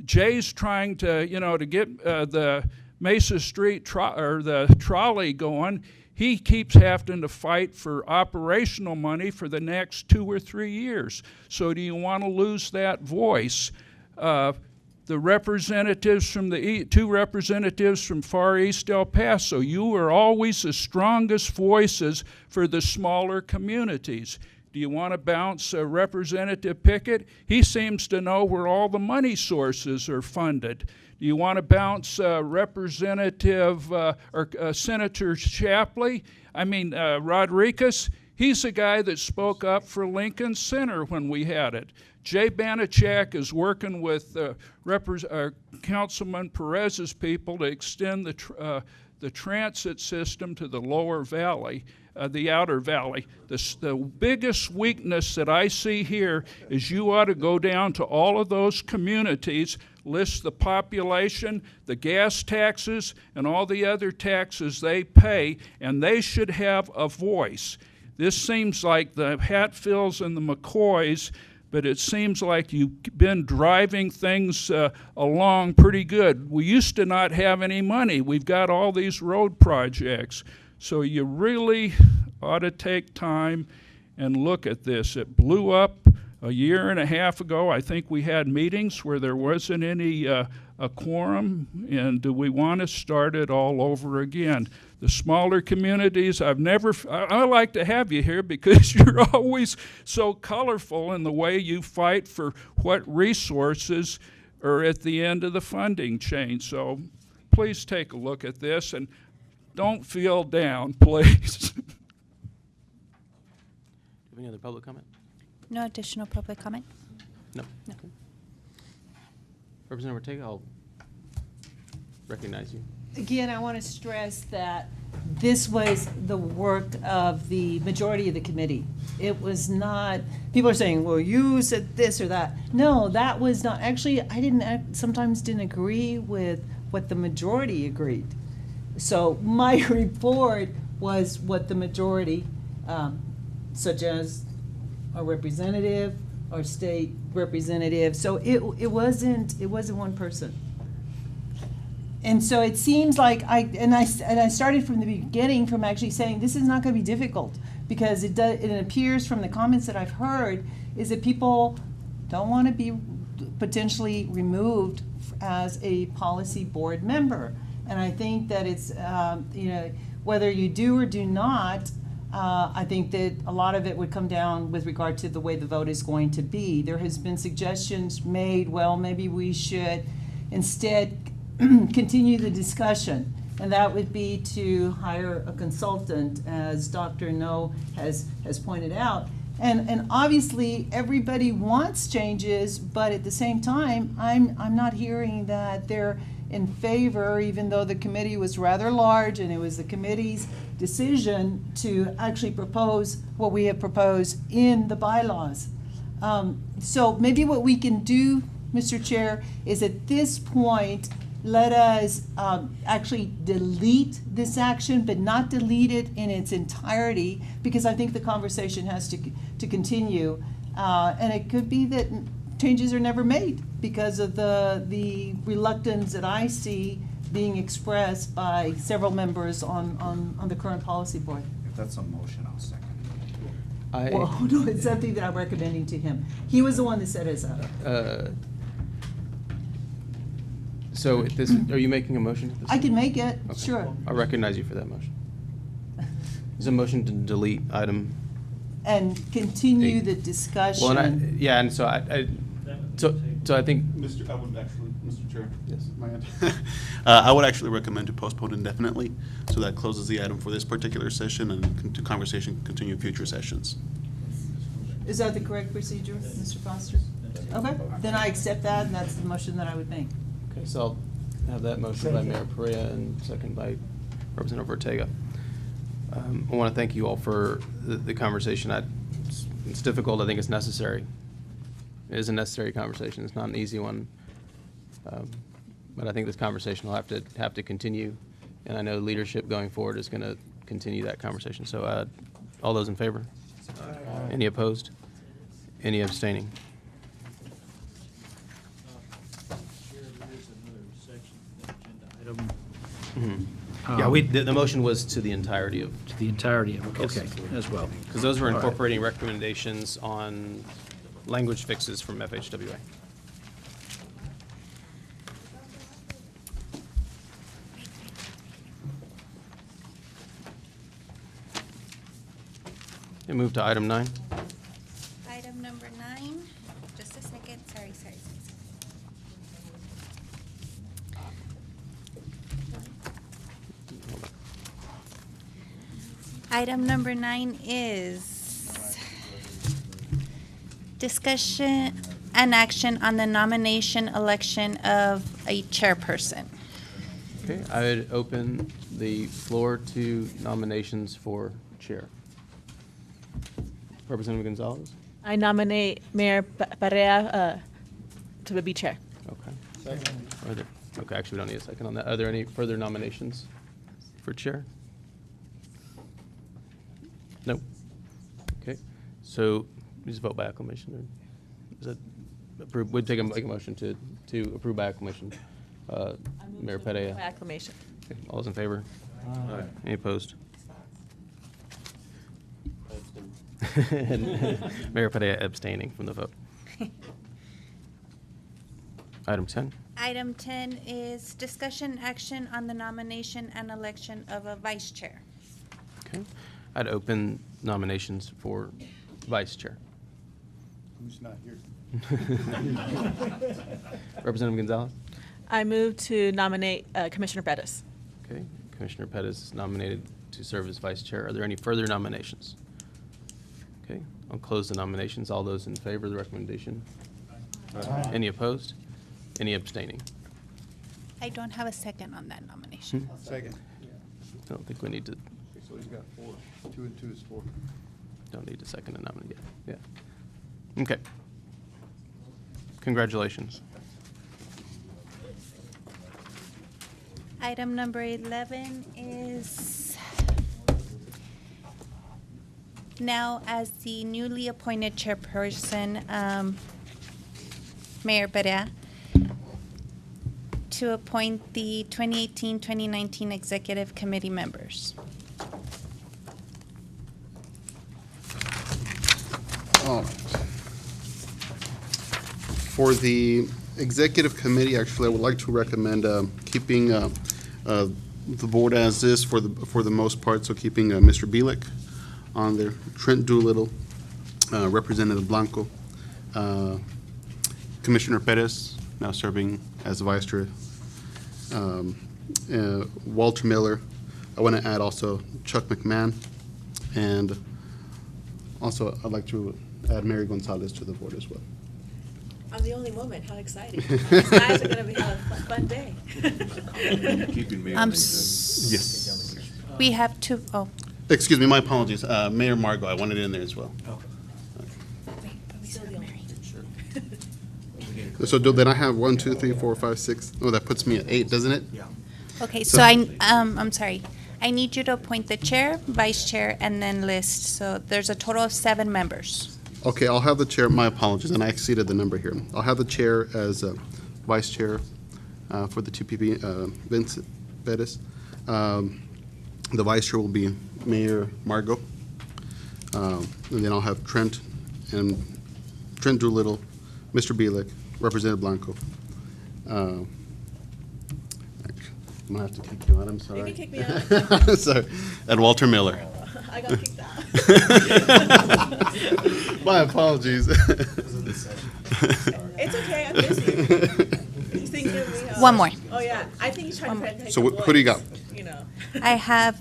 Jay's trying to, to get the Mesa Street the trolley going. He keeps having to fight for operational money for the next 2 or 3 years. So do you want to lose that voice? The representatives from the two representatives from Far East El Paso, you are always the strongest voices for the smaller communities. Do you want to bounce Representative Pickett? He seems to know where all the money sources are funded. Do you want to bounce Representative or Senator Shapley? Rodriguez? He's the guy that spoke up for Lincoln Center when we had it. Jay Banachak is working with Councilman Perez's people to extend the transit system to the lower valley, the outer valley. The biggest weakness that I see here is you ought to go down to all of those communities, list the population, the gas taxes, and all the other taxes they pay, and they should have a voice. This seems like the Hatfields and the McCoys, but it seems like you've been driving things along pretty good. We used to not have any money. We've got all these road projects. So you really ought to take time and look at this. It blew up a year and a half ago. I think we had meetings where there wasn't any a quorum, and do we want to start it all over again? The smaller communities, I like to have you here because you're always so colorful in the way you fight for what resources are at the end of the funding chain. So please take a look at this and don't feel down, please. Any other public comment? No additional public comment? No. No. Okay. Representative Ortega, I'll recognize you. Again, I want to stress that this was the work of the majority of the committee. It was not, people are saying, well, you said this or that. No, that was not, actually, sometimes didn't agree with what the majority agreed. So my report was what the majority, such as our representative, our state representative. So it wasn't one person. And so it seems like I started from the beginning from actually saying this is not going to be difficult, because it appears from the comments that I've heard is that people don't want to be potentially removed as a policy board member. And I think that it's whether you do or do not, I think that a lot of it would come down with regard to the way the vote is going to be. There has been suggestions made, well, maybe we should instead continue the discussion, and that would be to hire a consultant, as Dr. No has pointed out. And obviously everybody wants changes, but at the same time, I'm not hearing that they're in favor, even though the committee was rather large and it was the committee's decision to actually propose what we have proposed in the bylaws. So maybe what we can do, Mr. Chair, is at this point, let us actually delete this action, but not delete it in its entirety, because I think the conversation has to continue. And it could be that changes are never made because of the reluctance that I see being expressed by several members on the current policy board. If that's a motion, I'll second. Well, no, it's something that I'm recommending to him. He was the one that set us up. So are you making a motion? To this? I can make it, Okay. sure. I'll recognize you for that motion. Is a motion to delete item and continue the discussion. Well, and yeah, and so so I think, I would actually, Mr. Chair. Yes. I would actually recommend to postpone indefinitely, so that closes the item for this particular session, and to conversation continue in future sessions. Is that the correct procedure, Mr. Foster? Okay, then I accept that, and that's the motion that I would make. okay, so I'll have that motion by Mayor Perea and second by Representative Ortega. I want to thank you all for the conversation. It's difficult. I think it's necessary. It is a necessary conversation. It's not an easy one. But I think this conversation will have to continue. And I know leadership going forward is going to continue that conversation. So all those in favor? Aye. Any opposed? Any abstaining? Chair, there is another section of the agenda item. Yeah, the motion was to the entirety of. To the entirety of it, Yes. okay, as well. Because those were All right. incorporating recommendations on language fixes from FHWA. And move to item 9. Item number 9, just a second, sorry. Item number 9 is discussion and action on the nomination election of a chairperson. Okay, I would open the floor to nominations for chair. Representative Gonzalez? I nominate Mayor Perea to be chair. Okay. Second. Okay, actually, we don't need a second on that. Are there any further nominations for chair? No? Okay, so we just vote by acclamation, or is that approved? We'd make a motion to approve by acclamation. Mayor Perea. By acclamation. Okay, all those in favor? Aye. Any opposed? And Mayor Perea abstaining from the vote. Item 10. Item 10 is discussion action on the nomination and election of a vice chair. Okay, I'd open nominations for vice chair. Who's not here? Representative Gonzalez? I move to nominate Commissioner Bettis. Okay, Commissioner Pettis is nominated to serve as vice chair. Are there any further nominations? Okay, I'll close the nominations. All those in favor of the recommendation? Aye. Any opposed? Any abstaining? I don't have a second on that nomination. Second. I don't think we need to, So he's got 4. 2 and 2 is 4. don't need to second a nominee yet. Yeah. Okay. Congratulations. Item number 11 is now as the newly appointed chairperson, Mayor Perea, to appoint the 2018-2019 Executive Committee members. All right. For the executive committee, actually, I would like to recommend keeping the board as is for the most part, so keeping Mr. Bielik on there, Trent Doolittle, Representative Blanco, Commissioner Perez, now serving as vice chair, Walter Miller. I want to add also Chuck McMahon, and also I'd like to add Mary Gonzalez to the board as well. I'm the only woman. How exciting. These guys are going to have a fun day. Keeping me Yes. We have two, oh, Excuse me, my apologies. Mayor Margot, I wanted it in there as well. Still the only. So then I have 1, 2, 3, 4, 5, 6. Oh, that puts me at 8, doesn't it? Yeah. okay, So- so I'm sorry. I need you to appoint the chair, vice chair, and then list. So there's a total of 7 members. Okay, I'll have the chair, my apologies, and I exceeded the number here. I'll have the chair as vice chair for the TPB, Vincent Bettis. The vice chair will be Mayor Margot. And then I'll have Trent Doolittle, Mr. Bielik, Representative Blanco. I'm gonna have to kick you out, I'm sorry. You can kick me out. Sorry. And Walter Miller. I got kicked out. My apologies. It's okay, I'm busy. He's thinking of me. One more. Oh, yeah, I think he's trying to take So the who do you got? voice, you know. I have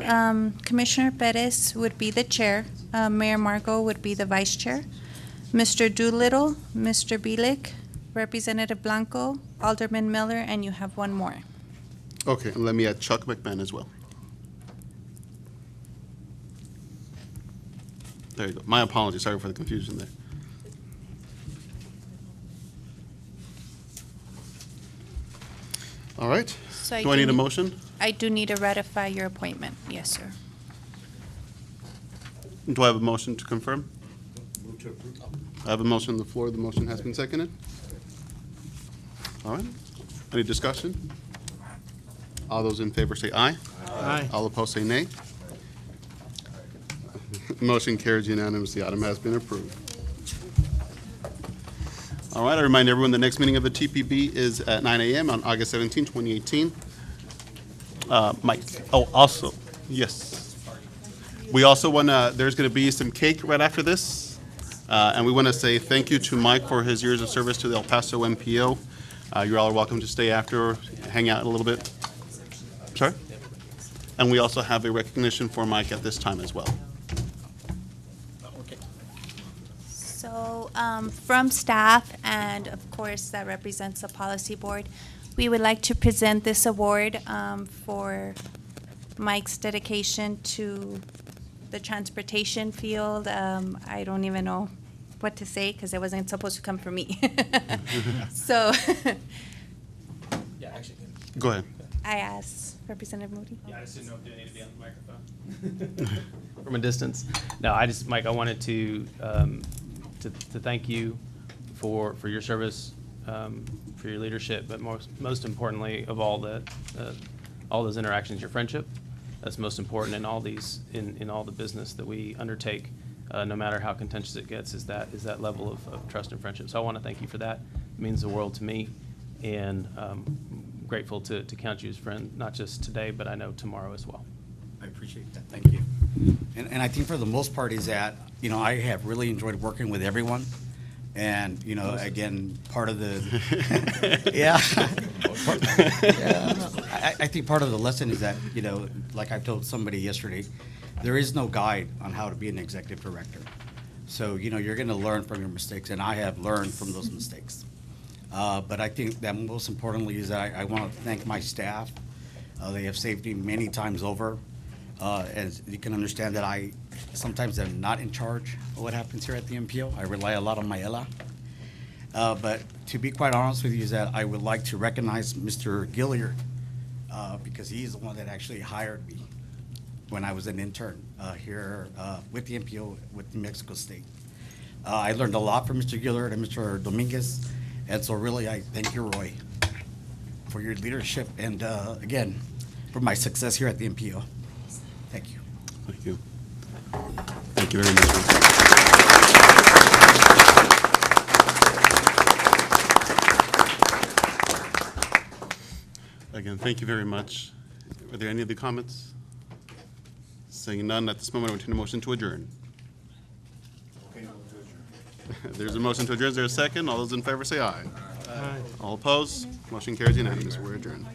Commissioner Perez would be the chair, Mayor Margot would be the vice chair, Mr. Doolittle, Mr. Bielik, Representative Blanco, Alderman Miller, and you have one more. Okay, and let me add Chuck McMahon as well. There you go. My apologies. Sorry for the confusion there. All right. So Do I need a motion? I do need to ratify your appointment, yes, sir. Do I have a motion to confirm? Move to approve. I have a motion on the floor. The motion has been seconded. All right. Any discussion? All those in favor say aye. Aye. All opposed say nay. Motion carries unanimously. Item has been approved. All right, I remind everyone the next meeting of the TPB is at 9 a.m. on August 17, 2018. Mike, oh, also, yes. We also want to, there's going to be some cake right after this. And we want to say thank you to Mike for his years of service to the El Paso MPO. You all are welcome to stay after, hang out a little bit. Sorry? And we also have a recognition for Mike at this time as well. So from staff, and of course that represents the policy board, we would like to present this award for Mike's dedication to the transportation field. I don't even know what to say because it wasn't supposed to come from me. So Yeah, actually. Go ahead. I asked Representative Moody. Yeah, I just didn't know if you needed to be on the microphone. From a distance. No, Mike, I wanted to thank you for your service, for your leadership, but most importantly of all those interactions, your friendship. That's most important in all these, in all the business that we undertake, no matter how contentious it gets, is that level of trust and friendship. So I want to thank you for that. It means the world to me, and grateful to count you as friend, not just today, but I know tomorrow as well. I appreciate that, thank you. And I think for the most part is that, you know, I have really enjoyed working with everyone. And, you know, again, part of the, yeah. I think part of the lesson is that, you know, like I told somebody yesterday, there is no guide on how to be an executive director. So, you know, you're gonna learn from your mistakes, and I have learned from those mistakes. But I think that most importantly is that I want to thank my staff. They have saved me many times over. As you can understand that I sometimes am not in charge of what happens here at the MPO. I rely a lot on Mayela. But to be quite honest with you is that I would like to recognize Mr. Gilliard because he's the one that actually hired me when I was an intern here with the MPO with New Mexico State. I learned a lot from Mr. Gilliard and Mr. Dominguez. And so really, I thank you, Roy, for your leadership and, again, for my success here at the MPO. Thank you. Thank you. Thank you very much. Again, thank you very much. Are there any other comments? Seeing none, at this moment, I would entertain a motion to adjourn. There's a motion to adjourn. Is there a second? All those in favor say aye. Aye. All opposed? Motion carries unanimous. We're adjourned.